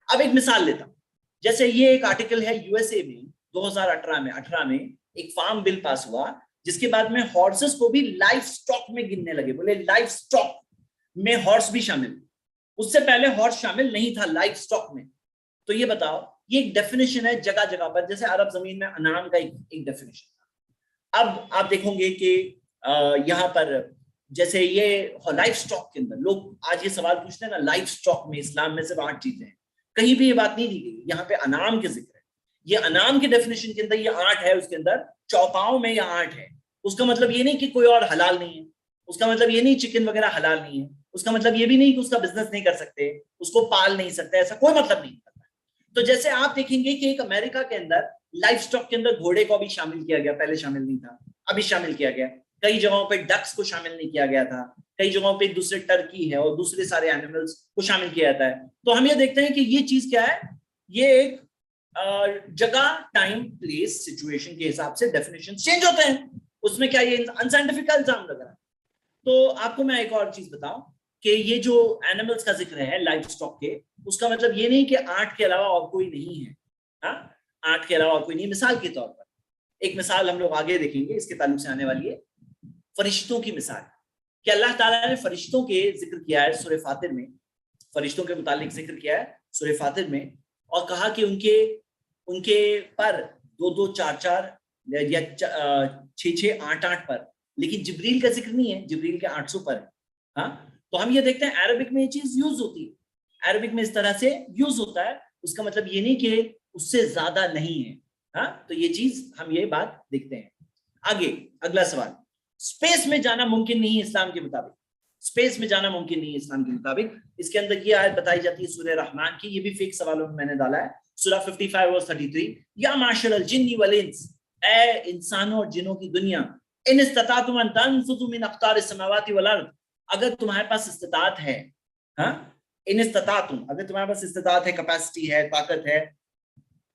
अब एक मिसाल लेता हूं, जैसे ये एक आर्टिकल है यूएसए में 2018 में एक फार्म बिल पास हुआ, जिसके बाद में हॉर्सेस को भी लाइफ स्टॉक में गिनने लगे, बोले लाइफ स्टॉक में हॉर्स भी शामिल। उससे पहले हॉर्स शामिल नहीं था लाइफ स्टॉक में। तो ये बताओ, ये एक डेफिनेशन है जगह जगह पर, जैसे अरब जमीन में अनाम का एक डेफिनेशन था। अब आप देखोगे कि यहाँ पर जैसे ये लाइफ स्टॉक के अंदर लोग आज ये सवाल पूछते हैं ना, लाइफ स्टॉक में इस्लाम में सिर्फ 8 चीजें हैं, कहीं भी ये बात नहीं दी गई। यहाँ पे अनाम के जिक्र है, ये अनाम के डेफिनेशन के अंदर ये 8 है, उसके अंदर चौपाओं में ये 8 है। उसका मतलब ये नहीं कि कोई और हलाल नहीं है, उसका मतलब ये नहीं चिकन वगैरह हलाल नहीं है, उसका मतलब ये भी नहीं कि उसका बिजनेस नहीं कर सकते, उसको पाल नहीं सकते, ऐसा कोई मतलब नहीं करता। तो जैसे आप देखेंगे कि एक अमेरिका के अंदर लाइफ स्टॉक के अंदर घोड़े को भी शामिल किया गया, पहले शामिल नहीं था, अभी शामिल किया गया। कई जगहों पे डक्स को शामिल नहीं किया गया था, कई जगहों पे दूसरे टर्की है और दूसरे सारे एनिमल्स को शामिल किया जाता है। तो हम ये देखते हैं कि ये चीज क्या है, ये एक जगह, टाइम, प्लेस, सिचुएशन के हिसाब से डेफिनेशन चेंज होते हैं। उसमें क्या ये अनसाइंटिफिक इल्जाम लग रहा है? तो आपको मैं एक और चीज बताऊं कि ये जो एनिमल्स का जिक्र है लाइफ स्टॉक के, उसका मतलब ये नहीं कि 8 के अलावा और कोई नहीं है। हाँ, 8 के अलावा और कोई नहीं। मिसाल के तौर पर एक मिसाल हम लोग आगे देखेंगे, इसके ताल्लुक से आने वाली है, फरिश्तों की मिसाल। कि अल्लाह ताला ने फरिश्तों के जिक्र किया है सूरह फातिर में, फरिश्तों के मुतालिक जिक्र किया है सूरह फातिर में, और कहा कि उनके पर 2-2, 4-4 या 6-6, 8-8 पर, लेकिन जिब्रील का जिक्र नहीं है, जिब्रील के 800 पर है। हाँ, तो हम ये देखते हैं अरबिक में ये चीज यूज होती है, अरबिक में इस तरह से यूज होता है। उसका मतलब ये नहीं कि उससे ज्यादा नहीं है। हाँ, तो ये चीज हम ये बात देखते हैं। आगे अगला सवाल, स्पेस में जाना मुमकिन नहीं है इस्लाम के मुताबिक, स्पेस में जाना मुमकिन नहीं है इस्लाम के मुताबिक। इसके अंदर ये आयत बताई जाती है सूरह रहमान की, ये भी फेक सवालों में मैंने डाला है, सूरह 55 वर्स 33, या माशरल जिन्नी वल इंस, ए इंसानों और जिन्नों की दुनिया, इन इस्ततातुम अन तनफुज़ु मिन अक़तारिस समावाति वल अर्द, अगर तुम्हारे पास इस्तिताअत है, हाँ, इन इस्ततातुम, अगर तुम्हारे पास इस्तिताअत है, कैपेसिटी है, ताकत है,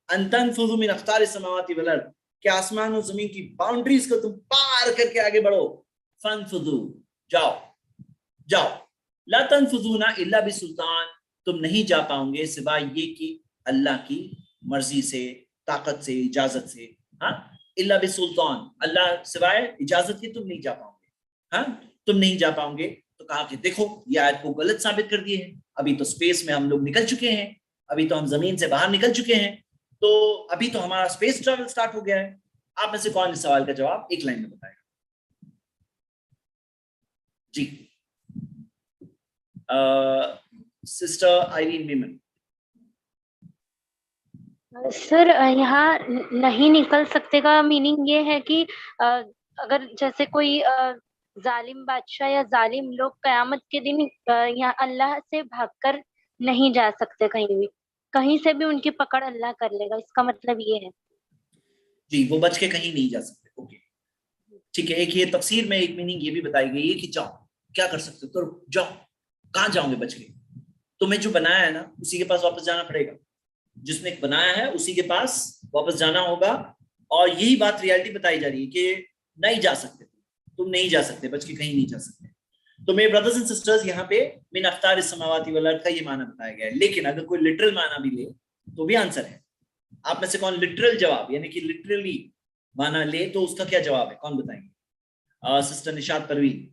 अन तनफुज़ु मिन अक़तारिस समावाति वल अर्द, कि आसमान और जमीन की बाउंड्रीज को तुम पार करके आगे बढ़ो, फनफुज़ू, जाओ जाओ, ला तनफुज़ूना इल्ला बिसुल्तान, तुम नहीं जा पाओगे सिवाय ये कि अल्लाह की मर्जी से, ताकत से, इजाजत से। हाँ, इल्ला बिसुल्तान, अल्लाह सिवाय इजाजत के तुम नहीं जा पाओगे। हाँ, तुम नहीं जा पाओगे। तो कहा कि देखो ये आयत को गलत साबित कर दिए है, अभी तो स्पेस में हम लोग निकल चुके हैं, अभी तो हम जमीन से बाहर निकल चुके हैं, तो अभी तो हमारा स्पेस ट्रैवल स्टार्ट हो गया है। आप में से कौन इस सवाल का जवाब एक लाइन में बताएगा? जी, सिस्टर आइरीन मीमन। सर, यहाँ नहीं निकल सकते का मीनिंग ये है कि अगर जैसे कोई जालिम बादशाह या जालिम लोग कयामत के दिन यहाँ अल्लाह से भागकर नहीं जा सकते, कहीं से भी उनकी पकड़ अल्लाह कर लेगा, इसका मतलब ये है। जी, वो बच के कहीं नहीं जा सकते। ओके, ठीक है। एक ये तफसीर में एक मीनिंग ये भी बताई गई है कि जाओ, क्या कर सकते हो तो जाओ, कहाँ जाओगे बच के? तुम्हें जो बनाया है ना उसी के पास वापस जाना पड़ेगा, जिसने बनाया है उसी के पास वापस जाना होगा। और यही बात रियलिटी बताई जा रही है कि नहीं जा सकते, तुम नहीं जा सकते, बच के कहीं नहीं जा सकते। तो मेरे ब्रदर्स एंड सिस्टर्स, यहाँ पे मिन अक़तारिस समावाति वल अर्द का ये माना बताया गया है, लेकिन अगर कोई लिटरल माना भी ले तो भी आंसर है। आप में से कौन लिटरल जवाब, यानी कि लिटरली माना ले तो उसका क्या जवाब है, कौन बताएंगे? सिस्टर निशात परवीन।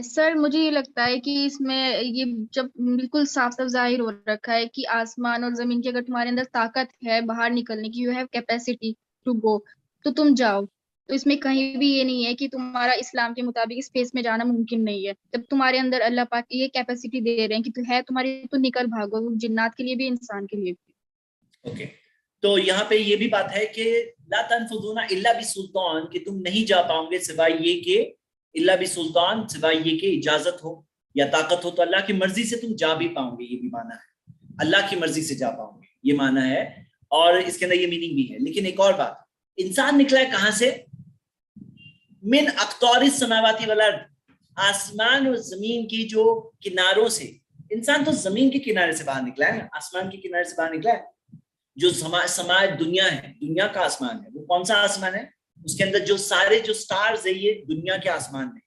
सर, मुझे ये लगता है कि इसमें ये जब बिल्कुल साफ साफ जाहिर हो रखा है कि आसमान और जमीन की अगर तुम्हारे अंदर ताकत है बाहर निकलने की, you have capacity to go, तो तुम जाओ। तो इसमें कहीं भी ये नहीं है कि तुम्हारा इस्लाम के मुताबिक स्पेस में जाना मुमकिन नहीं है। जब तुम्हारे अंदर अल्लाह पाक ये कैपेसिटी दे रहे हैं कि है तुम्हारी, तो निकल भागो, जिन्नात के लिए भी, इंसान के लिए भी। ओके, तो यहाँ पे ये भी बात है कि ला तनफुज़ूना इल्ला बिसुल्तान, कि तुम नहीं जा पाओगे सिवाय ये कि इल्ला बिसुल्तान, सिवाय ये कि इजाजत हो या ताकत हो। तो अल्लाह की मर्जी से तुम जा भी पाओगे, ये भी माना है, अल्लाह की मर्जी से जा पाओगे, ये माना है, और इसके अंदर ये मीनिंग भी है। लेकिन एक और बात, इंसान निकला है कहां से? मिन अक्तारिस समावाती वल अर्द, आसमान और जमीन की जो किनारों से। इंसान तो जमीन के किनारे से बाहर निकला है, आसमान के किनारे से बाहर निकला है। जो समाज दुनिया है, दुनिया का आसमान है, वो कौन सा आसमान है? उसके अंदर जो सारे जो स्टार्स है, ये दुनिया के आसमान में,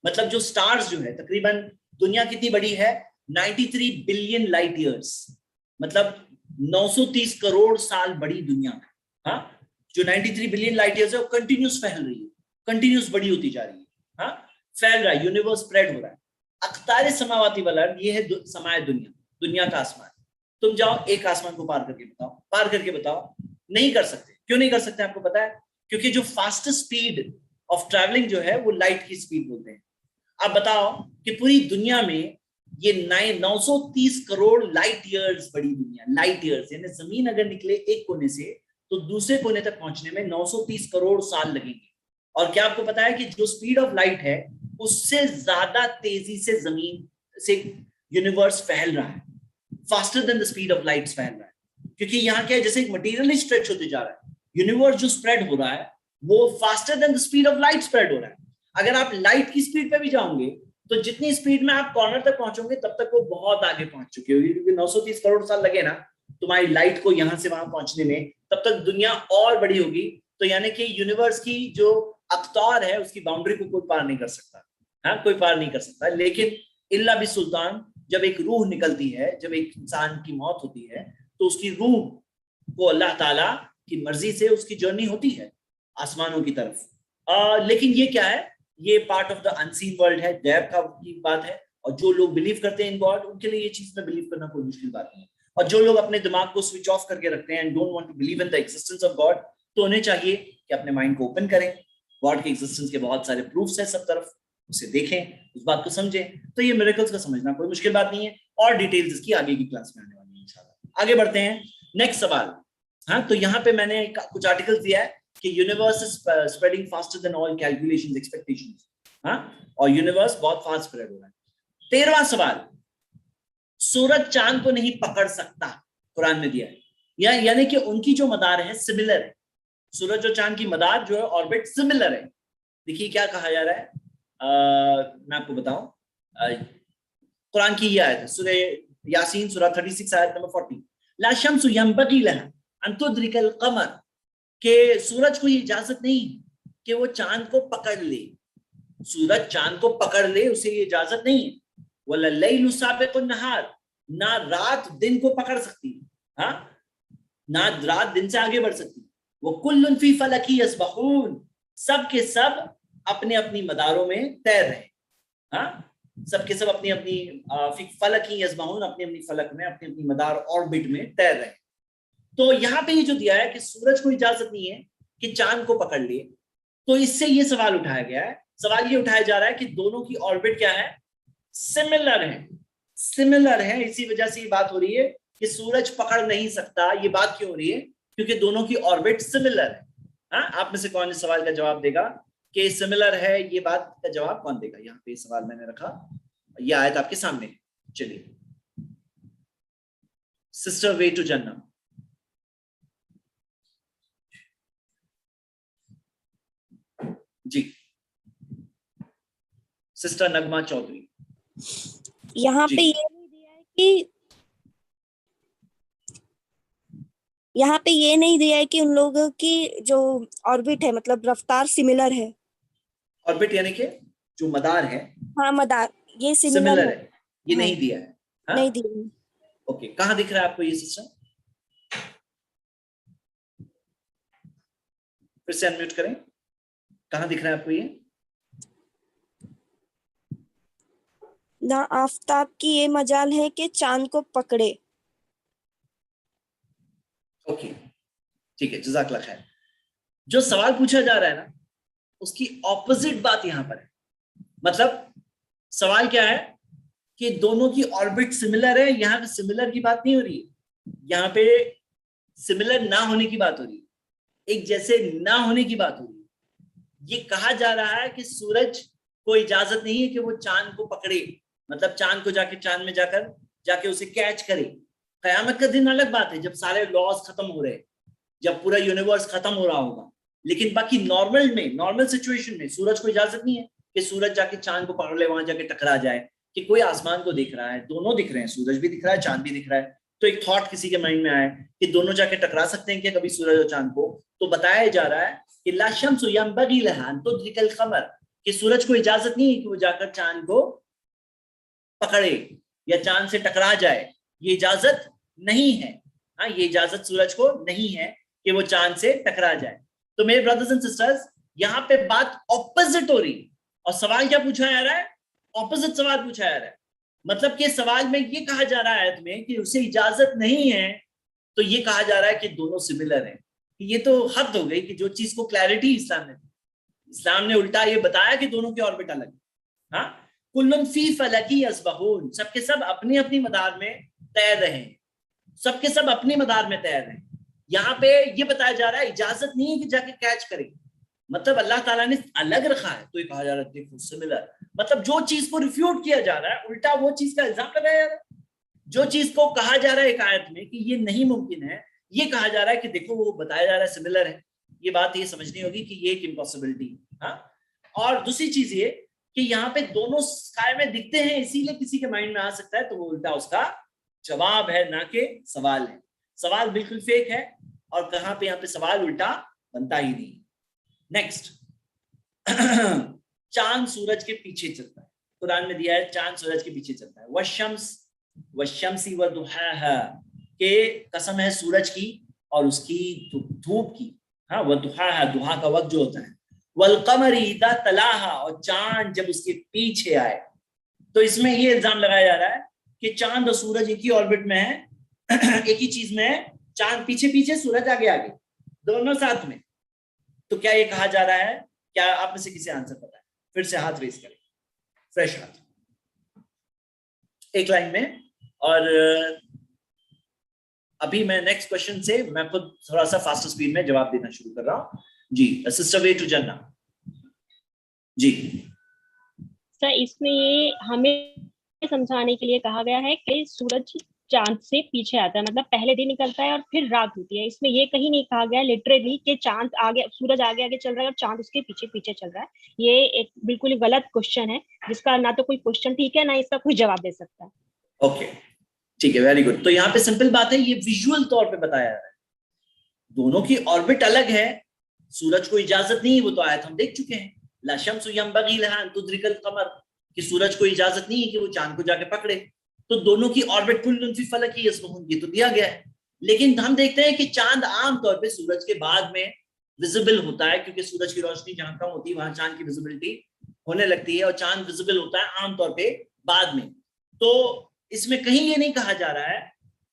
मतलब जो स्टार्स जो है, तकरीबन दुनिया कितनी बड़ी है? 93 बिलियन लाइट ईयर्स, मतलब 930 करोड़ साल बड़ी दुनिया है। हाँ, जो 93 बिलियन लाइट ईयर्स है वो कंटिन्यूस फैल रही है, कंटिन्यूस बड़ी होती जा रही है। हाँ, फैल रहा है, यूनिवर्स स्प्रेड हो रहा है। अख्तार समावाती वल अर्द, ये है समाए दुनिया, दुनिया का आसमान। तुम जाओ एक आसमान को पार करके बताओ, पार करके बताओ। नहीं कर सकते। क्यों नहीं कर सकते? आपको पता है? क्योंकि जो फास्टेस्ट स्पीड ऑफ ट्रैवलिंग जो है वो लाइट की स्पीड बोलते हैं। आप बताओ कि पूरी दुनिया में ये 930 करोड़ लाइट ईयर्स बड़ी दुनिया, लाइट ईयर्स यानी जमीन अगर निकले एक कोने से तो दूसरे कोने तक पहुंचने में 930 करोड़ साल लगेंगे। और क्या आपको पता है कि जो स्पीड ऑफ लाइट है उससे ज्यादा तेजी से जमीन से यूनिवर्स फैल रहा है, faster than the speed of light फैल रहा है। क्योंकि यहाँ क्या है, जैसे एक मटेरियल ही स्ट्रेच होते जा रहा है, यूनिवर्स जो स्प्रेड हो रहा है वो faster than the speed of light spread हो रहा है। अगर आप लाइट की स्पीड पे भी जाओगे तो जितनी स्पीड में आप कॉर्नर तक पहुंचोगे तब तक वो बहुत आगे पहुंच चुकी होगी, क्योंकि 930 करोड़ साल लगे ना तुम्हारी लाइट को यहां से वहां पहुंचने में, तब तक दुनिया और बड़ी होगी। तो यानी कि यूनिवर्स की जो अख्तार है उसकी बाउंड्री को कोई पार नहीं कर सकता। हाँ, कोई पार नहीं कर सकता। लेकिन इल्ला बि सुल्तान, जब एक रूह निकलती है, जब एक इंसान की मौत होती है तो उसकी रूह को अल्लाह ताला की मर्जी से उसकी जर्नी होती है आसमानों की तरफ। लेकिन ये क्या है? ये part of the unseen world है, गैब का की बात है। और जो लोग बिलीव करते हैं इन गॉड, उनके लिए ये चीज में बिलीव करना कोई मुश्किल बात नहीं है। और जो लोग अपने दिमाग को स्विच ऑफ करके रखते हैं and don't want to believe in the existence of god, तो उन्हें चाहिए कि अपने माइंड को ओपन करें। गॉड के एक्जिस्टेंस के बहुत सारे प्रूफ्स हैं सब तरफ, उसे देखें, उस बात को समझें। तो ये मिरेकल्स का समझना कोई मुश्किल बात नहीं है। और डिटेल्स इसकी आगे की क्लास में आने वाली है इंशाल्लाह। आगे बढ़ते हैं, नेक्स्ट सवाल। हाँ, तो यहाँ पे मैंने कुछ आर्टिकल्स दिया है कि universe is spreading faster than all calculations, expectations. हाँ, और यूनिवर्स बहुत फास्ट स्प्रेड हो रहा है। 13वां सवाल, सूरज चांद को नहीं पकड़ सकता, कुरान में दिया है, यानी कि उनकी जो मदार है सिमिलर है। सूरज और चांद की मदार जो है, ऑर्बिट सिमिलर है। देखिए क्या कहा जा रहा है, मैं आपको बताऊं, कुरान की ये आयत है, सूरह यासीन सूरह 36 आयत नंबर 40, ला शम्सु यंबगी लहा अन तुद्रिकल कमर, के सूरज को ये इजाजत नहीं कि वो चांद को पकड़ ले। सूरज चांद को पकड़ ले, उसे ये इजाजत नहीं है। वला लैलु साबिकुन नहार, ना रात दिन को पकड़ सकती है, हाँ, ना रात दिन से आगे बढ़ सकती है। वो कुल्लुन फी फलकी यसबहून, सब के सब अपने अपनी मदारों में तैर रहे, हाँ, सबके सब अपनी अपनी फलकी यसबहून, अपनी अपनी फलक में, अपनी अपनी मदार ऑर्बिट में तैर रहे। तो यहाँ पे ये जो दिया है कि सूरज को इजाजत नहीं है कि चांद को पकड़ ले, तो इससे ये सवाल उठाया गया है। सवाल ये उठाया जा रहा है कि दोनों की ऑर्बिट क्या है? सिमिलर है, सिमिलर है। इसी वजह से ये बात हो रही है कि सूरज पकड़ नहीं सकता। ये बात क्यों हो रही है? क्योंकि दोनों की ऑर्बिट सिमिलर है। हाँ, आप में से कौन इस सवाल का जवाब देगा कि सिमिलर है? ये बात का जवाब कौन देगा? यहाँ पे सवाल मैंने रखा, ये आयत आपके सामने। चलिए, सिस्टर वे टू जन्नत, जी, सिस्टर नगमा चौधरी। यहाँ पे ये नहीं दिया है कि, यहाँ पे ये नहीं दिया है कि उन लोगों की जो ऑर्बिट है, मतलब रफ्तार सिमिलर है। ऑर्बिट यानी कि जो मदार है, हाँ, मदार ये सिमिलर है, ये हाँ, नहीं दिया है। हाँ? नहीं दिया है। ओके, कहाँ दिख रहा है आपको ये सिस्टर? फिर से अनम्यूट करें, कहाँ दिख रहा है आपको ये? ना आफताब की ये मजाल है कि चांद को पकड़े। ओके, ठीक है, जज़ाकल्लाह खैर। जो सवाल पूछा जा रहा है ना, उसकी ऑपोजिट बात यहां पर है। मतलब सवाल क्या है कि दोनों की ऑर्बिट सिमिलर है, यहाँ पे सिमिलर की बात नहीं हो रही है, यहाँ पे सिमिलर ना होने की बात हो रही है, एक जैसे ना होने की बात हो रही है। ये कहा जा रहा है कि सूरज को इजाजत नहीं है कि वो चांद को पकड़े, मतलब चांद को जाके चांद में जाके उसे कैच करे। कयामत का दिन अलग बात है, जब सारे लॉज खत्म हो रहे हैं, जब पूरा यूनिवर्स खत्म हो रहा होगा। लेकिन बाकी नॉर्मल सिचुएशन में सूरज को इजाजत नहीं है कि सूरज जाके चांद को पकड़ ले, वहां जाके टकरा जाए। कि कोई आसमान को दिख रहा है, दोनों दिख रहे हैं, सूरज भी दिख रहा है, चांद भी दिख रहा है, तो एक थॉट किसी के माइंड में आए कि दोनों जाके टकरा सकते हैं क्या कभी सूरज और चांद को? तो बताया जा रहा है कि ला शम्सु यंबगी लहा अन तुद्रिकल क़मर, कि सूरज को इजाजत नहीं है कि वो जाकर चांद को पकड़े या चांद से टकरा जाए, ये इजाजत नहीं है। हाँ, ये इजाजत सूरज को नहीं है कि वो चांद से टकरा जाए। तो मेरे ब्रदर्स एंड सिस्टर्स, यहाँ पे बात ऑपोजिट हो रही है। और सवाल क्या पूछा जा रहा है? ऑपोजिट सवाल पूछा जा रहा है। मतलब कि सवाल में ये कहा जा रहा है आयत में कि उसे इजाजत नहीं है, तो ये कहा जा रहा है कि दोनों सिमिलर हैं। ये तो हद हो गई कि जो चीज को क्लैरिटी इस्लाम ने उल्टा ये बताया कि दोनों के ऑर्बिट अलग है। हाँ, कुल्लुन फी फलकी यसबहून, सबके सब अपनी अपनी मदार में तैर रहे हैं, सबके सब अपनी मदार में तैर रहे हैं। यहाँ पे ये बताया जा रहा है इजाजत नहीं है कि जाके कैच करे, मतलब अल्लाह ताला ने अलग रखा है। तो ये कहा जा रहा है देखो सिमिलर, मतलब जो चीज को रिफ्यूट किया जा रहा है उल्टा वो चीज का इल्जाम लगाया जा रहा है। जो चीज को कहा जा रहा है एक आयत में कि ये नहीं मुमकिन है, ये कहा जा रहा है कि देखो वो बताया जा रहा है सिमिलर है। ये बात ये समझनी होगी कि ये एक इम्पॉसिबिलिटी है। हाँ, और दूसरी चीज ये कि यहाँ पे दोनों स्काई में दिखते हैं, इसीलिए किसी के माइंड में आ सकता है, तो वो उल्टा उसका जवाब है, ना कि सवाल है। सवाल बिल्कुल फेक है और कहाँ पे यहाँ पे सवाल उल्टा बनता ही नहीं। नेक्स्ट, चांद सूरज के पीछे चलता है। कुरान में दिया है चांद सूरज के पीछे चलता है। वशम्सी वदुहाहा, के कसम है सूरज की और उसकी धूप की। हाँ, वदुहाहा, दुहा का वक्त जो होता है। वलकमरी इदा तलाहा, और चांद जब उसके पीछे आए। तो इसमें ये इल्जाम लगाया जा रहा है कि चांद और सूरज एक ही ऑर्बिट में है, एक ही चीज में है। चांद पीछे पीछे, सूरज आगे आगे, दोनों साथ में। तो क्या ये कहा जा रहा है? क्या आप में से किसी आंसर पता है? फिर से हाथ रेज करें, फ्रेश हाथ, एक लाइन में। और अभी मैं नेक्स्ट क्वेश्चन से मैं खुद थोड़ा सा फास्ट स्पीड में जवाब देना शुरू कर रहा हूं। जी, सिस्टर वे टू जन्ना जी। सर, इसमें ये हमें समझाने के लिए कहा गया है कि सूरज चांद से पीछे आता है, मतलब पहले दिन निकलता है और फिर रात होती है। इसमें ये कहीं नहीं कहा गया लिटरली कि चांद आगे, सूरज आगे आगे चल रहा है और चांद उसके पीछे पीछे चल रहा है। ये एक बिल्कुल गलत क्वेश्चन है, जिसका ना तो कोई क्वेश्चन ठीक है, ना इसका कोई जवाब दे सकता है। ओके, ठीक है, वेरी गुड। तो यहाँ पे सिंपल बात है, ये विजुअल तौर पे बताया जा रहा है। दोनों की ऑर्बिट अलग है, सूरज को इजाजत नहीं है, वो तो आयत हम देख चुके हैं। ला शम्सु यंबगी लहा अन तुद्रिकल क़मर, कि सूरज को इजाजत नहीं है कि वो चांद को जाके पकड़े। तो दोनों की ऑर्बिट कुल्लुन फी फलकी यसबहून, ये तो दिया गया है। लेकिन हम देखते हैं कि चांद आमतौर पे सूरज के बाद में विजिबल होता है, क्योंकि सूरज की रोशनी जहां कम होती है वहां चांद की विजिबिलिटी होने लगती है, और चांद विजिबल होता है आमतौर पे बाद में। तो इसमें कहीं ये नहीं कहा जा रहा है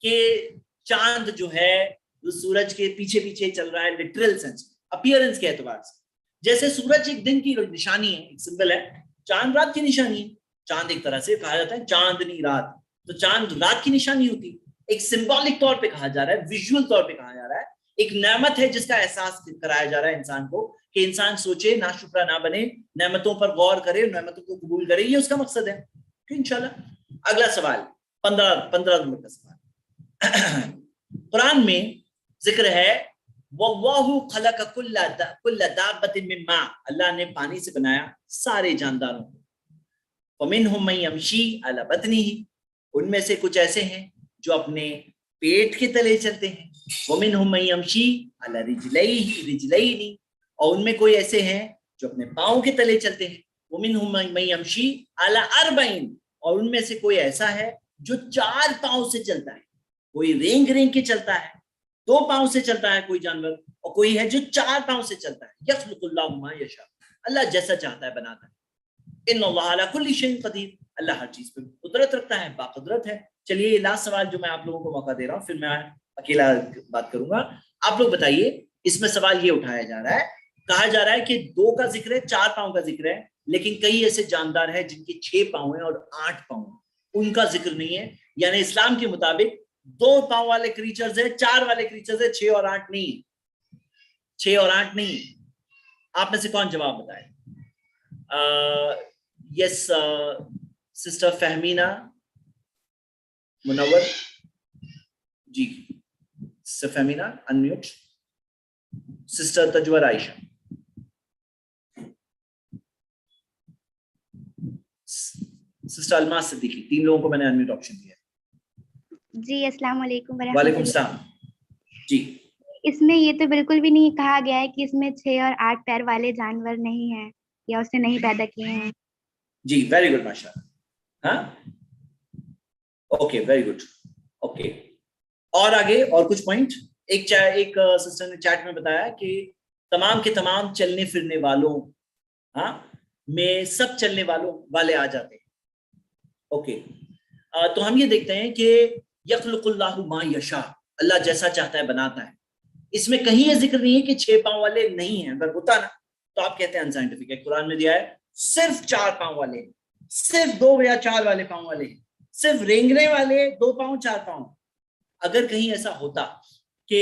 कि चांद जो है वो सूरज के पीछे पीछे चल रहा है लिटरल सेंस में, अपीयरेंस के एतबार से। जैसे सूरज एक दिन की निशानी है, एक सिंबल है, चांद रात की निशानी है। चांद एक तरह से कहा जाता है चांदनी रात, तो चांद रात की निशानी होती है। एक सिंबॉलिक तौर पे कहा जा रहा है, विजुअल तौर पे कहा जा रहा है, एक नेमत है जिसका एहसास कराया जा रहा है इंसान को, कि इंसान सोचे, ना शुक्रा ना बने, नेमतों पर गौर करे, नेमतों को कबूल करे, ये उसका मकसद है। तो इंशाल्लाह अगला सवाल 15 नंबर का सवाल। कुरान में जिक्र है वल्लाहु खलक़ कुल्ला दाब्बतिन मिन मा, अल्लाह ने पानी से बनाया सारे जानदारों को। वमिनहुम मन यमशी अला बतनिही, उनमें से कुछ ऐसे हैं जो अपने पेट के तले चलते हैं। वमिनहुम मन यमशी अला रिजलैनी, और उनमें कोई ऐसे हैं जो अपने पाँव के तले चलते हैं। वमिनहुम मन यमशी अला अरबईन, और उनमें से कोई ऐसा है जो 4 पाँव से चलता है। कोई रेंग रेंग के चलता है, 2 पाँव से चलता है कोई जानवर, और कोई है जो 4 पाँव से चलता है। यख्लुकुल्लाहु मा यशा, अल्लाह जैसा चाहता है बनाता है। इन्नल्लाह अला कुल्ली शैइन कदीर, अल्लाह हर चीज पे कुदरत रखता है, बाकुदरत है। चलिए लास्ट सवाल जो मैं आप लोगों को मौका दे रहा हूँ, फिर मैं अकेला बात करूंगा। आप लोग बताइए, इसमें सवाल ये उठाया जा रहा है, कहा जा रहा है कि 2 का जिक्र है, 4 पांव का जिक्र है, लेकिन कई ऐसे जानदार हैं जिनके 6 पांव हैं और 8 पांव, उनका जिक्र नहीं है। यानी इस्लाम के मुताबिक 2 पांव वाले क्रीचर्स है, 4 वाले क्रीचर्स है, 6 और 8 नहीं है, 6 और 8 नहीं है। आप में से कौन जवाब बताए? Yes sister Fahmina Munawwar ji, sister Fahmina unmute, sister Tajwar Ayesha, sister Almas Siddiqui, 3 लोगों को मैंने अनम्यूट ऑप्शन दिया। जी अस्सलाम वालेकुम वालेकुम सलाम जी। इसमें ये तो बिल्कुल भी नहीं कहा गया है कि इसमें 6 और 8 पैर वाले जानवर नहीं हैं या उसने नहीं पैदा किए हैं। जी वेरी गुड माशाल्लाह। हाँ ओके वेरी गुड ओके। और आगे और कुछ पॉइंट? एक सिस्टर ने चैट में बताया कि तमाम के तमाम चलने फिरने वालों में सब चलने वाले आ जाते हैं। ओके तो हम ये देखते हैं कि यखलुकुल्लाहु मा यशा, अल्लाह जैसा चाहता है बनाता है। इसमें कहीं ये जिक्र नहीं है कि 6 पांव वाले नहीं है। अगर होता ना तो आप कहते हैं अनसाइंटिफिक है। कुरान में दिया है सिर्फ 4 पांव वाले, सिर्फ 2 या 4 वाले पांव वाले, सिर्फ रेंगने वाले 2 पांव 4 पांव। अगर कहीं ऐसा होता कि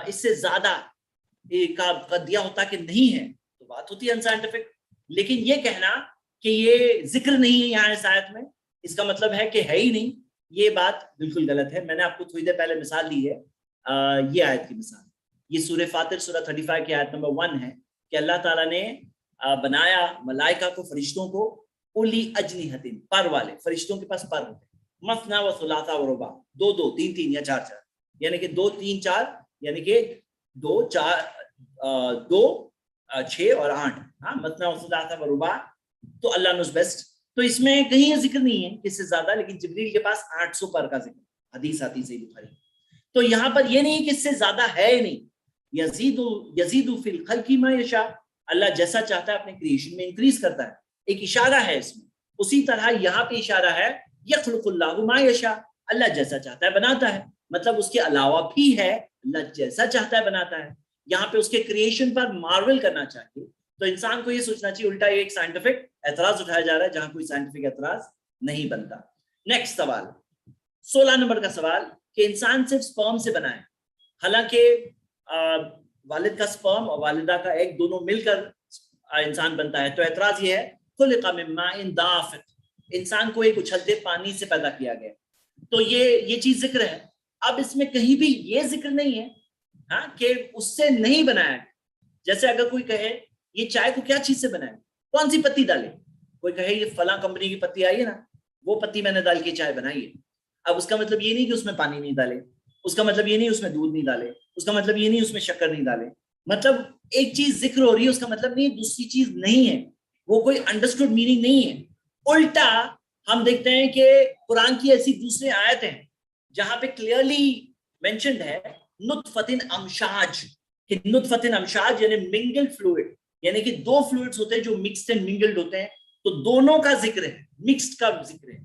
इससे ज्यादा का दिया होता कि नहीं है तो बात होती है अनसाइंटिफिक। लेकिन ये कहना कि ये जिक्र नहीं है यहाँ इस आयत में, इसका मतलब है कि है ही नहीं, ये बात बिल्कुल गलत है। मैंने आपको थोड़ी देर पहले मिसाल दी है, ये आयत की मिसाल, ये सूरह फातिर सूरह 35 की आयत नंबर 1 है कि अल्लाह ताला ने बनाया मलाइका को, फरिश्तों को, उली अजनिहतिन, पर वाले, फरिश्तों के पास पर होते हैं, मसना व सुलासा व रुबा, 2-2, 3-3 या 4-4, यानी कि 2-3-4, यानी कि 2 6 और 8, मसना व सुलासा व रुबा। तो अल्लाह नोस बेस्ट। तो इसमें कहीं जिक्र नहीं है किससे ज्यादा, लेकिन जिब्रील के पास 800 पर का जिक्र, हदीस आती सही बुखारी। तो यहाँ पर ये नहीं कि इससे ज्यादा है ही नहीं। यजीदु फिल खल्की मा यशा, अल्लाह जैसा चाहता है अपने क्रिएशन में इंक्रीज करता है। एक इशारा है इसमें। उसी तरह यहाँ पे इशारा है यखलुकुल्लाहु मा यशा, अल्लाह जैसा चाहता है बनाता है। मतलब उसके अलावा भी है, अल्लाह जैसा चाहता है बनाता है। यहाँ पे उसके क्रिएशन पर मार्वल करना चाहिए। तो इंसान को ये सोचना चाहिए, उल्टा ये एक साइंटिफिक एतराज उठाया जा रहा है जहां कोई साइंटिफिक एतराज नहीं बनता। नेक्स्ट सवाल, 16 नंबर का सवाल कि इंसान सिर्फ स्पर्म से बना है। हालांकि वालिद का स्पर्म और वालिदा का एग दोनों मिलकर इंसान बनता है। तो एतराज ये है खुलिक़ा मिन माइन दाफ़िक़, इंसान को एक उछलते पानी से पैदा किया गया। तो ये चीज जिक्र है। अब इसमें कहीं भी ये जिक्र नहीं है कि उससे नहीं बनाया। जैसे अगर कोई कहे ये चाय को क्या चीज से बनाया, कौन सी पत्ती डाले, कोई कहे ये फला कंपनी की पत्ती आई है ना, वो पत्ती मैंने डाल के चाय बनाई है। अब उसका मतलब ये नहीं कि उसमें पानी नहीं डाले, उसका मतलब ये नहीं उसमें दूध नहीं डाले, उसका मतलब ये नहीं उसमें शक्कर नहीं डाले। मतलब एक चीज जिक्र हो रही है, उसका मतलब नहीं दूसरी चीज नहीं है, वो कोई अंडरस्टूड मीनिंग नहीं है। उल्टा हम देखते हैं कि कुरान की ऐसी दूसरी आयत है जहां पे क्लियरली मेंशन्ड है नुतफतिन अमशाज, कि नुतफतिन अमशाज यानी मिंगल्ड फ्लूइड, यानी कि 2 फ्लूइड्स होते हैं जो मिक्स्ड एंड मिंगल्ड होते हैं। तो दोनों का जिक्र है, मिक्स्ड का जिक्र है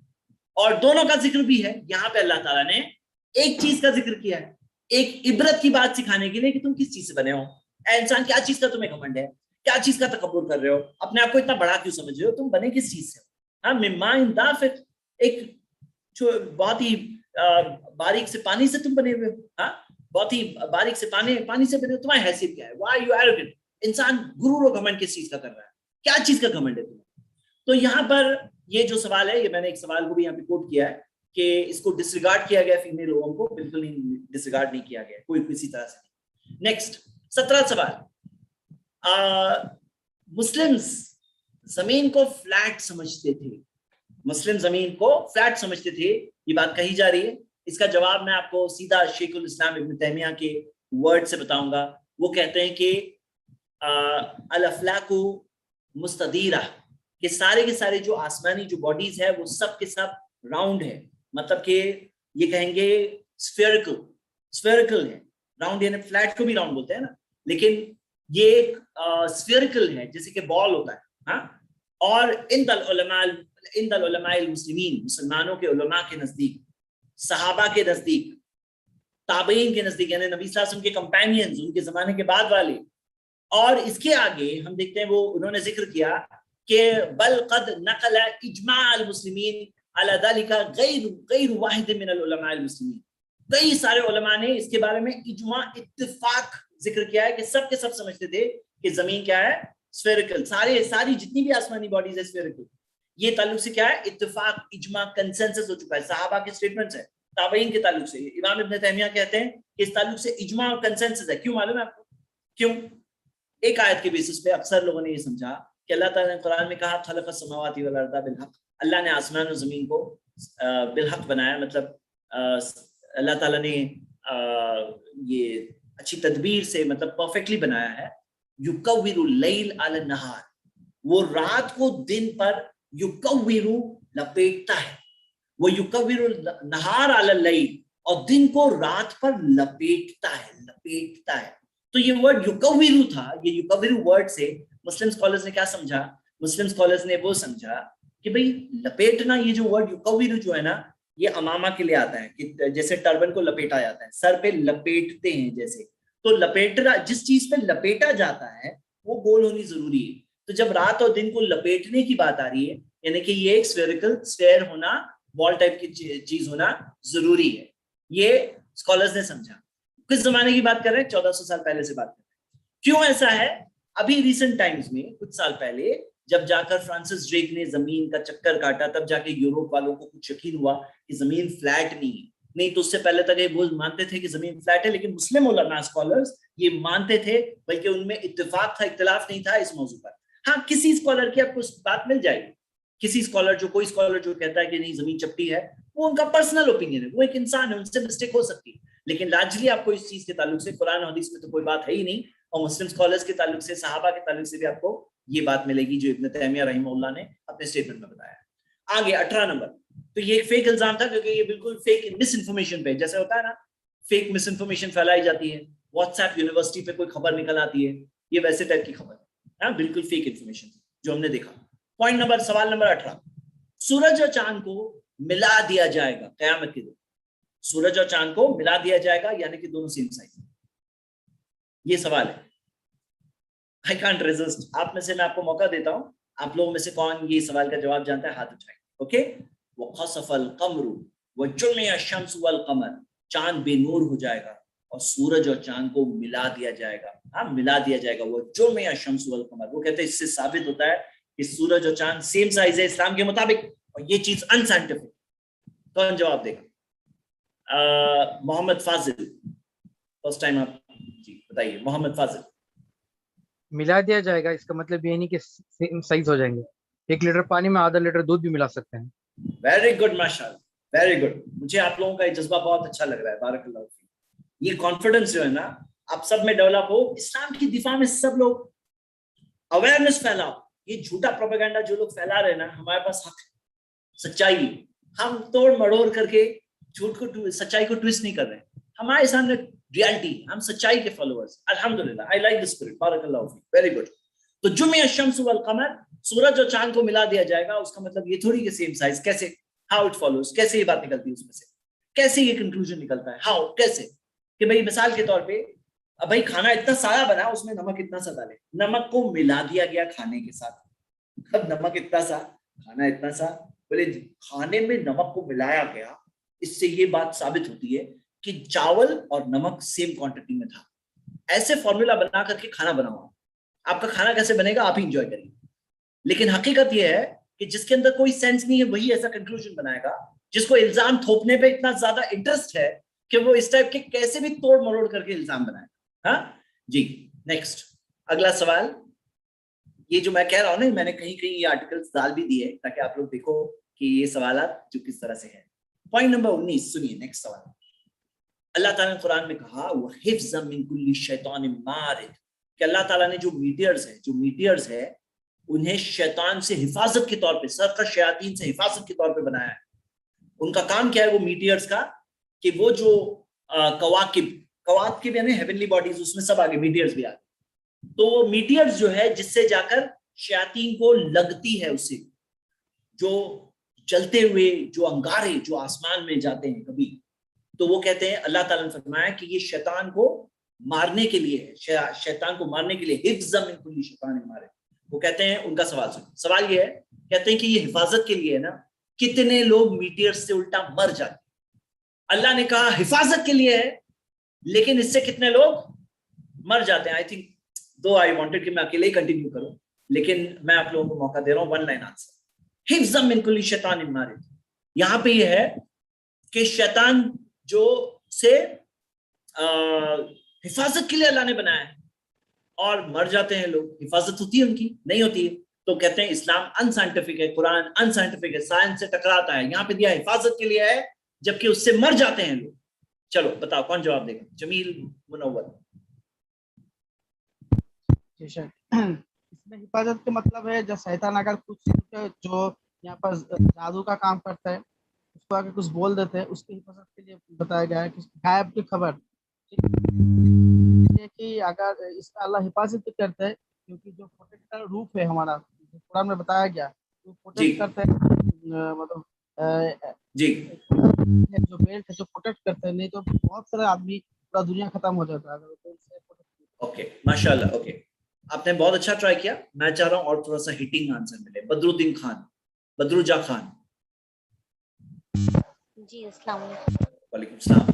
और दोनों का जिक्र भी है। यहाँ पे अल्लाह ताला ने एक चीज का जिक्र किया है, एक इबरत की बात सिखाने के लिए कि तुम किस चीज से बने हो। इंसान क्या चीज का तुम्हें घमंड है, क्या चीज का तकब्बुर कर रहे हो, अपने आप को इतना बड़ा क्यों समझ रहे हो, तुम बने किस चीज से हो। मिम्मा इन दाफिक, एक बहुत ही बारीक से पानी से तुम बने हुए हो। बहुत ही बारीक से पानी से बने हो। तुम्हारी हैसियत क्या है, व्हाई यू एरोगेंट। इंसान गुरूर और घमंड किस चीज का कर रहा है, क्या चीज का घमंड है तुम्हें। तो यहाँ पर ये जो सवाल है, ये मैंने एक सवाल को भी यहाँ पे कोट किया है कि इसको डिसरिगार्ड किया गया, फीमेल लोगों को बिल्कुल नहीं डिसरिगार्ड नहीं किया गया, कोई किसी तरह से। नेक्स्ट 17 सवाल, मुस्लिम्स जमीन को फ्लैट समझते थे, मुस्लिम जमीन को फ्लैट समझते थे, ये बात कही जा रही है। इसका जवाब मैं आपको सीधा शेखुल इस्लाम इब्न तैमिया के वर्ड से बताऊंगा। वो कहते हैं कि अल अफलाकु मुस्तदीरा, कि सारे के सारे जो आसमानी जो बॉडीज है वो सब के सब राउंड है। मतलब कि ये कहेंगे स्फेरिकल है। राउंड यानी फ्लैट को भी राउंड बोलते हैं ना, लेकिन ये एक स्फेरिकल है जैसे कि बॉल होता है। और इंदल उलमाइल मुस्लिमीन, मुसलमानों के उलमा के नजदीक, सहाबा के नजदीक, ताबईन के नजदीक, यानी नबी सल्लल्लाहु अलैहि वसल्लम के कंपेनियंस, उनके जमाने के बाद वाले, और इसके आगे हम देखते हैं वो उन्होंने जिक्र किया कि बल कद नकल इजमा अल मुस्लिमीन अला ज़ालिका गैर वाहिद मिन अल उलमा अल मुस्लिमीन। कई सारे उलमा ने इसके बारे में इजमा इत्तिफाक जिक्र किया है कि सब के सब समझते थे कि जमीन क्या है, स्फेरिकल, सारी जितनी भी आसमानी बॉडीज है स्फेरिकल। ये ताल्लुक से क्या है, इत्तिफाक, इजमा, कंसेंसस हो चुका है। सहाबा के स्टेटमेंट्स है, ताबईन के ताल्लुक से। इमाम इब्न तैमिया कहते हैं कि इस ताल्लुक से इजमा और कंसेंसस है। क्यों मालूम है आपको? क्यों? एक आयत के बेसिस पे अक्सर लोगों ने ये समझा कि अल्लाह ताला ने कुरान में कहा खलक़स समावाति वल अर्दा बिल हक़, अल्लाह ने आसमान और जमीन को बिल हक़ बनाया, मतलब अल्लाह ताला ने ये अच्छी तदबीर से, मतलब परफेक्टली बनाया है। युकव्विरुल लैल अला नहार, वो रात को दिन पर युकव्विरु लपेटता है, वो युकव्विरुल नहार अला लैल, और दिन को रात पर लपेटता है। तो ये वर्ड युकव्विरु था, ये युकव्विरु वर्ड से मुस्लिम स्कॉलर्स ने क्या समझा? मुस्लिम स्कॉलर्स ने वो समझा कि भाई लपेटना, ये जो वर्ड युकव्विरु जो है ना, ये अमामा के लिए आता है कि जैसे टर्बन को लपेटा जाता है, सर पे लपेटते हैं जैसे। तो लपेटना, जिस चीज पे लपेटा जाता है वो गोल होनी जरूरी है। तो जब रात और दिन को लपेटने की बात आ रही है, यानी कि ये एक स्फेरिकल, स्फेयर होना, बॉल टाइप की चीज होना जरूरी है, ये स्कॉलर्स ने समझा। किस जमाने की बात कर रहे हैं? 1400 साल पहले से बात कर रहे हैं। क्यों ऐसा है? अभी रिसेंट टाइम्स में, कुछ साल पहले जब जाकर फ्रांसिस ड्रेक ने जमीन का चक्कर काटा, तब जाके यूरोप वालों को कुछ यकीन हुआ कि जमीन फ्लैट नहीं तो उससे पहले तक ये वो मानते थे कि जमीन फ्लैट है, लेकिन मुस्लिम उलमा स्कॉलर्स ये मानते थे, बल्कि उनमें इत्तेफाक था, इख्तिलाफ नहीं था इस मौजू पर। हाँ, किसी स्कॉलर की आपको बात मिल जाएगी, किसी स्कॉलर कोई स्कॉलर जो कहता है कि नहीं जमीन चपटी है, वो उनका पर्सनल ओपिनियन है, वो एक इंसान है, उनसे मिस्टेक हो सकती है। लेकिन लार्जली आपको इस चीज के ताल्लुक से कुरान हदीस में तो कोई बात है ही नहीं, और मुस्लिम स्कॉलर्स के ताल्लुक से, सहाबा के ताल्लुक से भी आपको ये बात मिलेगी जो इब्न तैमिया रहमहुल्लाह ने अपने स्टेटमेंट में बताया। आगे 18 नंबर, तो ये एक फेक इल्जाम था, क्योंकि ये बिल्कुल फेक मिस इन्फॉर्मेशन पे, जैसे होता है ना फेक मिस इन्फॉर्मेशन फैलाई जाती है, व्हाट्सएप यूनिवर्सिटी पे कोई खबर निकल आती है, ये वैसे टाइप की खबर है, हाँ बिल्कुल फेक इन्फॉर्मेशन जो हमने देखा। पॉइंट नंबर, सवाल नंबर 18, सूरज और चांद को मिला दिया जाएगा कयामत के दिन। सूरज और चांद को मिला दिया जाएगा, यानी कि दोनों सेम साइज। ये सवाल है, आई कांट रेजिस्ट। आप में से मैं आपको मौका देता हूं, आप लोगों में से कौन ये सवाल का जवाब जानता है? हाथ उठाएं। ओके, वो खसफल कमरु व जुमिया शम्स वल कमर, चांद बेनूर हो जाएगा और सूरज और चांद को मिला दिया जाएगा। हाँ, मिला दिया जाएगा, वो जुमिया शम्स वल कमर। वो कहते हैं इससे साबित होता है कि सूरज और चांद सेम साइज है इस्लाम के मुताबिक, और ये चीज अनसाइंटिफिक। कौन जवाब देगा? मोहम्मद फाजिल, फर्स्ट टाइम आप जी बताइए। मोहम्मद फाजिल। मिला दिया जाएगा, इसका मतलब ये नहीं कि सेम साइज हो जाएंगे। 1 लीटर पानी में आधा लीटर दूध भी मिला सकते हैं। वेरी गुड माशाल्लाह, वेरी गुड। मुझे आप लोगों का ये जज्बा बहुत अच्छा लग रहा है, बारकल्लाह फीक। ये कॉन्फिडेंस जो है ना आप सब में डेवलप हो, इस्लाम की दिफा में सब लोग अवेयरनेस फैलाओ। ये झूठा प्रोपेगेंडा जो लोग फैला रहे हैं ना, हमारे पास हक है, सच्चाई, हम तोड़ मड़ोड़ करके झूठ को, सच्चाई को ट्विस्ट नहीं कर रहे हैं। हमारे सामने रियलिटी, हम सच्चाई के फॉलोअर्स। अल्हम्दुलिल्लाह, आई लाइक द स्पिरिट, बारकल्लाहु फीक, वेरी गुड। तो जुमिया शम्स वल कमर, सूरज और चांद को मिला दिया जाएगा, उसका मतलब ये थोड़ी कि सेम साइज। कैसे? हाउ इट फॉलोज, कैसे ये बात निकलती है उसमें से, कैसे ये कंक्लूजन निकलता है? हाउ, कैसे? कि भाई मिसाल के तौर पे, अब भाई खाना इतना सारा बना, उसमें नमक इतना सा डाले, नमक को मिला दिया गया खाने के साथ। अब नमक इतना सा, खाना इतना सा, बोले खाने में नमक को मिलाया गया। इससे ये बात साबित होती है कि चावल और नमक सेम क्वांटिटी में था। ऐसे फॉर्मूला बना करके खाना बनाओ, आपका खाना कैसे बनेगा आप ही इंजॉय करिए। लेकिन हकीकत यह है कि जिसके अंदर कोई सेंस नहीं है वही ऐसा कंक्लूजन बनाएगा, जिसको इल्जाम थोपने पे इतना ज्यादा इंटरेस्ट है कि वो इस टाइप के कैसे भी तोड़ मरोड़ करके इल्जाम बनाएगा। हाँ जी, नेक्स्ट अगला सवाल। ये जो मैं कह रहा हूं ना, मैंने कहीं कहीं ये आर्टिकल्स डाल भी दिए ताकि आप लोग देखो कि ये सवालात जो किस तरह से है। पॉइंट नंबर 19 सुनिए, नेक्स्ट सवाल। अल्लाह ताला ने कुरान में कहा वो हिफ्ज़म मिन कुल्ली शैतान मारिद, कि अल्लाह ताला ने जो मीटियर्स है उन्हें शैतान से हिफाजत के तौर पे, सरकश शयातीन से हिफाजत के तौर पे बनाया है। उनका काम क्या है वो मीटियर्स का, कि वो जो कवाकिब यानी हेवनली बॉडीज, उसमें सब आगे मीटियर्स भी आगे। तो वो मीटियर्स जो है जिससे जाकर शयातीन को लगती है, उससे जो चलते हुए जो अंगारे जो आसमान में जाते हैं कभी, तो वो कहते हैं, अल्लाह ताला ने फरमाया कि ये शैतान को मारने के लिए है, शैतान को मारने के लिए। हिफ्ज़म मिन कुल्ली शैतान मारे, वो कहते हैं, उनका सवाल सुनो। सवाल ये है, कहते हैं कि ये हिफाजत के लिए है ना, कितने लोग मीटियर से उल्टा मर जाते हैं। अल्लाह ने कहा हिफाजत के लिए है, लेकिन इससे कितने लोग मर जाते हैं। आई थिंक दो आई वांटेड कि मैं अकेले ही कंटिन्यू करूं, लेकिन मैं आप लोगों को मौका दे रहा हूं। वन लाइन आंसर, हिफ्ज़म मिन कुल्ली शैतान मारिद। यहां पे ये है कि शैतान जो से हिफाजत के लिए अल्लाह ने बनाया है, और मर जाते हैं लोग। हिफाजत होती है उनकी? नहीं होती है। तो कहते हैं इस्लाम अनसाइंटिफिक है, कुरान अनसाइंटिफिक है, साइंस से टकराता है। यहाँ पे दिया हिफाजत के लिए है, जबकि उससे मर जाते हैं लोग। चलो बताओ कौन जवाब देगा? जमील, मुनव्वर। इसमें हिफाजत का मतलब है जब शैतान अगर कुछ जो यहाँ पर जादू का काम करता है उसको आगे कुछ बोल देते हैं, उसकी हिफाजत के लिए बताया गया है कि गायब की खबर कि अगर इसका अल्लाह हिफाजत करता है, क्योंकि जो प्रोटेक्टर रूप है हमारा, कुरान में बताया गया, तो प्रोटेक्ट करता है, मतलब जी जो बेल्ट है जो प्रोटेक्ट करता है, नहीं तो बहुत सारे आदमी, पूरा दुनिया खत्म हो जाता है अगर बेल्ट से प्रोटेक्ट। ओके, माशाल्लाह। ओके, आपने बहुत अच्छा ट्राई किया। मैं चाह रहा हूँ और थोड़ा सा हिटिंग आंसर मिले। बदरुद्दीन खान, बदरुजा खान। जी अस्सलाम वालेकुम। वालेकुम सलाम।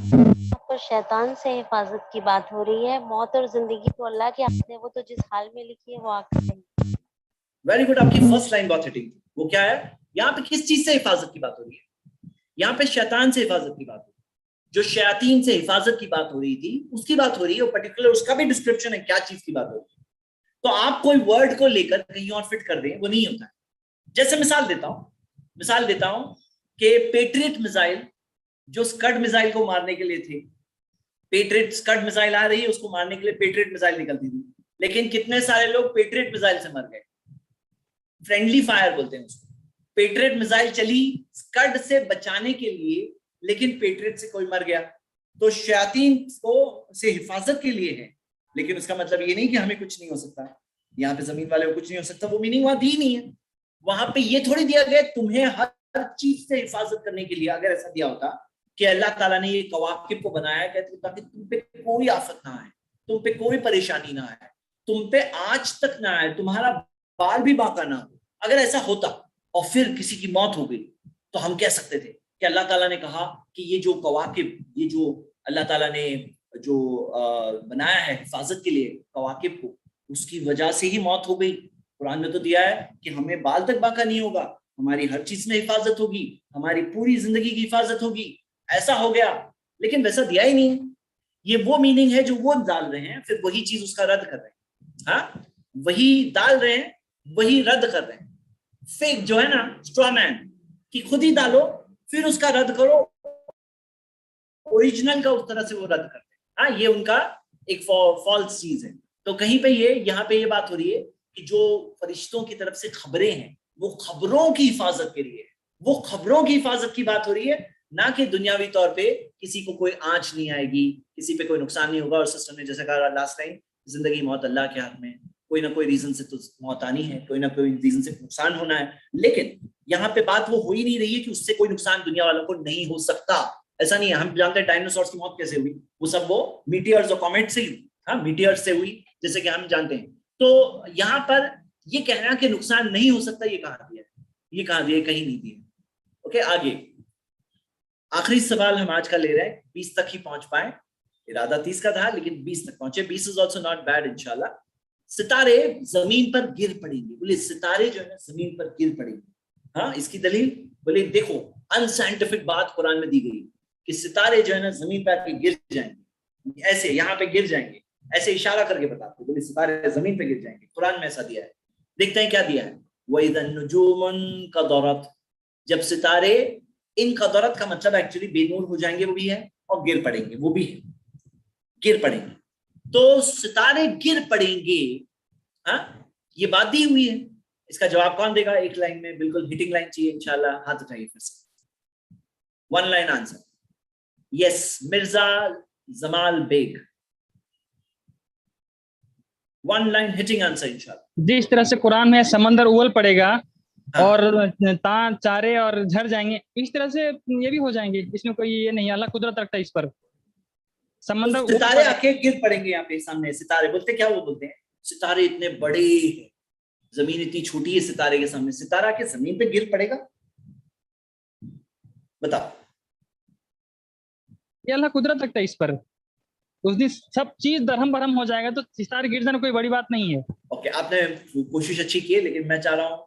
तो शैतान से हिफाजत की बात हो रही है। मौत और जिंदगी तो अल्लाह के हाथ में, वो तो जिस हाल में लिखी है वो आकर नहीं। वेरी गुड, आपकी फर्स्ट लाइन बहुत हिटिंग थी। वो क्या है? यहाँ पे किस चीज से हिफाजत की बात हो रही है? यहाँ पे शैतान से हिफाजत की बात हो रही है। जो शयातीन से हिफाजत की बात हो रही थी उसकी बात हो रही है, वो पर्टिकुलर उसका भी डिस्क्रिप्शन है क्या चीज की बात हो रही है। तो आप कोई वर्ड को लेकर कहीं और फिट कर दें, वो नहीं होता है। जैसे मिसाल देता हूं कि पेट्रियट मिसाइल जो स्कड मिसाइल को मारने के लिए थे, पेट्रियट स्कड मिसाइल आ रही है, उसको मारने के लिए पेट्रियट मिसाइल निकलती थी, लेकिन कितने सारे लोग पेट्रियट मिसाइल से मर गए। फ्रेंडली फायर बोलते हैं उसको। पेट्रियट मिसाइल चली स्कड से बचाने के लिए, लेकिन पेट्रियट से कोई मर गया। तो शयातीन को से हिफाजत के लिए है, लेकिन उसका मतलब ये नहीं कि हमें कुछ नहीं हो सकता। यहाँ पे जमीन वाले को कुछ नहीं हो सकता, वो मीनिंग वहां दी नहीं है। वहां पे ये थोड़ी दिया गया तुम्हें हर चीज से हिफाजत करने के लिए। अगर ऐसा दिया होता कि अल्लाह ताला ने ये कवाकिब को बनाया ताकि तुम पे कोई आफत ना आए, तुम पे कोई परेशानी ना आए, तुम पे आज तक ना आए, तुम्हारा बाल भी बांका ना हो, अगर ऐसा होता और फिर किसी की मौत हो गई, तो हम कह सकते थे कि अल्लाह ताला ने कहा कि ये जो कवाकिब, ये जो अल्लाह ताला ने जो बनाया है हिफाजत के लिए कवाकिब को, उसकी वजह से ही मौत हो गई। कुरान में तो दिया है कि हमें बाल तक बांका नहीं होगा, हमारी हर चीज में हिफाजत होगी, हमारी पूरी जिंदगी की हिफाजत होगी। ऐसा हो गया, लेकिन वैसा दिया ही नहीं है। ये वो मीनिंग है जो वो डाल रहे हैं, फिर वही चीज उसका रद्द कर रहे हैं। हाँ, वही डाल रहे हैं, वही रद्द कर रहे हैं। फेक जो है ना, स्ट्रॉमैन कि खुद ही डालो फिर उसका रद्द करो, ओरिजिनल का उस तरह से वो रद्द करते हैं। हाँ, ये उनका एक फॉल्स चीज है। तो कहीं पे यहाँ पे ये बात हो रही है कि जो फरिश्तों की तरफ से खबरें हैं वो खबरों की हिफाजत के लिए, वो खबरों की हिफाजत की बात हो रही है, ना कि दुनियावी तौर पे किसी को कोई आंच नहीं आएगी, किसी पे कोई नुकसान नहीं होगा। और सिस्टर ने जैसे कहा लास्ट टाइम, जिंदगी मौत अल्लाह के हाथ में, कोई ना कोई रीजन से तो मौत आनी है, कोई ना कोई रीजन से नुकसान होना है। लेकिन यहाँ पे बात वो हो ही नहीं रही है कि उससे कोई नुकसान दुनिया वालों को नहीं हो सकता। ऐसा नहीं है। हम जानते हैं डायनासोर्स की मौत कैसे हुई, वो सब वो मीटियर्स और कॉमेट से ही, हाँ, मीटियर्स से हुई, जैसे कि हम जानते हैं। तो यहाँ पर ये कहना कि नुकसान नहीं हो सकता, ये कहाँ दिया है? ये कहाँ दिया? कहीं नहीं दिया। ओके, आगे आखिरी सवाल हम आज का ले रहे हैं। 20 तक ही पहुंच पाए, इरादा 30 का था, लेकिन 20 तक पहुंचे। 20 इज ऑल्सो नॉट बैड इंशाल्लाह। सितारे जमीन पर गिर पड़ेंगे। बोले सितारे जो है ना जमीन पर गिर पड़ेंगे। हाँ, इसकी दलील बोले देखो, अनसाइंटिफिक बात कुरान में दी गई कि सितारे जो है ना जमीन पर आके गिर जाएंगे, ऐसे यहाँ पे गिर जाएंगे, ऐसे इशारा करके बताते बोले सितारे जमीन पे गिर जाएंगे। कुरान में ऐसा दिया है। देखते हैं क्या दिया है। वइदन नुजूमुन कदरत, जब सितारे, इन कदरत का मतलब एक्चुअली बेनूर हो जाएंगे, वो भी है, और गिर पड़ेंगे, वो भी है, गिर पड़ेंगे। तो सितारे गिर पड़ेंगे, हाँ, ये बात दी हुई है। इसका जवाब कौन देगा? एक लाइन में, बिल्कुल हिटिंग लाइन चाहिए इंशाल्लाह। हाथ उठाइए फिर से। One line answer. Yes, Mirza Jamal Baig. One line hitting answer इंशाल्लाह। जिस तरह से कुरान में समंदर उबल पड़ेगा और चारे और झड़ जाएंगे, इस तरह से ये भी हो जाएंगे। इसमें कोई ये नहीं, अल्लाह कुदरत रखता है इस पर। समंदर सितारे आके गिर पड़ेंगे यहाँ पे सामने। सितारे बोलते क्या, वो बोलते हैं सितारे इतने बड़े हैं, जमीन इतनी छोटी है सितारे के सामने, सितारा आके जमीन पे गिर पड़ेगा? बताओ। ये अल्लाह कुदरत रखता है इस पर। उस दिन सब चीज दरहम बरहम हो जाएगा, तो सितारे गिर जाना कोई बड़ी बात नहीं है। ओके, आपने कोशिश अच्छी की है, लेकिन मैं चाह रहा हूँ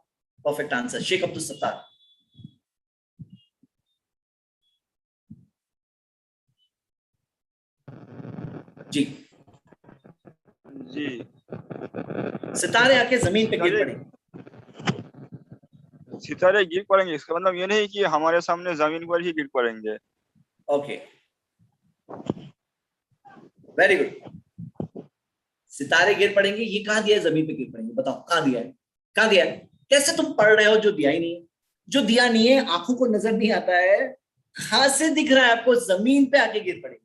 परफेक्ट आंसर। शेख अब्दुल सत्तार। जी जी, सितारे आके जमीन पे गिर पड़ेंगे। सितारे गिर पड़ेंगे इसका मतलब ये नहीं कि हमारे सामने जमीन पर ही गिर पड़ेंगे। Okay, very good. सितारे गिर पड़ेंगे, ये कहाँ दिया है? जमीन पे गिर पड़ेंगे। बताओ कहाँ दिया है, कहाँ दिया है? कैसे तुम पढ़ रहे हो जो दिया ही नहीं है? जो दिया नहीं है आंखों को नजर नहीं आता है, कहाँ से दिख रहा है आपको? जमीन पे आके गिर पड़ेंगे।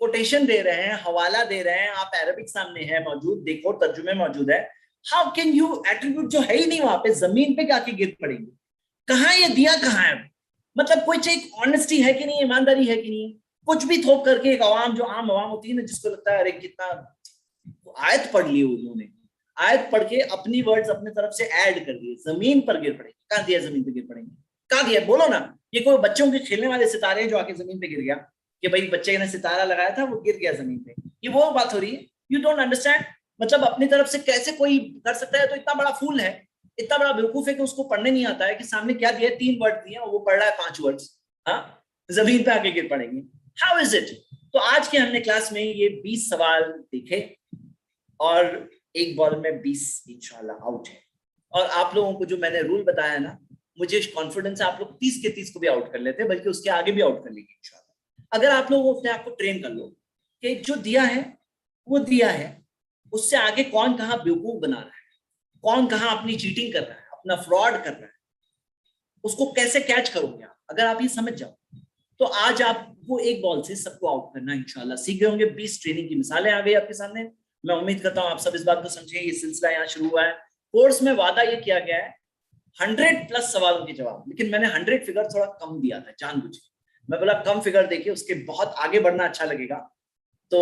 कोटेशन दे रहे हैं, हवाला दे रहे हैं, आप अरबिक सामने है मौजूद, देखो तर्जुमे मौजूद है। हाउ कैन यू एट्रीब्यूट जो है ही नहीं वहां पे, जमीन पे आके गिर पड़ेंगे? कहाँ ये दिया कहाँ है? मतलब कोई एक ऑनेस्टी है कि नहीं, ईमानदारी है कि नहीं? कुछ भी थोप करके एक आवाम, जो आम आवाम होती है ना, जिसको लगता है अरे कितना आयत पढ़ ली उन्होंने, आयत पढ़ के अपनी वर्ड्स अपने तरफ से ऐड कर दिए, जमीन पर गिर पड़ेंगे। कहाँ दिया जमीन पे गिर पड़ेंगे? कहाँ दिया? बोलो ना। ये कोई बच्चों के खेलने वाले सितारे हैं जो आके जमीन पे गिर गया कि भाई बच्चे ने सितारा लगाया था वो गिर गया जमीन पे, ये वो बात हो रही है? You don't understand. मतलब अपनी तरफ से कैसे कोई कर सकता है? तो इतना बड़ा फूल है, इतना बड़ा बेवकूफ है कि उसको पढ़ने नहीं आता है कि सामने क्या दिया है, 3 वर्ड दिए और वो पढ़ रहा है 5 वर्ड्स। हाँ, जमीन पे आके गिर पड़ेंगे। How is it? तो आज के हमने क्लास में ये 20 सवाल देखे और एक बॉल में 20 इंशाल्लाह आउट है। और आप लोगों को जो मैंने रूल बताया ना, मुझे कॉन्फिडेंस है आप लोग 30 के 30 को भी आउट कर लेते हैं, बल्कि उसके आगे भी आउट कर लेंगे इंशाल्लाह। अगर आप लोग अपने आप को ट्रेन कर लो कि जो दिया है वो दिया है, उससे आगे कौन कहाँ बेवकूफ बना रहा है, कौन कहाँ अपनी चीटिंग कर रहा है, अपना फ्रॉड कर रहा है, उसको कैसे कैच करोगे आप? अगर आप ये समझ जाओ तो आज आपको एक बॉल से सबको आउट करना इंशाल्लाह सीख गए होंगे। 20 ट्रेनिंग की मिसालें आ गई आपके सामने। मैं उम्मीद करता हूँ आप सब इस बात को समझे। ये सिलसिला यहाँ शुरू हुआ है। कोर्स में वादा ये किया गया है 100+ सवालों के जवाब, लेकिन मैंने 100 फिगर थोड़ा कम दिया था जानबूझ के। मैं बोला कम फिगर देखिए, उसके बहुत आगे बढ़ना अच्छा लगेगा। तो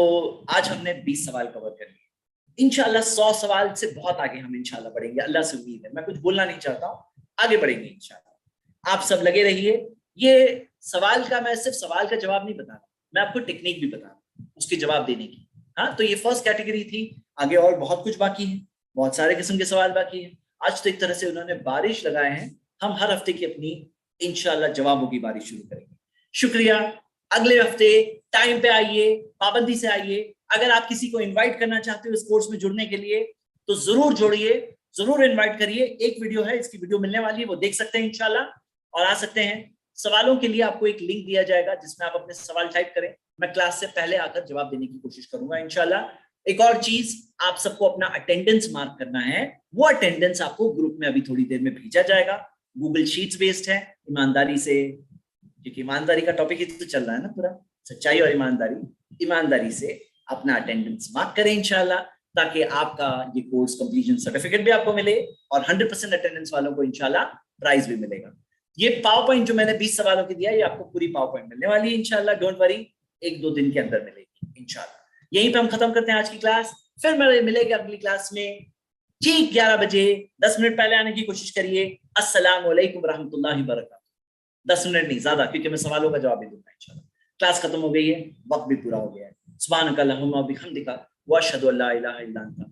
आज हमने 20 सवाल कवर कर लिए। इंशाल्लाह 100 सवाल से बहुत आगे हम इंशाल्लाह बढ़ेंगे, अल्लाह से उम्मीद है। मैं कुछ बोलना नहीं चाहता हूँ, आगे बढ़ेंगे इंशाल्लाह। आप सब लगे रहिए। ये सवाल का, मैं सिर्फ सवाल का जवाब नहीं बता रहा, मैं आपको टेक्निक भी बता रहा हूँ उसके जवाब देने की। हाँ, तो ये फर्स्ट कैटेगरी थी, आगे और बहुत कुछ बाकी है, बहुत सारे किस्म के सवाल बाकी हैं। आज तो एक तरह से उन्होंने बारिश लगाए हैं। हम हर हफ्ते की अपनी इंशाल्लाह जवाबों की बारिश शुरू करेंगे। शुक्रिया। अगले हफ्ते टाइम पे आइए, पाबंदी से आइए। अगर आप किसी को इन्वाइट करना चाहते हो इस कोर्स में जुड़ने के लिए तो जरूर जोड़िए, जरूर इन्वाइट करिए। एक वीडियो है, इसकी वीडियो मिलने वाली है, वो देख सकते हैं इंशाल्लाह और आ सकते हैं। सवालों के लिए आपको एक लिंक दिया जाएगा जिसमें आप अपने सवाल टाइप करें। मैं क्लास से पहले आकर जवाब देने की कोशिश करूंगा इंशाल्लाह। एक और चीज, आप सबको अपना अटेंडेंस मार्क करना है। वो अटेंडेंस आपको ग्रुप में अभी थोड़ी देर में भेजा जाएगा। गूगल शीट्स बेस्ड है, ईमानदारी से, क्योंकि ईमानदारी का टॉपिक ही तो चल रहा है ना पूरा, सच्चाई और ईमानदारी से अपना अटेंडेंस मार्क करें इंशाल्लाह, ताकि आपका ये कोर्स कंप्लीशन सर्टिफिकेट भी आपको मिले और 100% अटेंडेंस वालों को इंशाल्लाह प्राइज भी मिलेगा। ये पावर पॉइंट जो मैंने 20 सवालों की दिया, ये आपको पूरी पावर पॉइंट मिलने वाली है इंशाल्लाह। डोंट वरी, 1-2 दिन के अंदर मिलेगी इंशाल्लाह। यहीं पे हम खत्म करते हैं आज की क्लास। फिर मिलेंगे अगली क्लास में ठीक 11 बजे। 10 मिनट पहले आने की कोशिश करिए। अस्सलाम वालेकुम रहमतुल्लाहि व बरकातहू। 10 मिनट नहीं, ज्यादा, क्योंकि मैं सवालों का जवाब भी दूंगा इंशाल्लाह। क्लास खत्म हो गई है, वक्त भी पूरा हो गया है। सुब्हानक अल्लाहुम्मा व बिहम्दिका व अशहदु अल्ला इलाहा इल्ला अंता